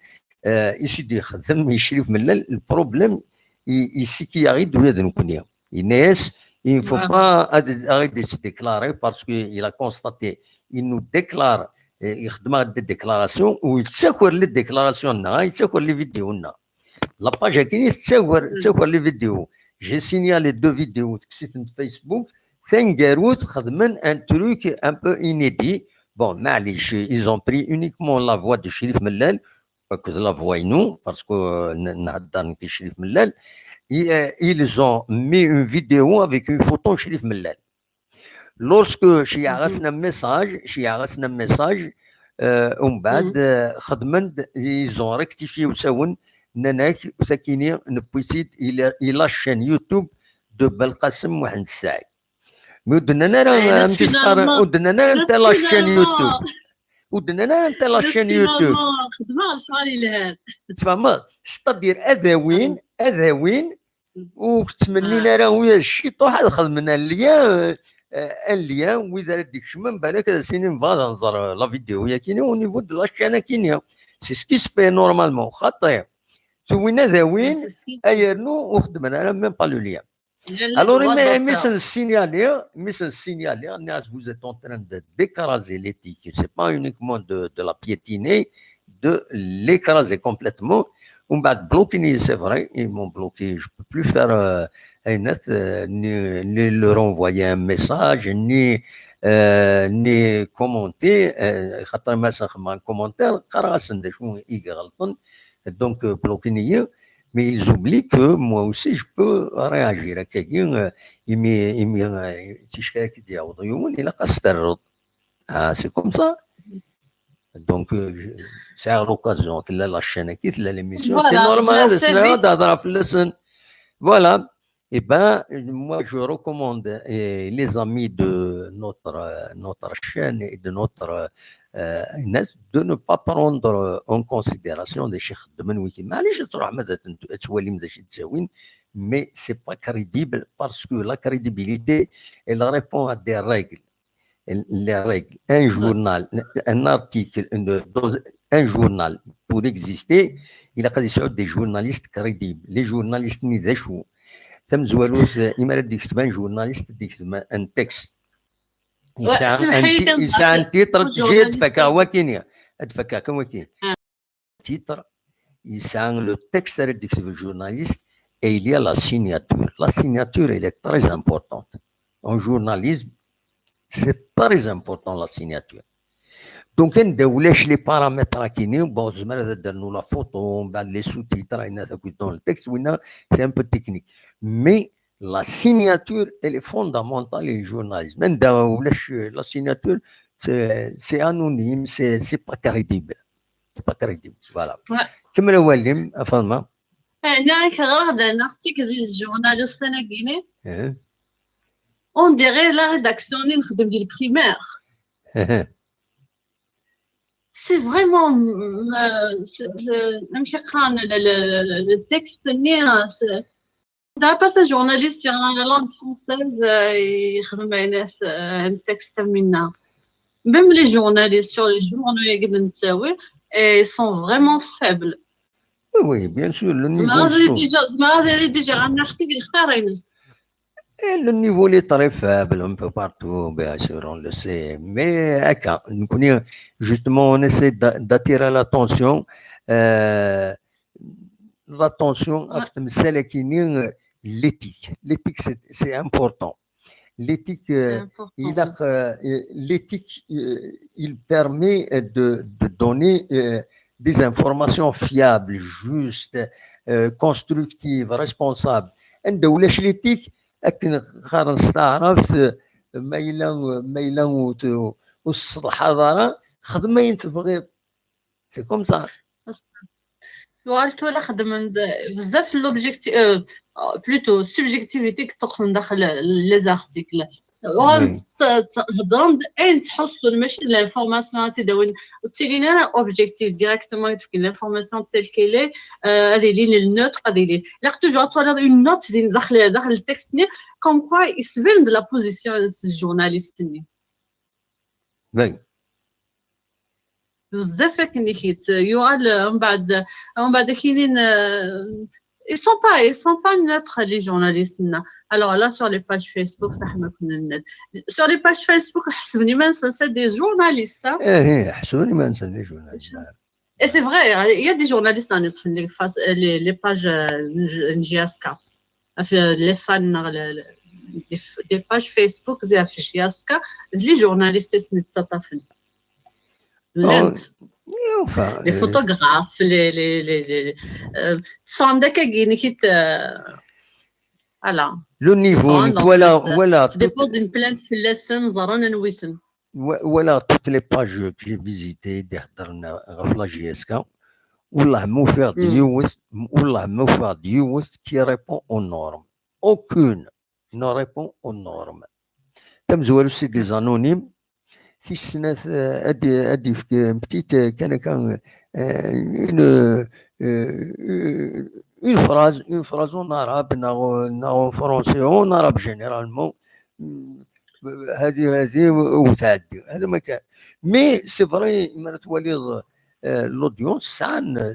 يسيدي يخدم شريف ملال البروبليم يسي كي يغيد ويد نكونيا الناس il ne faut pas arrêter de se déclarer parce qu'il a constaté il nous déclare يخدم هاد الديكلاراسيون ويتساكر لي ديكلاراسيون يتساكر لي فيديو La page qui est les vidéos. J'ai signalé 2 vidéos sur Facebook. Un truc un peu inédit. Bon, ils ont pris uniquement la voix de Sherif Mellel, pas que de la voix nous, parce que Sherif Mellel. Ils ont mis une vidéo avec une photo de Sherif Mellel. Lorsque j'ai reçu un message, ils ont rectifié ناناك ساكيني نبويسيت الى شان يوتيوب دو بالقاسم محمد الساعي ودنا راه متسقر ودنا انت لا شان يوتيوب ودنا انت لا شان يوتيوب خدمه شغالي لهاد تفهم ستادير اذاوين وتمنينا راه ويا الشي طوح خدمنا الليا واذا ديك شمن بالك سيني فازا نزر لا فيديو يا كيني او نيفو دو لا شان كينيا سي سكي سفي نورمالمون خاطئ سوينا ذاوين ايرنو وخدمنا انا ميم با لو ليان الوغ ميسن سينيالي الناس vous êtes en train de d'écraser l'éthique c'est pas uniquement de la piétiner de l'écraser complètement on va bloquer c'est vrai ils m'ont bloqué je peux plus faire ni leur envoyer un message ni commenter خاطر ما سخما commentaire قراصن شنو يغلطن donc bloquer mais ils oublient que moi aussi je peux réagir à quelqu'un c'est comme ça donc c'est à l'occasion de la chaîne qui l'émission c'est normal c'est là voilà Eh ben, moi, je recommande les amis de notre chaîne et de notre de ne pas prendre en considération des chefs de Manouiki. Mais c'est pas crédible parce que la crédibilité, elle répond à des règles. Les règles. Un journal, un article, un journal, pour exister, il a des journalistes crédibles. Les journalistes نذشوا ثم زوالوث إما راه يكتب ان جورناليست يكتب ان تكست يسعى ان تيتر تجي تفكا هو كاين تفكا كما كاين تيتر يسعى لو تكست راه يكتب الجورناليست et il y a la signature. La signature, elle est très importante. En journalisme, c'est très important la signature. Donc, les paramètres qui nous la photo, les sous-titres dans le texte, c'est un peu technique. Mais la signature, elle est fondamentale et le journalisme. La signature, c'est anonyme, c'est pas crédible. C'est pas crédible. Voilà. Comme le Wallim, Afalma. Un article du journaliste sénégalais. On dirait la rédaction d'une primaire. C'est vraiment le texte d'après ce journaliste sur la langue française un texte minna. Même les journalistes sur les journaux ils sont vraiment faibles. Oui, bien sûr, le niveau le niveau est très faible un peu partout, bien sûr, on le sait. Mais justement, on essaie d'attirer l'attention. L'attention à l'éthique. L'éthique, c'est important. L'éthique, il permet de donner des informations fiables, justes, constructives, responsables. L'éthique, لكن خارج تعرف ما إلا والحضارة خدمة ينتبغي سي كوم سا سؤال ولا خدم بزاف لوبجيكتيف بلوتو سوبجيكتيفيتي تدخل داخل لي زارتيكل تهضروا اين تحصل ماشي لانفورماسيون تداول وتسيلينا راه اوبجيكتيف ديريكتومون يتفك لانفورماسيون تيل كيلي هذه لين النوت هذه لين لا توجور تولا اون نوت داخل التكست ني كوم كوا يسبن دو لا بوزيسيون الجورناليست ني بزاف كاين حيت يوال من بعد كاينين ils sont pas neutres les journalistes. Alors là sur les pages Facebook sur les pages Facebook c'est des journalistes. des journalistes. Et c'est vrai, il y a des journalistes les pages NGSK les fans des pages Facebook des NGSK les journalistes les photographes, voilà. Le niveau, voilà. Tu déposes une plainte sur les scènes, voilà toutes les pages que j'ai visitées dans la GSK. Wallah Moufar Diouf qui répond aux normes. Aucune ne répond aux normes. Comme c'est des anonymes. في السنة أدي في بتيت كان une phrase en arabe en français en arabe généralement هذه وتعدي هذا ما كان مي سي فري ما تولي l'audience سعنا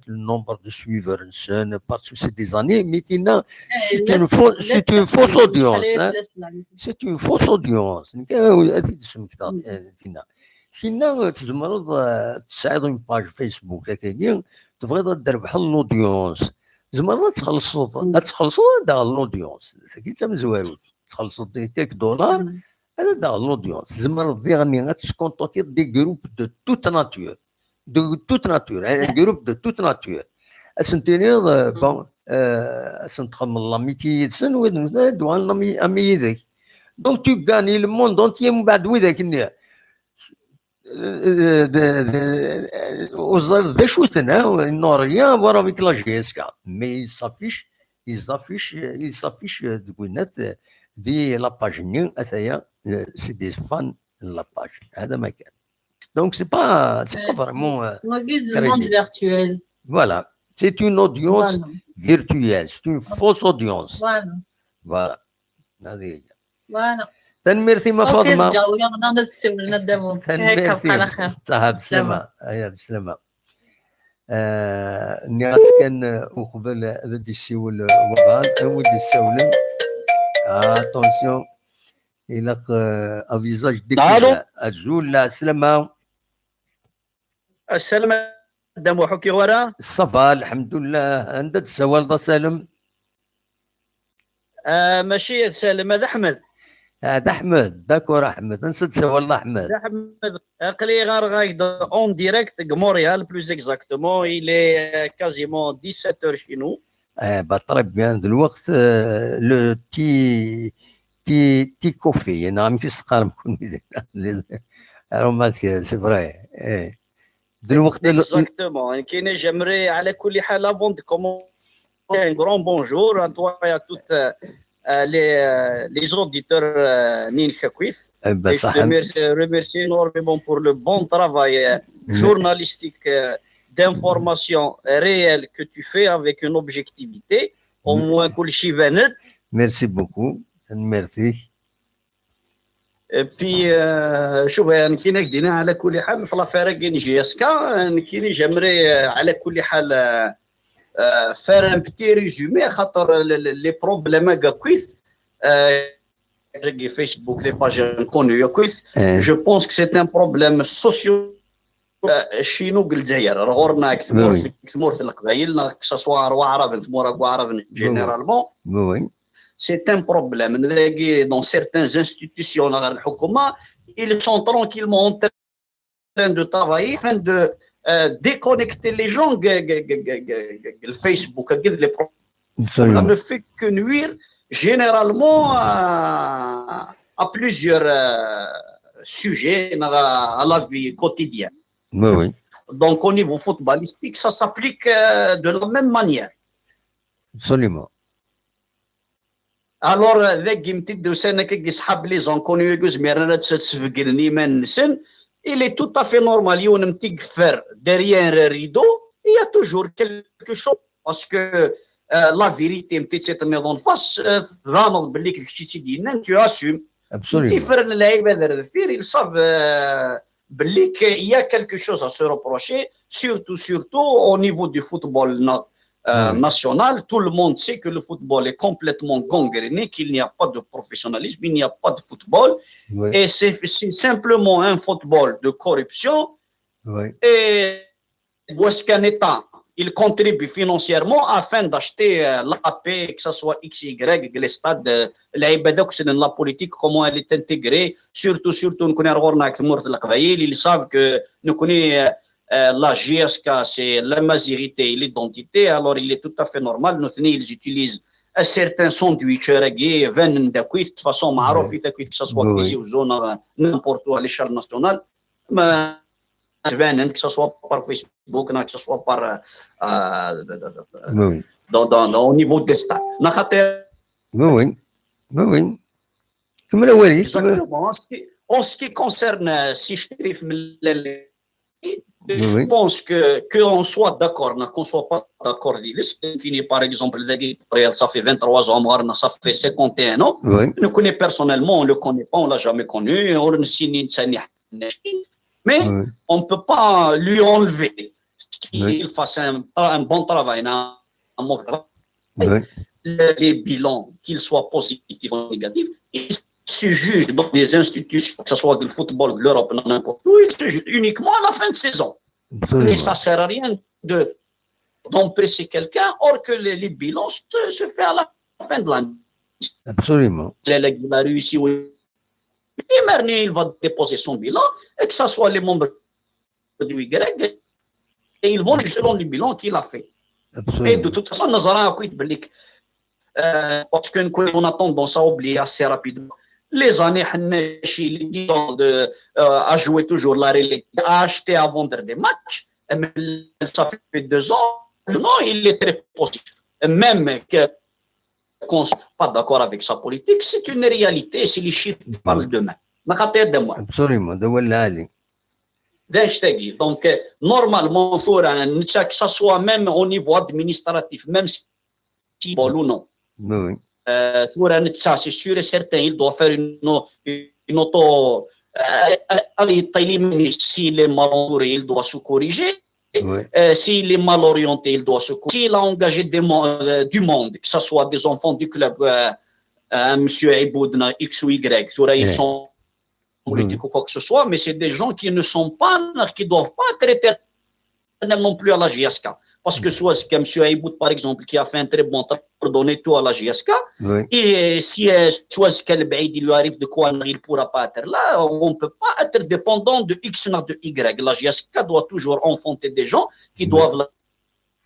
le nombre de suiveurs parce que c'est des années mais c'est une fausse audience c'est une fausse audience sinon تزمرض تساعد une page Facebook هكايا تبغي دير بحال l'audience زمرض تخلصوا داخل l'audience كي تم زوارو تخلصوا كيك دولار هذا داخل l'audience زمرض غني غتسكونطوكي دي جروب دو توت ناتور de toute nature, un groupe de toute nature. Bon, donc tu gagnes le monde entier, ils n'ont rien à voir avec la GSK, mais ils s'affichent يصافيش تقولنات دي لاباج ني اثايا سي دي فان لاباج هذا ما كان دونك سي با فريمون virtuel. Voilà, c'est une audience virtuelle, c'est une fausse audience. Voilà. Voilà. تنميرتي ما فاطمه تنميرتي صحاب السلامه بالسلامه الناس كان وقبل بدي السيول وغان ودي السولن اتونسيون الى افيزاج ديك الزول لا سلامه السلامه دم وحكي ورا الصفا الحمد لله عندك السوال دا سالم ماشي سالم هذا احمد هذا احمد داكور احمد نسيت والله احمد احمد اقلي غير غايد اون ديريكت مونريال بلوز اكزاكتومون الي كازيمون 17 chez nous بطرب بيان دلوقت لو تي كوفي انا عم تسقر مكون روماسك سي فري دلوقت اكزاكتومون كاين جمري على كل حال افون دو كومون ان غران بونجور ان توا يا توت les auditeurs Nil Khakouis. Je te remercie énormément pour le bon travail journalistique d'information réelle que tu fais avec une objectivité. Au moins, merci beaucoup. Merci. Et puis, شوف أنا كي نقدينا على كل حال في l'affaire كاين جياسكا كاين جمري على كل حال faire un petit résumé خاطر les problèmes كويس Facebook les pages connues كويس je pense que c'est un problème socio chez nous بالجزائر غورنا كثمور القبائل كسوا روا عرب كثمور عرب généralement c'est un problème dans certaines institutions الحكومة ils sont tranquillement en train de travailler afin de déconnecter les gens le Facebook ça ne fait que nuire généralement à plusieurs sujets à la vie quotidienne. Oui. Donc au niveau footballistique ça s'applique de la même manière. Absolument. Alors ذاك يمتد وسنك يسحب لي زون كونيو زميرنا تسفقني من سن il est tout à fait normal يون متيغفر derrière un rideau il y a toujours quelque chose parce que la vérité متي تنظن فاس ظانض باللي كلشي تيدينا tu assumes تيفر اللعيبه ذرفير ils savent باللي il y a quelque chose à se reprocher surtout au niveau du football national. Tout le monde sait que le football est complètement gangréné, qu'il n'y a pas de professionnalisme, il n'y a pas de football. Oui. Et c'est simplement un football de corruption. Oui. Et qu'un État, il contribue financièrement afin d'acheter la paix, que ce soit XY, les stades, la politique, comment elle est intégrée. Surtout, ils savent que nous connaissons la GSK, c'est la majorité et l'identité, alors il est tout à fait normal. Ils utilisent un certain sandwich, de toute façon, que ce soit ici ou zone, n'importe où à l'échelle nationale, que ce soit par Facebook, que ce soit par au niveau des stades. Oui. En ce qui concerne si je je pense qu'on soit d'accord, qu'on ne soit pas d'accord, qui n'est par exemple, ça fait 23 ans, ça fait 51 ans, on le connaît personnellement, on ne le connaît pas, on ne l'a jamais connu, on ne signe mais on ne peut pas lui enlever qu'il fasse un bon travail, un mauvais travail. Les bilans, qu'ils soient positifs ou négatifs, ils se jugent dans des institutions, que ce soit le football, l'Europe, n'importe où, ils se jugent uniquement à la fin de saison. Mais ça ne sert à rien d'empresser quelqu'un, or que les bilans se font à la fin de l'année. Absolument. Il a réussi, et maintenant il va déposer son bilan, et que ce soit les membres du Y, et ils vont selon le bilan qu'il a fait. Absolument. Et de toute façon, nous allons parce qu'on a tendance à oublier assez rapidement. Les années, les 10 ans à jouer toujours la réalité, à acheter, à vendre des matchs, ça fait 2 ans, non, il est très positif. Même que qu'on soit pas d'accord avec sa politique, c'est une réalité, c'est les chiffres qui parlent d'eux-mêmes. Absolument, donc, normalement, que ça soit même au niveau administratif, même si bon ou non, c'est sûr et certain, il doit faire une auto. S'il est mal entouré, il doit se corriger. S'il est mal orienté, il doit se corriger. S'il a engagé du monde, que ce soit des enfants du club, M. Iboudna, X ou Y, ils sont politiques ou quoi que ce soit, mais c'est des gens qui ne sont pas, qui ne doivent pas être éternels non plus à la JSK. Parce que soit c'est M. Aïboud, par exemple, qui a fait un très bon travail pour donner tout à la JSK, et si soit ce qu'elle il lui arrive de quoi, il ne pourra pas être là, on ne peut pas être dépendant de X ou de Y. La JSK doit toujours enfanter des gens qui doivent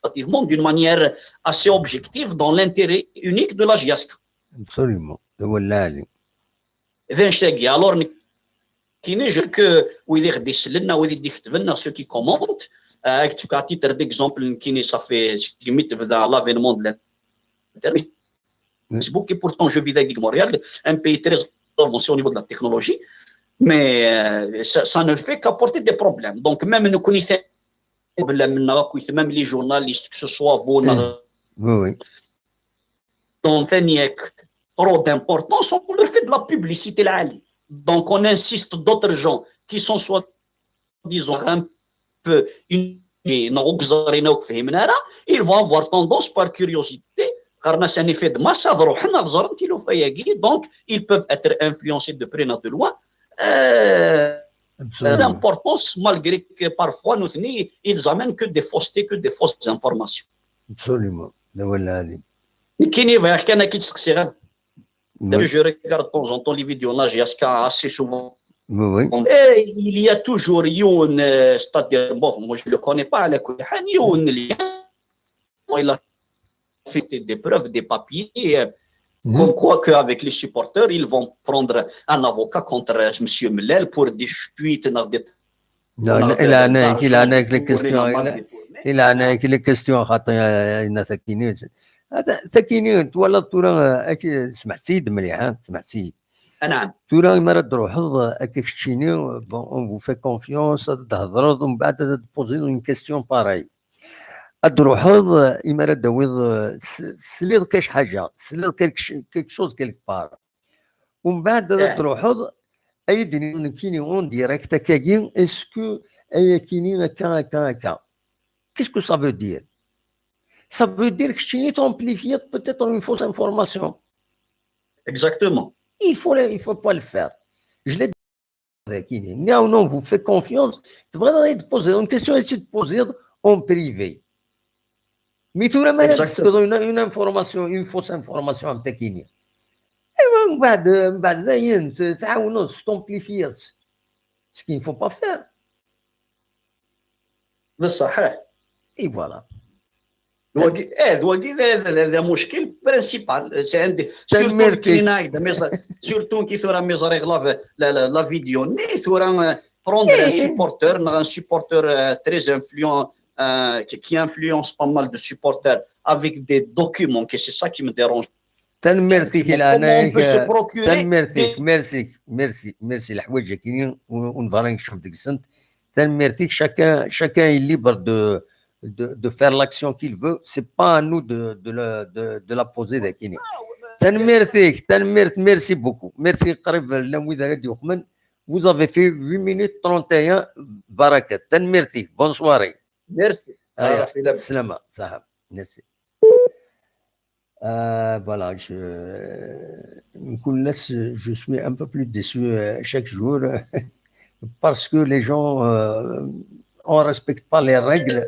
relativement d'une manière assez objective dans l'intérêt unique de la JSK. Absolument. Alors, que ceux qui commentent, à titre d'exemple, ça fait l'avènement de l'Internet. Facebook, et pourtant, je vis avec Montréal, un pays très avancé au niveau de la technologie, mais ça ne fait qu'apporter des problèmes. Donc, même nous connaissons, même les journalistes, que ce soit vous, donc, trop d'importance, on leur fait de la publicité là. Donc, on insiste d'autres gens qui sont soi-disant un peu ils vont avoir tendance par curiosité, car c'est un effet de masse, donc ils peuvent être influencés de près ou de loin. L'importance, malgré que parfois, ils amènent que des faussetés, que des fausses informations. Absolument. Je regarde de temps en temps les vidéos là, j'ai assez souvent. Et il y a toujours Youn, c'est-à-dire, bon, moi je ne le connais pas, Youn, il a fait des preuves, des papiers, comme quoi qu'avec les supporters, ils vont prendre un avocat contre M. Mellel pour des fuites dans des. Non, il a avec les questions. Il a avec les questions. ثكيني تولى تورا سمع سيد مليح سمع سيد نعم تورا مرة تروح كشتيني بون فو في كونفيونس تهضر ومن بعد تبوزي اون كيستيون باراي تروح مرة داوي سليض كاش حاجة سليض كيك شوز كيلك بار ومن بعد تروح اي ديني كيني اون ديريكت كاين اسكو اي كيني كا كيسكو سا فو دير ça veut dire que tu amplifies peut-être une fausse information. Exactement. Il faut pas le faire. Je l'ai dit. Non, vous faites confiance. Tu devrais poser une question et de poser en privé. Mais tout le monde une information, une fausse information à Tekini. Et tu amplifies ce qu'il ne faut pas faire. Et voilà. هذا مشكل برينسيبال سورتو كي ثورا ميزاريغ لا فيديو ني ثورا بروندر ان سوبورتور تري انفلون qui influence pas mal de supporters avec des documents que c'est ça qui me dérange. Merci الحوايج كاينين ونفرانك شوف ديك السنت تنمرتيك chacun est libre de faire l'action qu'il veut, c'est pas à nous de la poser d'Akini. Merci beaucoup. Merci. Vous avez fait 8 minutes 31 barakat. Merci. Bonne soirée. Merci. Salama. Sahab. Merci. Voilà, je suis un peu plus déçu chaque jour parce que les gens on respecte pas les règles.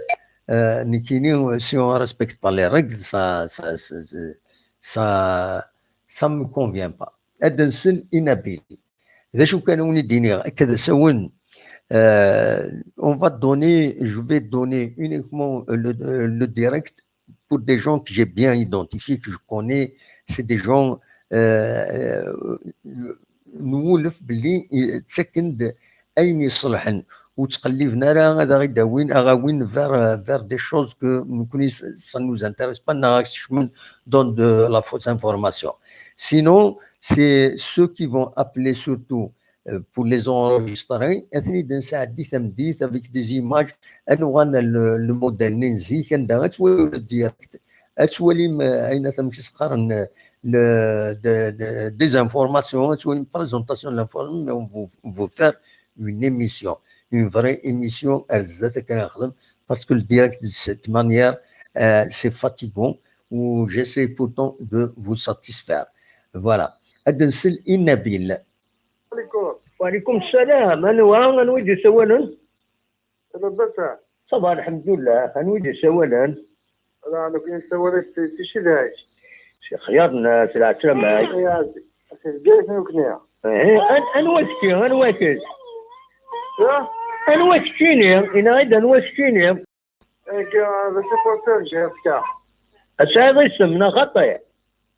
Si on ne respecte pas les règles, ça me convient pas. Edinson inhabile. On va donner, je vais donner uniquement le direct pour des gens que j'ai bien identifiés, que je connais. C'est des gens nous le بلي تسكن أين يصلحن وتقلبنا راه هذا غير داوين اغاوين vers des choses que ça nous intéresse pas donne de la fausse information. Sinon c'est ceux qui vont appeler surtout pour les enregistrer avec des images le modèle ننزي كان دا غتولي ديريكت غتولي اين ثم كيسقرن des informations غتولي présentation de l'information vous faire une émission, une vraie émission parce que le direct de cette manière c'est fatigant ou j'essaie pourtant de vous satisfaire. Voilà. Adensel Inabil. وعليكم السلام. انا نويدي سوالا. لاباس صباح الحمد لله. نويدي سوالا. انا كاين سوالا شي داعش شي خيار الناس لا تسمع يا جالس نكنيا انا واكل انا واسكيني انا غير انا واسكيني هذا سيبورتور جافكا هذا يسمنا خطير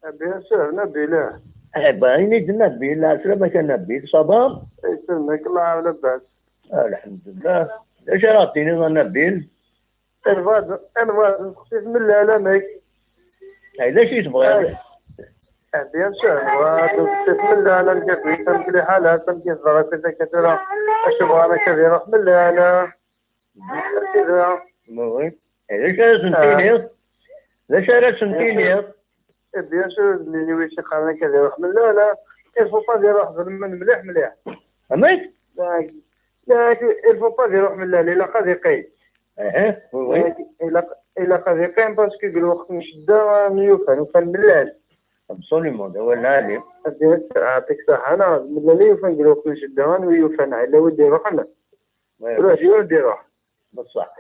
بيان سور نبيله بايني نبيل لا سلامة كان نبيل صباح يسلمك الله لاباس الحمد لله ايش راتيني نبيل انا خفيف من العالمك هذا شي تبغى بيان سور خفيف من العالم كيف تمشي لحالها تمشي الظرافه كثيره اشوفها انا كثيره من العالم كثيره المهم ليش سنتيني ليش سنتيني بيان سور اللي ويش قالنا كثيره من العالم كيف فو با يروح من مليح امك لا الفو با يروح من العالم الا قاد يقيم الا قاد يقيم باسكو الوقت نشدا نيوفا نملال ابسوليمون هو العالم يعطيك الصحة أنا من اللي يوفا نقولوك نشدا ويوفا على ودي روحنا روح شي ودي روح بصح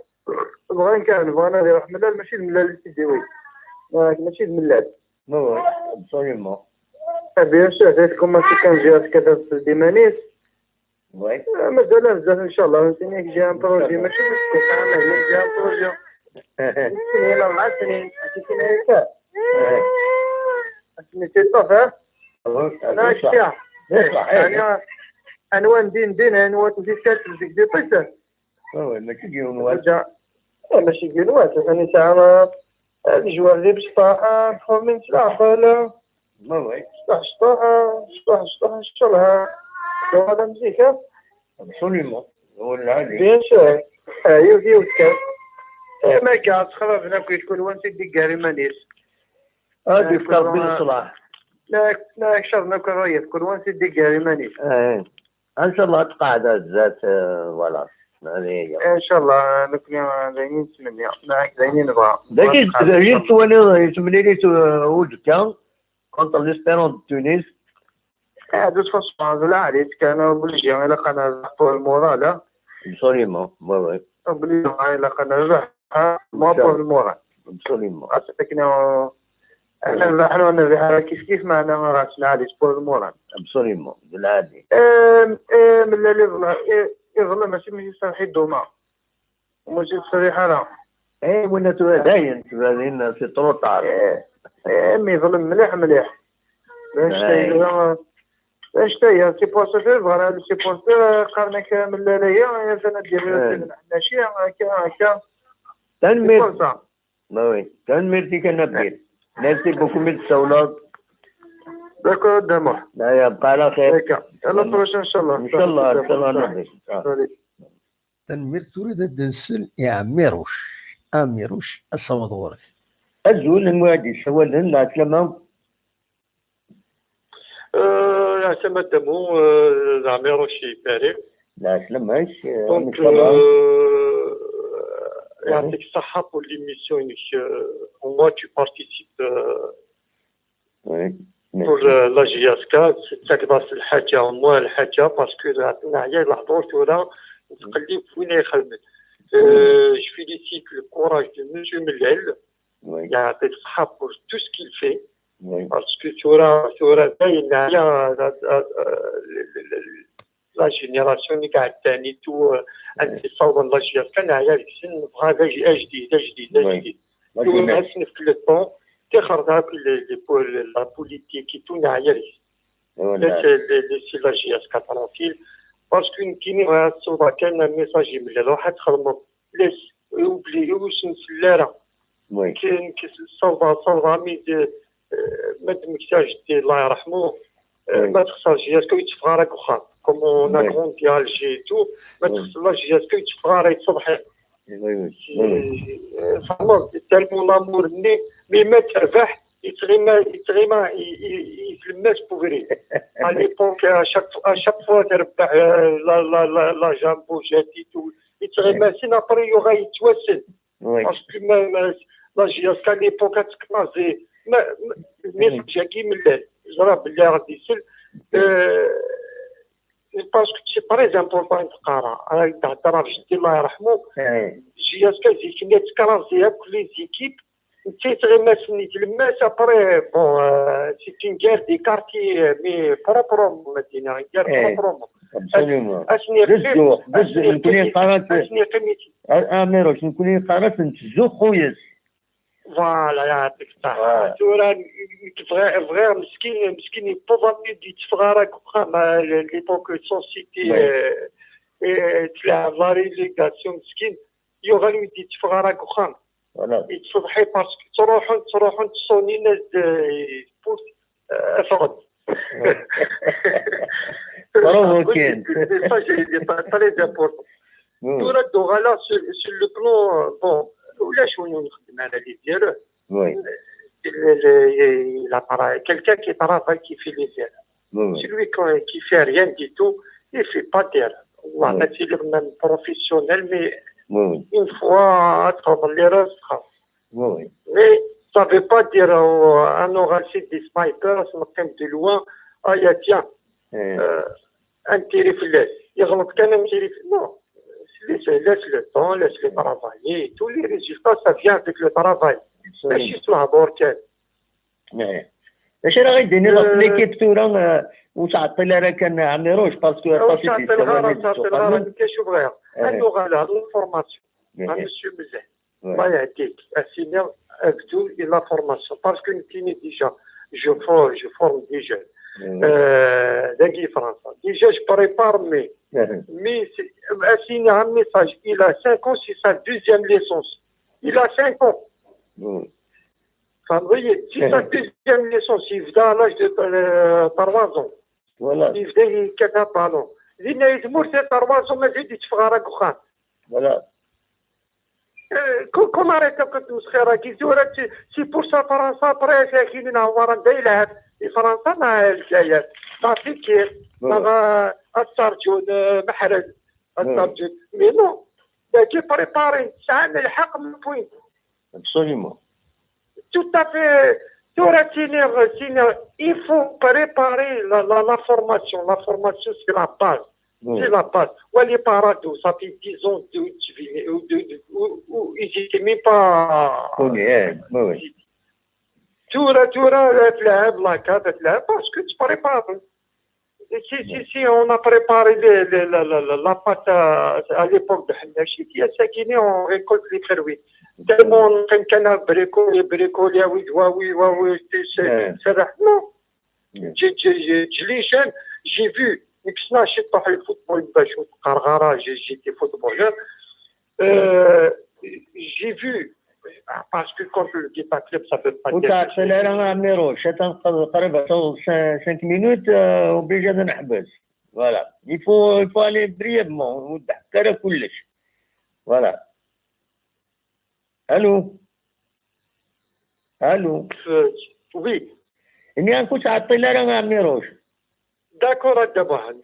بغا كان بغانا يروح ملال ماشي الملال اللي تيديوي ماشي الملال ابسوليمون بيان سور كوما كان جات كذا في ديمانيس وي مازال بزاف ان شاء الله فهمتيني جا ان بروجي ماشي مشكل انا جا ان بروجي سنين 4 سنين عرفتي هكا سميتي الطف انا الشيخ يعني عنوان دين عنوان كاتب ديك دي بيسه ماشي ديونوات ماشي ديونوات ثاني ساعه الجوار دي بسطاء فهمت العقل ما وي شطح ان شاء الله هذا مزيكا ابسوليمون هو العالم بيان سور يودي وتكا ما كاع تخرجنا كي تكون وانت ديك كاري مانيس هادي فكر بالصلاح لا شرنا كرايه تكون وانت ديك كاري مانيس ان شاء الله تقعد الزات ولا ان شاء الله نكون زينين 8 معك زينين نبغى داك جيت وانا يسمني لي وجدك كونت ليسبيرون دو تونس هذا فاصون لا عليك كان بلجي الا قنا نحطوا المورال ابسوليمون وي بلجي الا قنا نرجع ما بور المورال ابسوليمون احنا نرجع كيف معنا راسنا على سبور المورال ابسوليمون بالعادي من اللي يظلم ماشي صحيح دوما وماشي صريحه راه وانا داين تبالين في طروطار مي يظلم مليح باش تاهي سي بوستر فوالا سي بوستر قرنا كامل ليا انا ندير ماشي هكا تنمير وي تنميرتي كنبيل ميرسي بوكو من السولات داكور دمر لا يبقى على خير هكا يلا بروشين ان شاء الله ان شاء الله نبي تنمير تريد دنسل يعمروش اميروش اصوضورك الزول الموادي سوالا لا سلامة لا سلامة تمو زعميروش يبارك لا سلامة دونك يعطيك الصحة pour l'émission au moins tu participes pour la JSK تكبس الحاجة au moins الحاجة باسكو عطينا عيال الحضور تورا نتقلب وين يخدم je félicite le courage de monsieur Mellel يعطيك الصحة pour tout ce qu'il fait parce que تورا باين على لا جينيراسيون اللي قاعد ثاني تو عند الصوب الله يجزاك كان عيال السن بغا جديد تو نفس في الطون تخرج هاك لا بوليتيك تو عيال لا سي لا جي اس كاترافيل باسكو كاينين الصوبه كان ميساجي من الواحد خدموا لاش اوبلي واش نسلاره كاين صوبه ميد ما تمكتاش الله يرحمه ما تخسرش جاتك يتفغارك وخا كومون لا كروند ديال جي تو ما تخسرش جاتك يتفغارك تصبحي فهمت تالمون لامور مي ما تربح يتغيما يتلمس بوغري à l'époque à chaque fois تربح لا جامبو جاتيتو يتغيماسين ابري يوغا يتوسل باسكو لا جياسكا ليبوك تكنازي مي جاكي من الليل جرى بالله غادي يسل باسكو سي تري امبورطون تقرا انا تهضر بجدي الله يرحمه جياسكا زيكني تكرازيها كل زيكيب تيتغماسني تلماس ابري بون سي اون غير دي كارتي مي بروبروم مدينه غير بروبروم اشني نكوني قرات اميروش نكوني قرات نتزو خويا فوالا يعطيك الصحة تورا فغير مسكين يبوفا ميو يتفغارك وخا ليبوك سون سيتي تلعب لا ريليغاسيون مسكين يوغالو يتفغارك وخا يتصبحي باسكو تروحوا تصوني ناس بوس افرد بروفوكين سا جي تري امبورطون تورا دوغالا سو لو بلون بون ولا شنو نخدم انا اللي ديالو quelqu'un qui travaille qui fait les erreurs celui qui fait rien du tout il fait pas d'erreur والله ما تيلك من بروفيسيونيل مي une fois تفضل لي راسك مي ça veut pas dire un oral c'est des snipers نقيم دو لوان يا تيان انتيري في الليل يغلط كان انتيري في نو laisse le temps, laisse-les travailler. Tous les résultats, ça vient avec le travail. ماشي تلعبور كان. اش راه غيديني ليكيب تورا وتعطي لها كان عميروش باسكو تعطي لها كنشوف غير عنده غالا الفورماسيون مسيو مزيان الله يهديك السينيور ابدو الى فورماسيون باسكو كاينين ديجا جو فورم دي جون داكي فرنسا ديجا جو بريبار mais c'est signé un message. Il a 5 ans, c'est sa deuxième licence. Il a 5 ans. Vous voyez, c'est sa deuxième licence. Il vient à l'âge de 3 ans. Voilà. Il vient 4 ans. Il a été mort, c'est 3 ans, mais il dit que tu vas Voilà. Comment arrêter quand tu me seras c'est pour ça, France, après, c'est qu'il y a un délai. Et France, n'a pas fait الترجون محرز الترجون مي نو كي بريباري ساعات الحق من بوين ابسوليومون tout à fait تورا سينيور il faut préparer la formation c'est la base ولي بارادو ça fait 10 ans où ils étaient même pas تورا تلعب لاكا تلعب باسكو تبريباري Si on a préparé la pâte à l'époque de Hanachi, qui a sakiné, on récolte les fruits. Tellement on a bricolé, oui, c'est là. Non. Je l'ai jeune, j'ai vu, le football, j'étais footballeur. J'ai vu, parce que quand le guitar club, ça peut pas dire. وتعطي لها عميروش تقريبا 5 minutes وبيجي نحبس فوالا يفو الي بريفمون ودحكر كلش فوالا الو وي اني نكون تعطي لها عميروش داكور دابا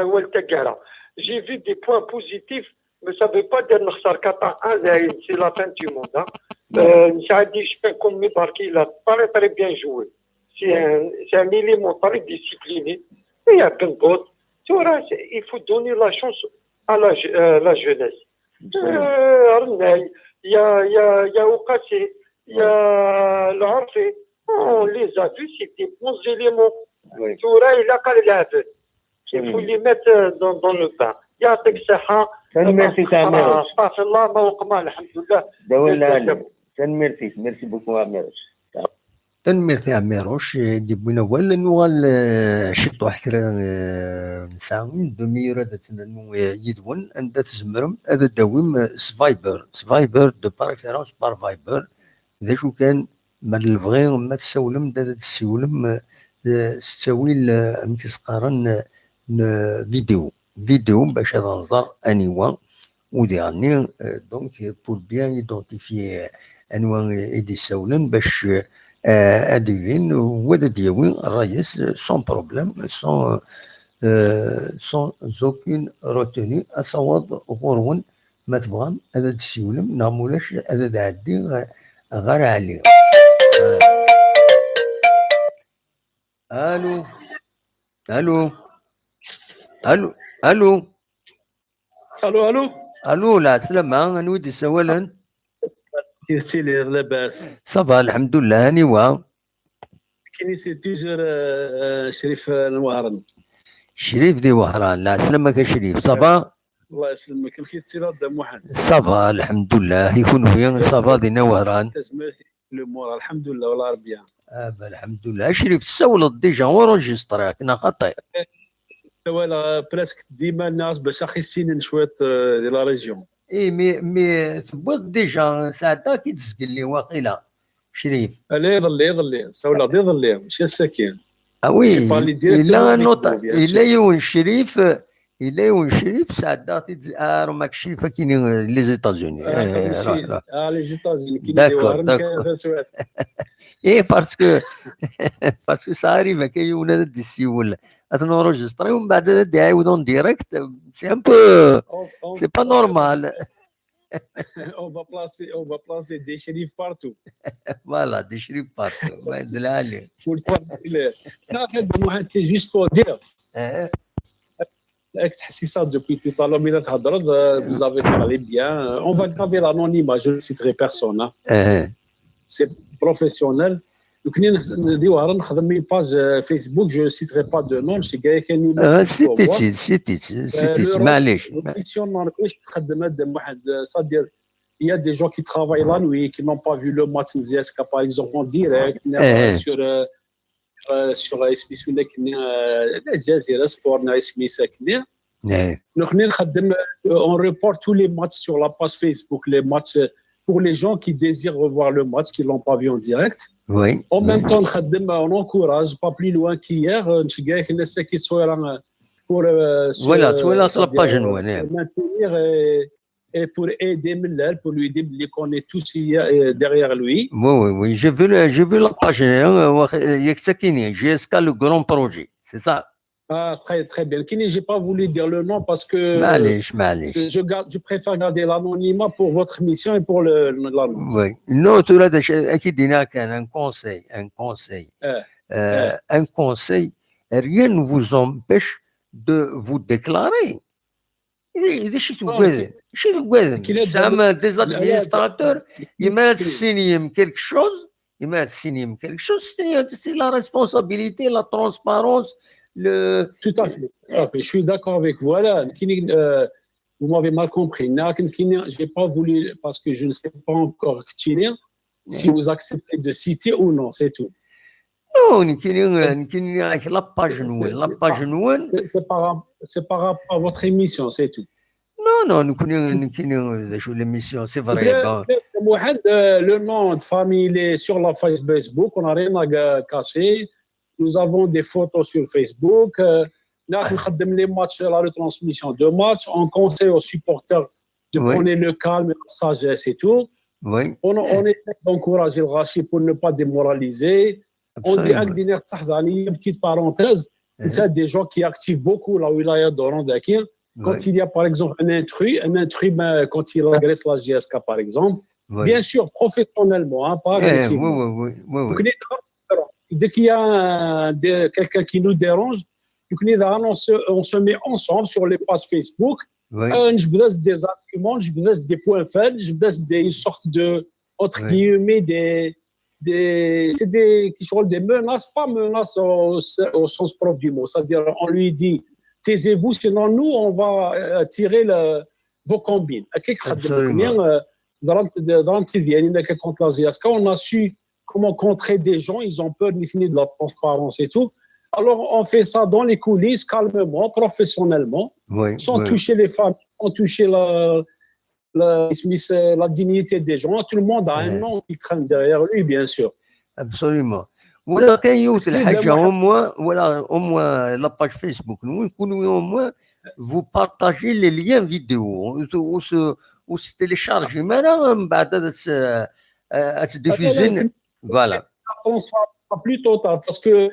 هو التقاره جي في دي بوين بوزيتيف mais ça ne veut pas dire que 4-1, c'est la fin du monde. Saadi, je peux comme Mibarki, il a pas très bien joué. C'est un élément très discipliné. Il y a plein d'autres. Il faut donner la chance à la jeunesse. Il y a Okassi, il y a l'Arfé. On les a vus, c'était bons éléments. Il a qu'à les laver. Il faut les mettre dans le bain. يعطيك الصحة. تنميرتيك عميروش. استغفر الله ما وقما الحمد لله. دولنا عليك. تنميرتيك، ميرسي بوكو عميروش. تنميرتي عميروش دي بوينا ولا نوال شط واحد نساء دمير هذا تنمو يدون عند تزمرم هذا داوم سفايبر دو بريفيرونس بار فايبر ذا شو كان من الفغي ما تسولم دا تسولم ستاويل متسقارن فيديو باش هذا نظر انيوا وديرني دونك بور بيان ايدونتيفي انواع ايدي سولن باش اديفين ودا ديوين الرئيس سون بروبليم سون زوكين روتوني اصوات غورون ما تبغى هذا تسولم نعمولاش هذا تعدي غير عليه. الو الو الو الو الو الو الو لا سلامة انا ودي سوالا كيف سيلي لاباس صافا الحمد لله هانيوا كيني سي توجور شريف الوهران شريف دي وهران لا سلامك شريف صافا الله يسلمك كيف تسير محمد صافا الحمد لله يكون بيان صافا دينا وهران الامور الحمد لله والله ربي الحمد لله شريف تسولت ديجا ورونجسترا كنا خطير ولا بريسك ديما الناس باش اخي سينين شويه دي لا ريجيون اي مي ثبت ديجا ساعتها كي تسقل لي واقيلا شريف لا يظل سولا يظل ماشي ساكن وي الا نوط الا يون شريف الا يون شريف ساعتها راك شريف كاينين لي زيتازوني لي زيتازوني داكور اي باسكو سا اريف كاين هذا دي السيول اتنورجستري ومن بعد دي عاودون ديريكت سي ان بو سي با نورمال on va placer des shérifs partout. Voilà, des shérifs partout. De l'aller. C'est juste pour dire. L'ex-assistant depuis tout à l'heure, vous avez parlé bien. On va garder l'anonymat, je ne citerai personne. C'est professionnel. Donc, nous avons une page Facebook, je ne citerai pas de nom, c'est quelqu'un c'était معليش. C'est-à-dire, il y a des gens qui travaillent la nuit, qui n'ont pas vu le match NZSK, par exemple, en direct, sur Al Jazeera Sport, on reporte tous les matchs sur la page Facebook, les matchs pour les gens qui désirent revoir le match, qui ne l'ont pas vu en direct. Oui. En même temps, on encourage, pas plus loin qu'hier, pour voilà, sur la page maintenir et pour aider Miller, pour lui dire qu'on est tous derrière lui. Oui, j'ai vu la page, GSK, le grand projet, c'est ça. Ah, très bien. Je n'ai pas voulu dire le nom parce que je préfère garder l'anonymat pour votre mission et pour l'anonymat. Oui. Non, tout là, un conseil. Rien ne vous empêche de vous déclarer. Des administrateurs, ils mettent signer quelque chose, c'est la responsabilité, la transparence. Tout à fait. Je suis d'accord avec vous. Voilà, vous m'avez mal compris. Je n'ai pas voulu, parce que je ne sais pas encore si vous acceptez de citer ou non, c'est tout. Non, c'est par rapport à votre émission, c'est tout. Non, l'émission, c'est vrai. Le nom de famille il est sur la page Facebook, on n'a rien à cacher. Nous avons des photos sur Facebook. Nous avons les matchs, la retransmission de matchs. On conseille aux supporters de prendre le calme et la sagesse et tout. Oui. On essaie d'encourager le rachis pour ne pas démoraliser. On dit une petite parenthèse. C'est des gens qui activent beaucoup la wilaya d'Orandakir. Quand il y a par exemple un intrus, quand il agresse la GSK par exemple, bien sûr professionnellement, pas agressivement. Dès qu'il y a quelqu'un qui nous dérange, on se met ensemble sur les pages Facebook. Je vous laisse des arguments, je vous laisse des points faibles, je vous laisse des sortes de, entre guillemets, c'est des menaces, pas menaces au sens propre du mot. C'est-à-dire, on lui dit, taisez-vous, sinon nous, on va tirer vos combines. Dans contre la GSK, on a su comment contrer des gens, ils ont peur de la transparence et tout. Alors, on fait ça dans les coulisses, calmement, professionnellement, sans toucher les femmes, sans toucher la dignité des gens. Tout le monde a un nom qui traîne derrière lui, bien sûr. Absolument. ولا كان يوث الحاجه au moins la page Facebook nous au moins vous partagez les liens vidéo ou se télécharger maintenant بعد se diffuser voilà plus tard parce que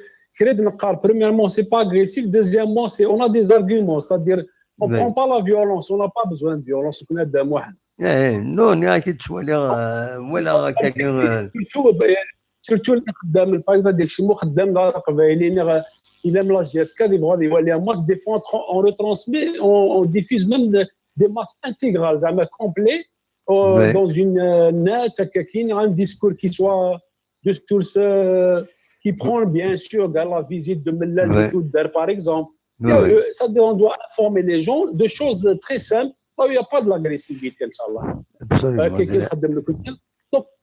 premièrement c'est pas agressif, deuxièmement c'est on a des arguments, c'est-à-dire on prend pas la violence, on n'a pas besoin de violence كنا قدام واحد non اكيد ولا كاين surtout اللي خدام البايز هذاك الشيء مو خدام لا قبايلين الى من لا جي اس كا اللي بغا يولي ان ماتش دي فون اون ريترانسمي اون ديفيز ميم دي ماتش انتيغرال زعما كومبلي دون اون نات هكا كاين ان ديسكور كي سوا ديسكور كي برون بيان سور كاع لا فيزيت دو ملال اللي تدار باغ اكزومبل ça on doit informer les gens de choses très simples où il n'y a pas de l'agressivité inchallah كي خدم لك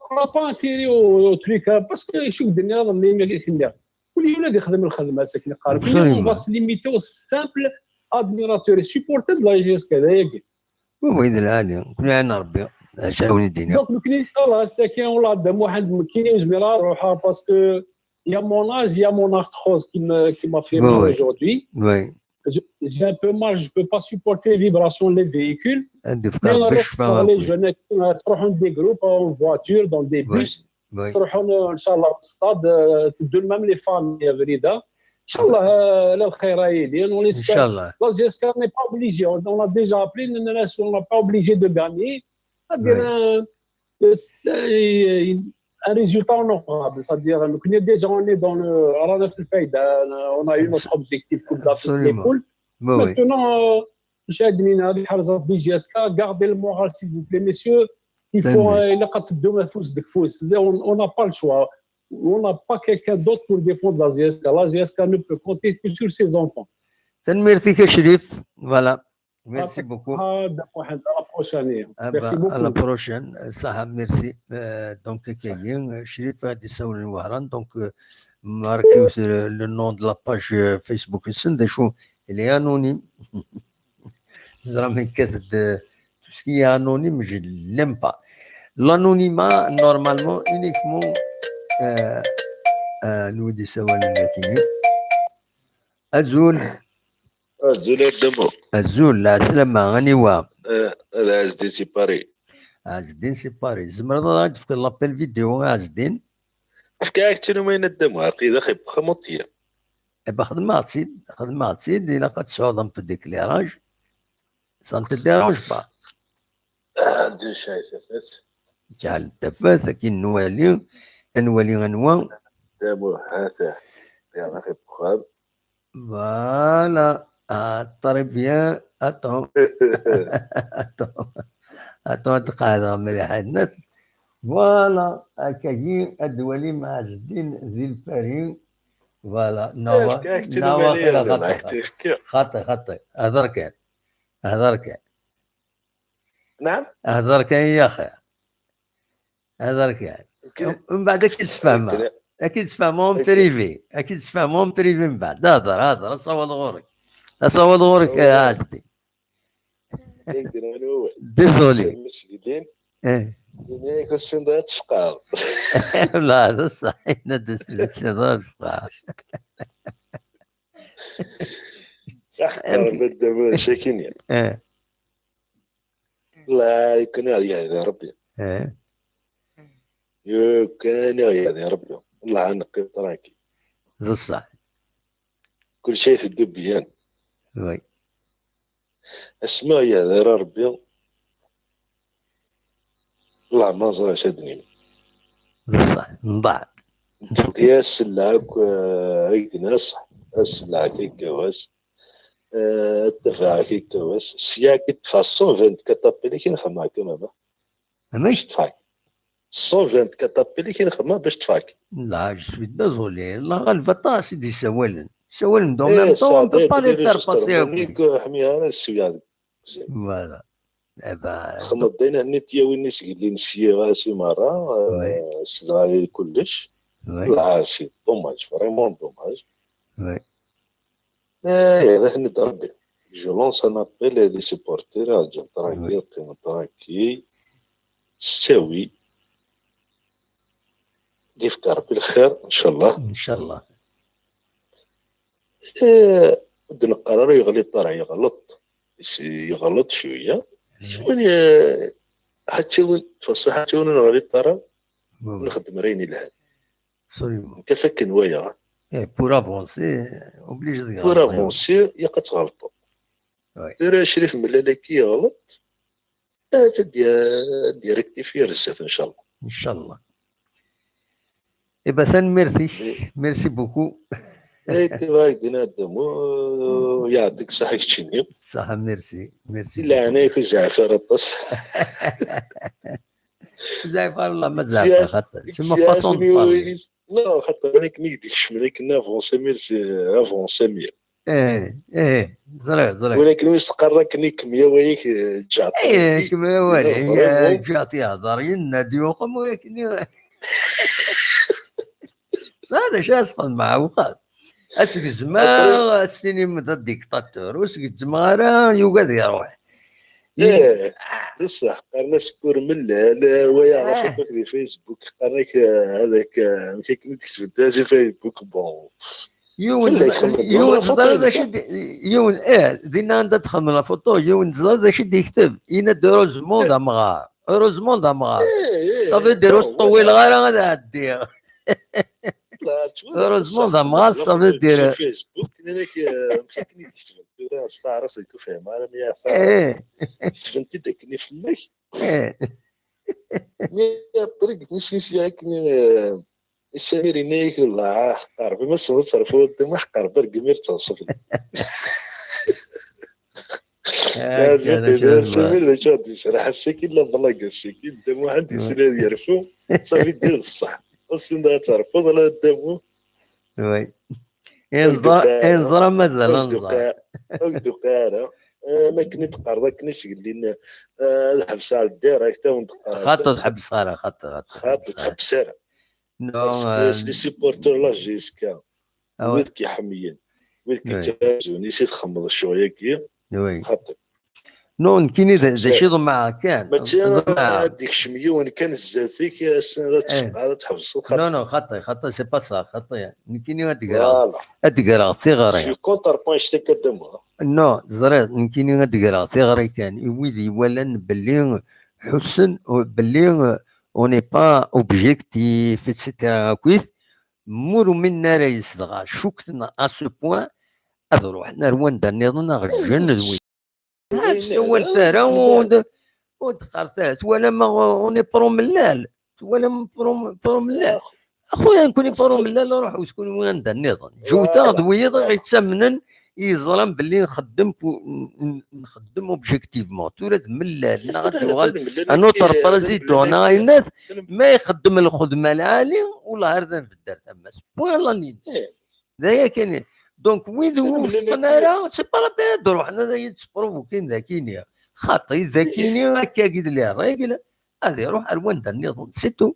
on n'a pas intérêt au truc parce que شوف الدنيا اللي كنا كل يوم يخدم الخدمه ساكن قارب on va se limiter au simple admirateur et supporter de la GSK هذاك وين العالي كنا عندنا ربي شاوني الدنيا دونك كاين خلاص ساكن ولا قدام واحد كاين زميله روحها باسكو يا مون اج يا مون ارتروز qui m'a fait mal aujourd'hui j'ai un peu mal, je ne peux pas supporter les vibrations des véhicules. Les jeunes qui des groupes en voiture, dans des bus, Inch'Allah, stade, même les familles, Vrida. Inch'Allah, le khair aidin. On l'espère. La GSK n'est pas obligé. On a déjà appelé, on n'est pas obligé de gagner. Un résultat honorable, c'est-à-dire déjà on est dans le on a eu notre objectif pour les poules. Maintenant, gardez le moral s'il vous plaît, messieurs. Il faut on n'a pas le choix. On n'a pas quelqu'un d'autre pour défendre la GSK. La GSK ne peut compter que sur ses enfants. Merci Chérif. Voilà. Merci beaucoup. À la prochaine. Merci beaucoup. À la prochaine. Sahab, merci. Donc, Chérif a dit ça au Wahran. Donc, marquez le nom de la page Facebook. Il est anonyme. Tout ce qui est anonyme, je ne l'aime pas. L'anonymat, normalement, uniquement, nous disons Azul. الزول يقدموا الزول لا سلامة غني وام هذا عز الدين سيباري عز الدين سيباري زمرنا غادي في لابيل فيديو عز الدين كاك تشنو ما يندموا عقيدة خيب خمطية خدمة تسيد إلا قد تعوضهم في الديكليراج سانت ديراج با عندي شاي تفات جعل التفات كي نوالي غنوا دامو هاته يا خيب خاب Voilà. Très bien. Attends. Attends, تقاعد مليح الناس. Voilà. أكاين الدولي مع عز الدين ذي الفريق. Voilà. خطي. هذر كان. نعم. هذر كان يا أخي. من بعد كتفهم. اكيد تفهمهم بريفي من بعد هضر صوت غورك يا عزتي ديزولي ياك السندات تفقع لا هذا صحيح ندس السندات تفقع بدا شاكين لا يكون يا ربي يكون يا ربي الله عنك طراكي ذو الصح كل شيء في الدبيان وي اسمع يا ذا ربي الله ما زرع شدني ذو الصح نضاع يا السلاك هيك نصح السلاك هيك واس الدفاع هيك واس سياك تفاصون 24 ابلي كي نخدم كما ماشي تفاك 120 كتابيلي كي نخدم باش تفاك لا جو سوي دازولي لا غالفا سيدي سوالن دو ميم طون بو با لي فير باسي حميها انا السويا فوالا خمضينا النتيا وين نسقي لي نسيا راسي مرة سلالي كلش العاسي دوماج فريمون دوماج هذا هني ضربي جو لونس ان ابيل لي سيبورتير راجل تراكي قيمة تراكي ساوي ديفكار بالخير ان شاء الله ان شاء الله. بدنا نقرر يغلي الطرح يغلط شويه حتى وين تفصح حتى وين نغلي الطرح نخدم ريني لهاد كفاك نوايا بور افونسي اوبليجي ديال بور افونسي يا كتغلطو دير شريف ملالا كي يغلط دير ريكتيفي رزات ان شاء الله ان شاء الله. إبا ميرسي بوكو. دينا الدمو يعطيك الصحة كتشيني. الصحة ميرسي لا أنا في زعفر الطس. زعفر الله ما زعفر خاطر سما فاصون بارلي. لا خاطر أنا كني ديكش ملي كنا افونسي ميرسي افونسي مية. زرير ولكن مستقرة كني كمية وياك جاطي. كمية وياك جاطي هضرين ناديوكم ولكن هذا شو أصلا معه وقال أسك الزمان أستني مدى الديكتاتور وسك الزمان يوقد يروح. بصح قرنا سكور ملال ويعرف في فيسبوك قرناك هذاك كي كنت تكتب في فيسبوك بون يون زدار ذا شد يون دينا عندها تخمم لا فوتو يون زدار ذا شد يكتب إنا دوروزمون دامغار روزمون دامغار صافي ديروس طويل غير غادي عدي هeureusement دامغار صافي دير فيسبوك لانك ممكن تكتب استعرف الكفايه ما راه فهمتي داكني فمك يا طريق مش ياكني السمير نيك ولا حقر ما صرفوا ما حقر برقمير تصفي لازم السمير ذا شاد يسرح السكين لا بلاك السكين دم واحد يسري يعرفوا صافي دير الصح السنة تعرف ولا الدمو وي انظر مازال انظر دقارة ما كنت قارضة كنيس قال لنا الحبس على الدار حتى ونتقارض خاطر تحبس على خاطر تحبس على لي سيبورتور لا جيسكا ولد كيحميين ولد كيتهاجون نسيت خمض شوية كي خاطر نون كيني ذا شي ضمع كان هذيك شميون كان الزاتيك هذا تحبس نو خطي سي با سا خطي كيني هاديك ثغري في كونتر بوين شتي كدمها نو زريت كيني هاديك ثغري كان يويدي ولان باللي حسن باللي اوني با اوبجيكتيف اتسيتيرا كويس مورو منا رايس دغا شوكتنا ا سو بوين اذرو حنا رواندا نظن غجن هاد سوى الثرى ودخلت ولا ما اوني بروملال ولا بروملال اخويا نكوني بروملال نروح وتكون وين دا النظام جوتا دويض غيتسمنن يظلم باللي نخدم اوبجيكتيفمون تولد ملال غتوغل انوتر بريزيدون الناس ما يخدم الخدمه العالي ولا هرذا في الدار تما سبوان لين ذاك كاين دونك وين وقفنا راه سي با لا بيد روحنا يتبروفوكين ذاكينيا خاطي ذاكينيا هكا قيد لي الراجل هذه روح الوند النظام سيتو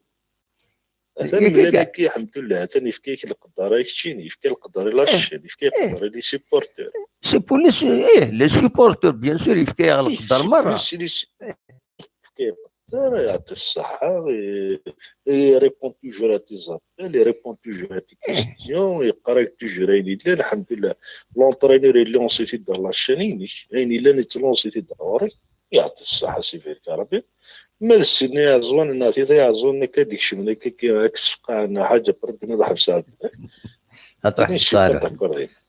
ثاني كي الحمد لله ثاني فكيك القدر يكشيني فكي القدر لا شين فكي القدر لي سيبورتور سيبوليس لي سيبورتور بيان سور يفكي على القدر مره فكي راه يعطي الصحة يريبون توجور ا تي زابيل يريبون توجور ا تي كيستيون يقرا توجور عيني لا الحمد لله لونطرينور اللي لونسيتي دار لاشانيني عيني لا نتلونسيتي دوري يعطي الصحة سي فيك ربي ما السن يعزون الناس يعزون كديك شمنا كيكسفقا حاجة بردنا ضحف ساعة هتروح صالح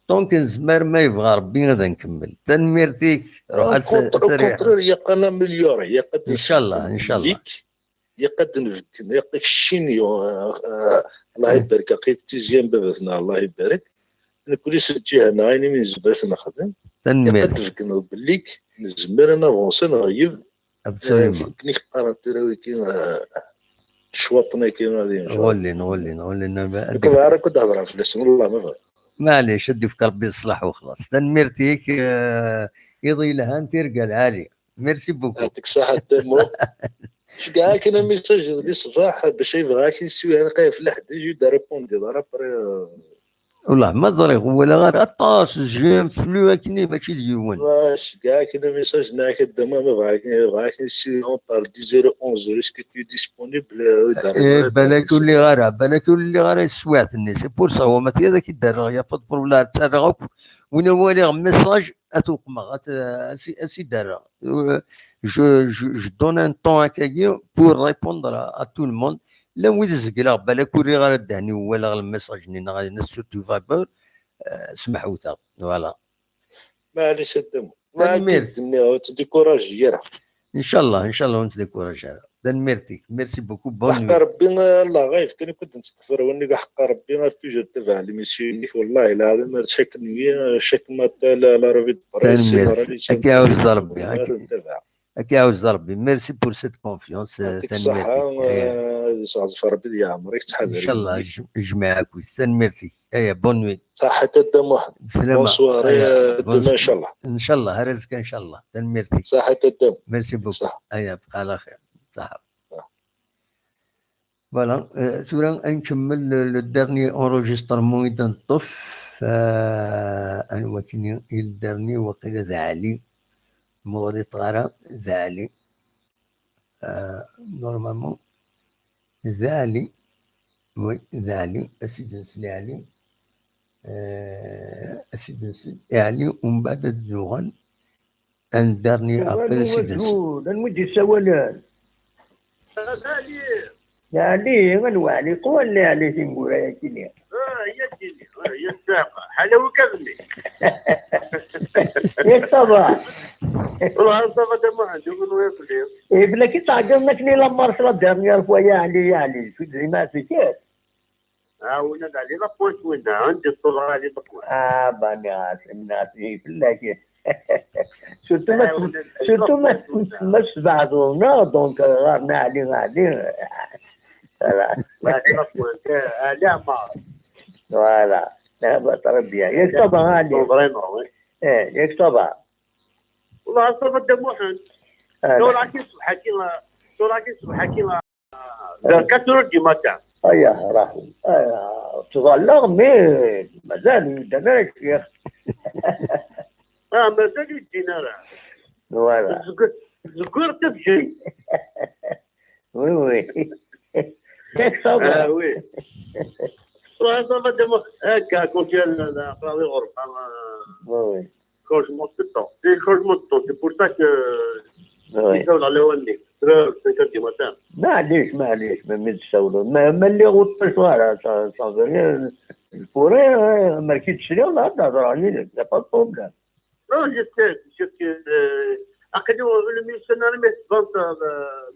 دونك نزمر ما يبغى ربي غدا نكمل تنميرتيك روح سريع يا قنا مليار يا قد ان شاء الله يا قد نفكن يا قد الشينيو الله يبارك عقيك تيزيان بابتنا الله يبارك انا كل سجي انا عيني من زبالة نخدم يا قد نفكن بليك نزمر انا فونسي نغيب كني قرا تراوي كيما شواطنا كيما هذه نولي كيما كنت هضر في الاسم والله ما فهم معليش ادي في ربي يصلح وخلاص تنميرتيك يضي لها انت رجال عالي ميرسي بوكو. يعطيك الصحة الدمو. كاع كاين ميساج ديال الصباح باش يبغاك يسوي هنقيه في الحد يجي دا ريبوندي ضرب والله ما ظريف ولا غير اطاس جيم فلو هكني ماشي اليوم. واش كاع كاين ميساج ناك الدم ما بغاك يسوي اون طار دي 011 اسكو تي ديسپونيبل. بالك اللي غير يسوعتني سي بور سا هو ما هذاك يدار يا با بروبليم تاعك وين هو لي ميساج اتوقما اسي دار جو دون ان طون هكايا بور ريبوندر ا تو الموند. لا ويد زقلا بالك اللي غير دهني ولا الميساج نينا غادي نسو تو فايبر سمحوا تا فوالا. معليش الدم ما كدني تديكوراجي راه ان شاء الله نتديكوراجي ميرتي ميرسي بوكو بون حق ربي الله غايف كنت نستغفر واني حق ربي غير توجور تبع لي ميسيو والله العظيم شاك نية شاك ما لا ربي اكي عاوز ربي اكي عاوز ربي ميرسي بور سيت كونفيونس تنميرتي صافي ربي يا عمرك تحضر ان شاء الله يجمعك تنميرتي ايا بون نوي صحة الدم واحد بونسوار ان شاء الله ان شاء الله رزقك ان شاء الله تنميرتي صحة الدم ميرسي بوكو ايا بقى على خير صح. فوالا تورا نكمل لو ديرني اونروجيسترمون اذا نطف انا وكني الدرني وقيل ذا علي مغري طغارة ذا علي نورمالمون ذا علي وي ذا علي اسيد نسلي علي اسيد نسلي علي ومن بعد الدوغان ان ديرني ابل اسيد نسلي نمدي سوالان يا علي غنوى علي قوى اللي علي تنقول يا كيني يا كيني يا الساقة حلاوة كذني يا صباح والله صباح دم عندي ونوى يفلير إيه بلا كي تعقلناكني لما رسل دارني الفوا يا علي شو زي ما سكت وناد علي لابوش وين عندي الطلع علي تقوى الناس بالله كي surtout ما بعضونا دونك غارنا علي غادي فوالا لا تربيه ياك طبعا علي ياك طبعا والله صافا دموحن توراكي صبحكي 4 دي ماتان ايا راح تظلغ مي مازال يدناش يا مازال يدينا راه فوالا زكور تفجري وي ياك صباح وي والله صافا دموحن هكا كنت نقرا لي غرفه وي changement de temps. C'est le changement de temps. C'est pour ça que يسول على وني 5 دي ماتان. معليش ما متسولوا ما اللي غوطش ولا صافي الفوري ما ركيتش لي ولا تهضر عليه لا با بروبليم. Non, je sais. أكيد هو الميسيونير ميسبانت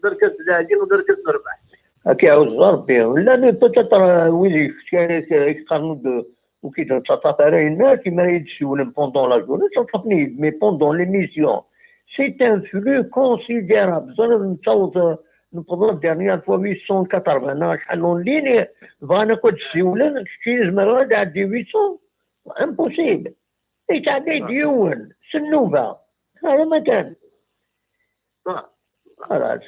دركز العجين ودركز نربح. هكا عاوز ربي ولا بوتيتر ويلي كان يقارنوا وكي تتصاطف على الناس كيما يتسولن بوندون لا جورني تصاطفني مي بوندون ليميسيون سي ان فلو كونسيديرابل زعما نتصور نقدر ديرنيير فوا 880 شحال اون ليني فانا كنت تسولن شي زمرة تعدي 800 امبوسيبل يتعدي ديون سنوبه هذا ما كان خلاص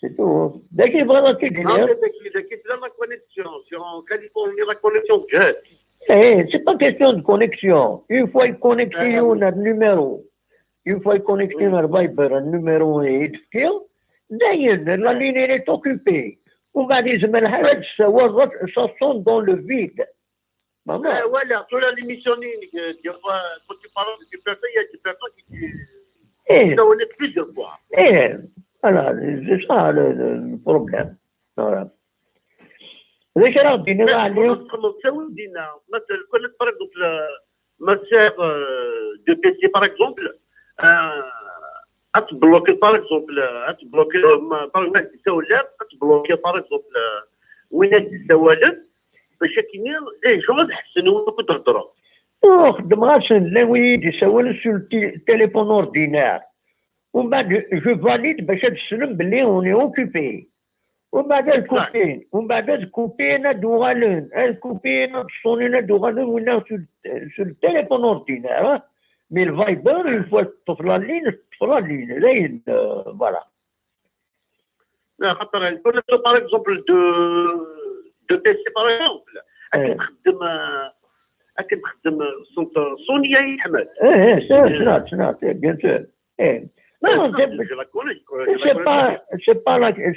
c'est tout. Dès qu'il va dans quelque chose. Dès qu'il a la connexion, si en Californie, la connexion que j'ai. C'est pas question de connexion. Une fois connecté un numéro, une fois connecté un Viber, un numéro et d'ailleurs, la ligne est occupée. On va dire, ça sonne dans le vide. Voilà, sur l'émission, quand tu parles de personne, il y a des personnes qui sont honnêtes plusieurs fois. Voilà, c'est ça le problème. Voilà. ليش راه دينا عليهم؟ مساوي دينا مثلا كنا باغ اكزومبل ماتيير دو بيسي باغ اكزومبل اتبلوكي باغ اكزومبل اتبلوكي باغ ما تسولات اتبلوكي باغ اكزومبل وين تسولات باش كاينين لي جون تحسنوا كنت تهضروا. خدم غاسن لا وين يسول سو التليفون اوردينير. ومن بعد جو فاليد باش تسلم باللي اوني اوكوبي ومن بعد الكوبين ومن بعد الكوبين دوغالون الكوبين تصونينا دوغالون ولا سو التليفون اوردينير Mais le Viber, une fois تطفى la ligne, là, voilà. خاطر par exemple de PC par exemple أكيد نخدم سوني يا أحمد. سمعت bien sûr. Non,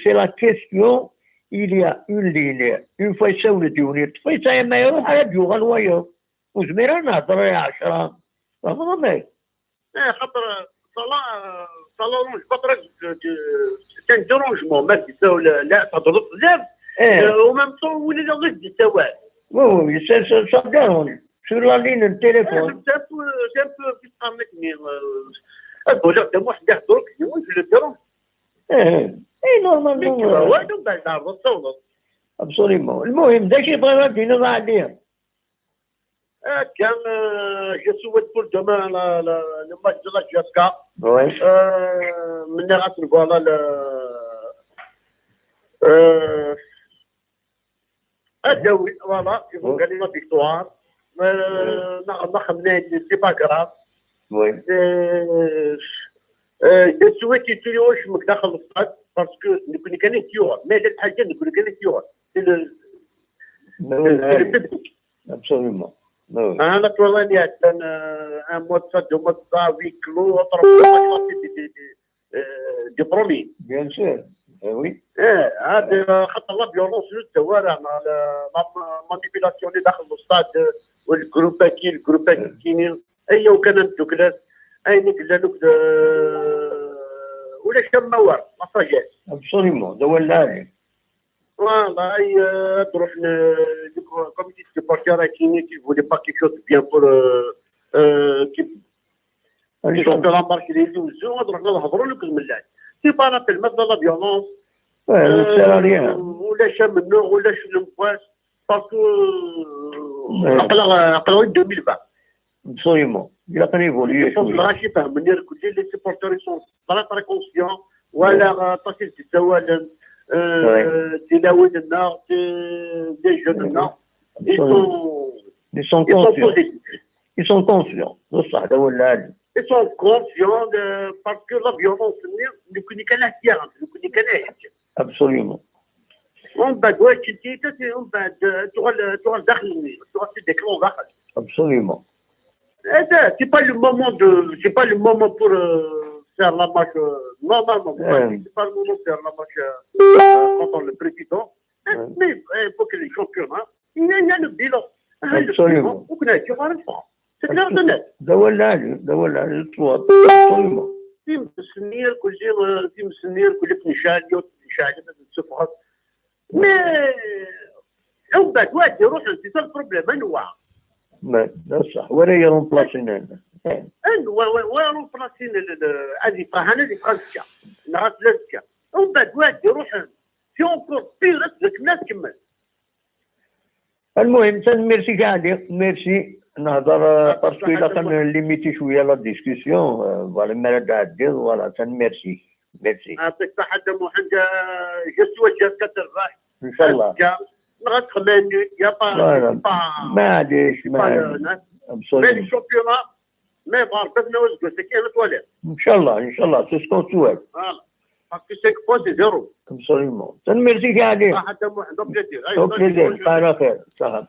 c'est la question. Il y a une ligne. Une fois يسوي ديوني طفيتها ما يروح على ديوغ الواير وزميرة نهضر يا 10 فهمت. خاطر صالون فترة كان ديرونجمون ما تساو لا تهضر بزاف ومام طون ولا غير تساوى. Oui, ça dérange. Sur la ligne de téléphone. C'est un peu بيتقامتني أقول لك واحد يحضرك في الديرونج. normalement. والو بعد نعرض الصوت. Absolument. المهم داك يبغي غادي نضع عليه. كان je souhaite pour demain le match de la GSK. Oui. من غتلقى الدوري فوالا يبغوا قال لنا فيكتوار نخمنا سي با كراف. Oui. je souhaite que tu aies واش داخل الصاد باسكو نكون كان كيور ما هاد الحاجه نكون كان كيور سي لو Absolument. انا طولاني عندنا ان مود دو مود وي كلو دي برومي. Bien sûr. Oui. هذا خاطر لا فيولونس في الشوارع لا مانيبيلاسيون اللي داخل الاستاد والجروبات كاينين اي وكان انتو كلاس اي نقلالوك ولا شم موار مساجات. Absolument. ده ولا عليك. والله تروح كوميتي سبورتير كاينين كي فولي با كيك شوز بيان بور كي الشامبيون ماركي لي يوزو تروح نهضروا لك من بعد سي با رابيل مات لا فيولونس ولا شام منو ولا شنو مواس باسكو عقلا 2020. Absolument. Il a pas évolué. الغاشي فهمني كل لي سبورتير سون تري كونسيون ولا تصل تسوال تلاوت النار دي جون النار Ils sont conscients. بصح هذا هو العادي. Ils sont conscients parce que la violence نكون كان احتياط نكون كان حاجه. Absolument. ومن بعد واش انت ومن بعد تغال داخل تغال ديكلون داخل. Absolument. C'est pas le moment pour faire la marche normalement. C'est pas le moment de faire la marche contre le président. Mais il faut que les championnats, il y a le bilan. Absolument. C'est clair de net. ده هو العادي الصواب. Absolument. في مسنير كل نشاد السفرات. Mais ومن بعد واحد يروح c'est ça le problème انواع. ده صح ولا يرومبلاسينا. ويرومبلاسين هذه هذه فرنسا نهار ثلاثة ومن بعد واحد يروح في اونكور بير الناس كمل. المهم ميرسي قاعد ميرسي نهضر باسكو الا كان ليميتي شويه لا ديسكسيون فوالا ما قاعد فوالا ميرسي. يعطيك الصحة محمد جسوة جاسكة الراح ان شاء الله. نغاد خماني يا با ما عادش مي الشامبيونات مي ضربتنا وزقو سكين التواليت. ان شاء الله سي سكون سوال. فوالا باسكو 5 بوان سي زيرو. ابسوليومون ميرسي قاعد. صحة محمد بليزير على خير صح.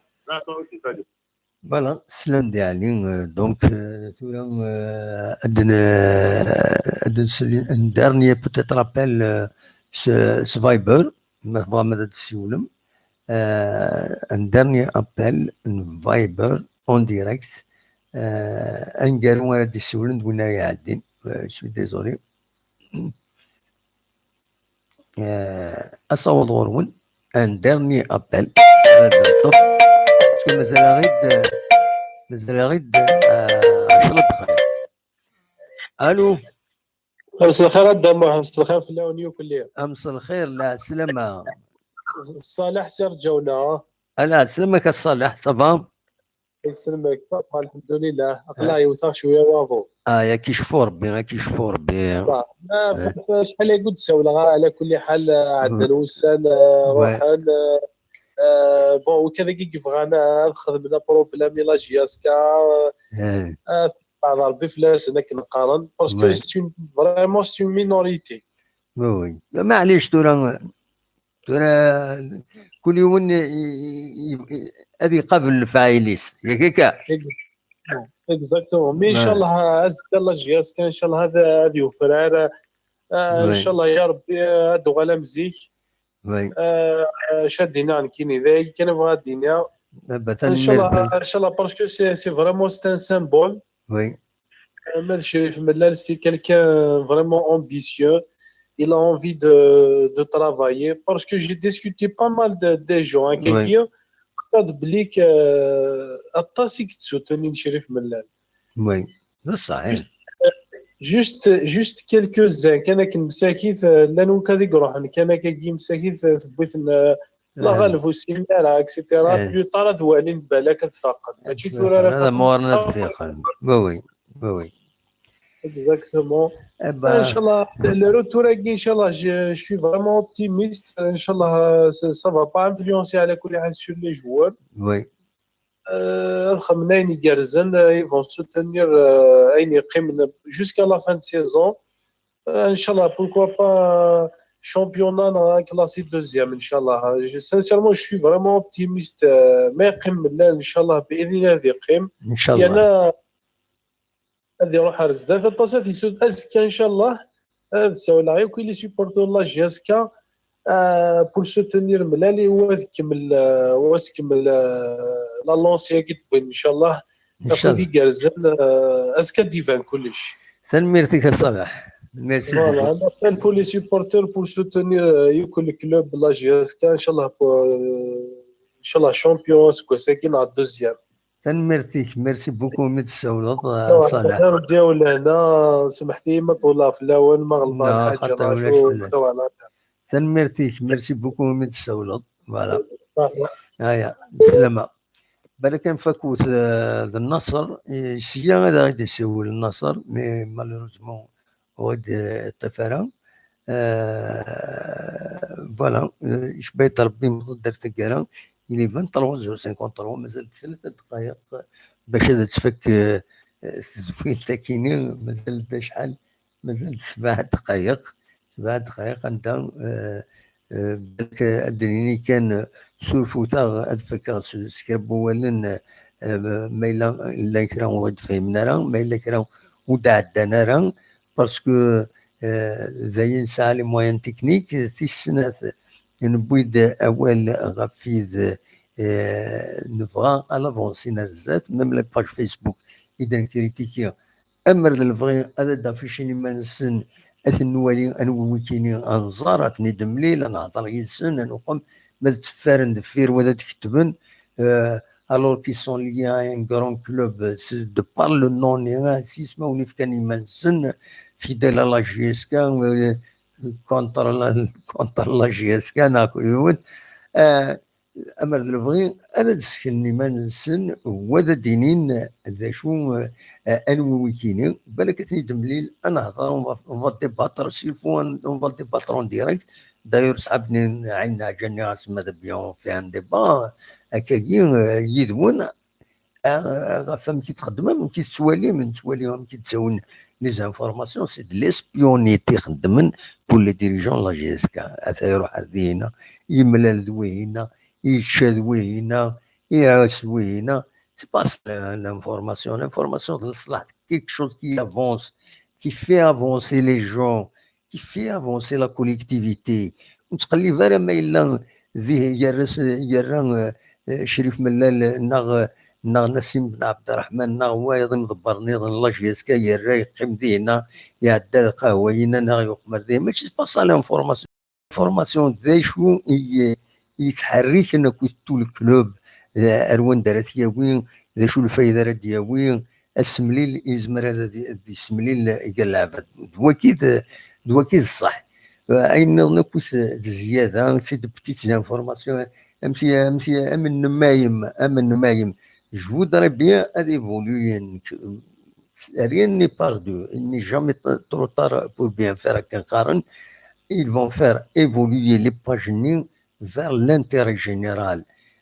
Voilà, سلام ديالي دونك عندنا un dernier peut-être appel ce Viber ما فما تسولم un dernier appel un Viber en direct انقالوا انا دي سولن قلنا يعدي شوي ديزولي اصوت غورون un dernier appel مازال غيد 10 دقائق. الو مساء الخير الدم مساء الخير في الاونيو كلها. مساء الخير لا سلامة صالح سير جونا. لا سلامك الصالح صافا يسلمك صافا الحمد لله اقلا يوثق شويه واضو. يا كيشفو ربي شحال قلت سولا على كل حال عندنا الوسان روحان بون وكذا كيف غانا خدمنا بروبليم لا جياسكا بعض ربي فلاس انك نقارن باسكو سي فريمون سي اون مينوريتي. وي معليش ترى كل يوم هذه قبل الفاعليس ياك هكا. اكزاكتومون مي ان شاء الله ازكى الله جياسكا ان شاء الله هذه وفرار ان شاء الله يا ربي هادو غالا مزيك شادينا عن كيني ذاي كان بغا الدنيا ان شاء الله باسكو سي فريمون سي ان سيمبول. وي Ahmed Chérif Mellal, c'est quelqu'un vraiment ambitieux. Il a envie de travailler parce que j'ai discuté pas mal des gens. Quelqu'un qui a tassé de soutenir Chérif Mellal. Oui, c'est ça. Juste quelques-uns. كان مساكيث لانو كذا يروح كان كي مساكيث ثبت لا غالف والسيمارة اكسيتيرا بلو طار ذوالين بالك تفاقد ماشي ثورة هذا مورنا تفيقا. وي وي Exactement. Inch'Allah, le retour ان شاء الله je suis vraiment optimiste. Inch'Allah, ça va pas influencer على كل حال sur les joueurs. Oui. الخمنين يجرزن ils vont soutenir اين يقيم jusqu'à la fin de saison. Inch'Allah, pourquoi pas championnat classé deuxième Inch'Allah. Sincèrement, je suis vraiment optimiste. ما يقيم لا Inch'Allah بإذن الله يقيم. Inch'Allah. هذه يروح على زداد الطاسات يسود ازكا ان شاء الله. هذا سؤال عيو كي لي سيبورتور لا جاسكا بور سوتونير ملالي وتكمل لا لونسي كي تبين ان شاء الله. ان شاء الله كارزن ازكا ديفان كلش. ميرسي كصالح ميرسي فوالا انا بور لي سيبورتور بور سوتونير كل كلوب لا جاسكا ان شاء الله ان شاء الله شامبيون سكوساكين على الدوزيام. ميرسي بوكو من السولط صالح. نبداو لهنا سمحتي ما طولها في الاول ما غلطان حاجه. ميرسي بوكو من السولط. فوالا هيا بسلامة. بالك نفكوت النصر السيا هذا غادي يسول النصر مي مالوروزمون غاد الطفره. فوالا اش بغيت ربي مقدر تقرا إلي 23:53 مازال 3 دقائق باش هذا تفك التزوين تاكيني مازال شحال مازال 7 دقائق انت بالك ادريني كان سولفوتا ادفكا سكرب ولن ما الا كرا ود فهمنا راه ما الا كرا ودعدنا راه باسكو زي نسعى لي موان تكنيك في السنه نبويد اول غفيد نبغى الافونسي نرزات ميم لي باج فيسبوك اذا كريتيكيا امر الفغي هذا دافيشيني ما نسن اثنوالي انويكيني انزارات ندم ليل نهضر يسن نقوم ما تفارن دفير وذا تكتبن alors qu'ils sont liés à un grand club de par le nom si اسمه كان منسن fidèle à la GSK contre la GSK ناكل يوم امر الفغي هذا تسكني ما نسن وذا دينين ذا شو انوي كيني بالك تنيدم ليل انا هضر اون ديباتر سيلفون اون ديباتر ديريكت داير صحابني عندنا جنراس ماذا بيان في ان ديبا هكاكي يدون فهم كي تخدم كي تسوالي كي تساون لي زانفورماسيون سي دو ليسبيونيتي خدمن كل ديريجون لا جي اس كا اثا يروح هنا يملال دوينا يشاد وينا يعاس وينا سي با لانفورماسيون للصلاح كيك شوز كي افونس كي في افونسي لي جون كي في افونسي لا كوليكتيفيتي وتقلي فارا ما الا فيه يران شريف ملال ناغ نسيم بن عبد الرحمن ناغ وايض مضبرني الله جيسكا يرا يقيم دينا يعدى القهوينا ناغ يقمر دينا ماشي با سا لانفورماسيون ذا شو يتحرك انك تو الكلوب اروان دارت ياوين ذا شو الفايده راه دياوين السمليل يزمر هذا دي السمليل يلعب دواكيد الصح اين نكوس زياده سي دو بتيت انفورماسيون امسي امن نمايم je voudrais bien évoluer rien n'est perdu il n'est jamais trop tard pour bien faire qu'un Karen ils vont faire évoluer les pages vers l'intérêt général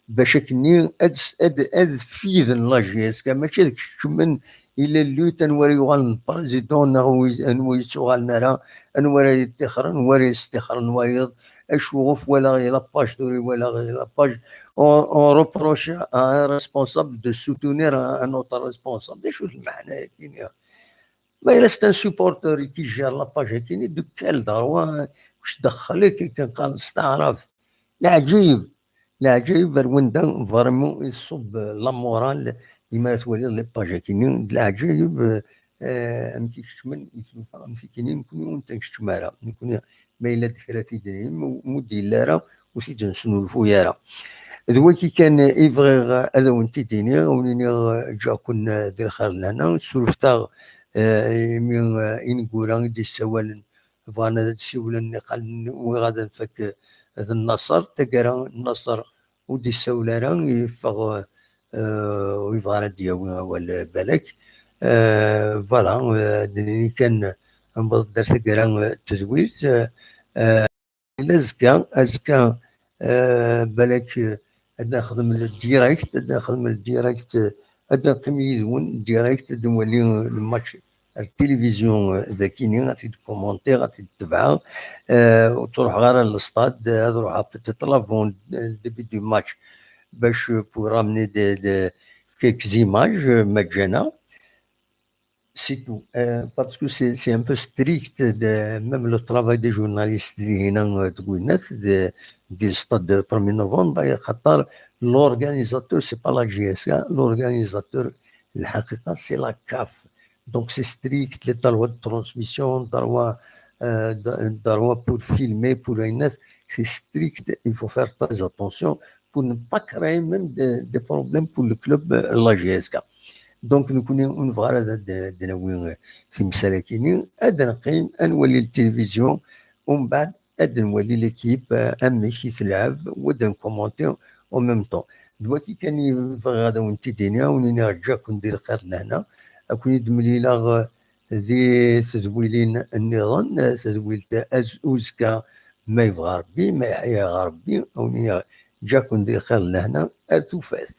باش كني اد فيذن لاجيس كما ماشي كشمن الى اللي تنوري غال البريزيدون نوي سوغال نرا انوري يتخر نوري يستخر نويض اشوف ولا لا باج دوري ولا لا باج اون روبروش ان ريسبونسابل دو سوتونير ان اوتر ريسبونسابل شو المعنى كاين ما الا ستان سوبورتور كي جار لا باج كاين دو كال داروا واش دخلك كنقال استعرف العجيب فروندا فريمون يصب لا مورال ديما تولي لي باج كاينين العجيب امتي كشمن امتي كاينين نكونو تنكشمارا نكون ما الا دكراتي ديالهم مودي لارا وسي تنسنولفو يارا دوا كي كان يبغي هذا وانت ديني ونيني جا كنا دير خير لهنا سولفتا من إنكوران دي السوالن فانا تسولن قال وغادا نفك النصر تقرا النصر ودي السولاران يفغ ويفغى ديال ولا بالك فوالا دني كان نبض درت تقرا تزويز أزكى بالك أدا نخدم الديريكت أدا نقيم ديريكت نولي الماتش التلفزيون ذاكيني غادي تكومونتي غادي تتبعها وتروح غير للستاد تروح تطلب ديبي دو ماتش باش بور رامني دي كيك زيماج مجانا سي تو باسكو سي ان بو ستريكت ميم لو طرافاي دي جورناليست اللي هنا تقول الناس دي ستاد 1 نوفمبر خاطر لورغانيزاتور سي با لا جي اس لورغانيزاتور الحقيقه سي لا كاف Donc c'est strict, les droits de transmission, droit pour filmer, pour une c'est strict, il faut faire très attention pour ne pas créer même des problèmes pour le club, la GSK. Donc nous connaissons une vraie de نوين في مساكين هذا نقيم نولي التلفزيون ومن بعد هذا نولي ليكيب امي كي تلعب ودا نكومونتي او ميم طون دلوقتي كان يبغي هذا وانت دينيا ونيني رجعك ندير خير لهنا أكون يدمليلا ذي تدويلين النظام تدويل أوزكا ما يبغى ربي ما يحيا ربي أو جاكون دي خير لهنا أرتوفاث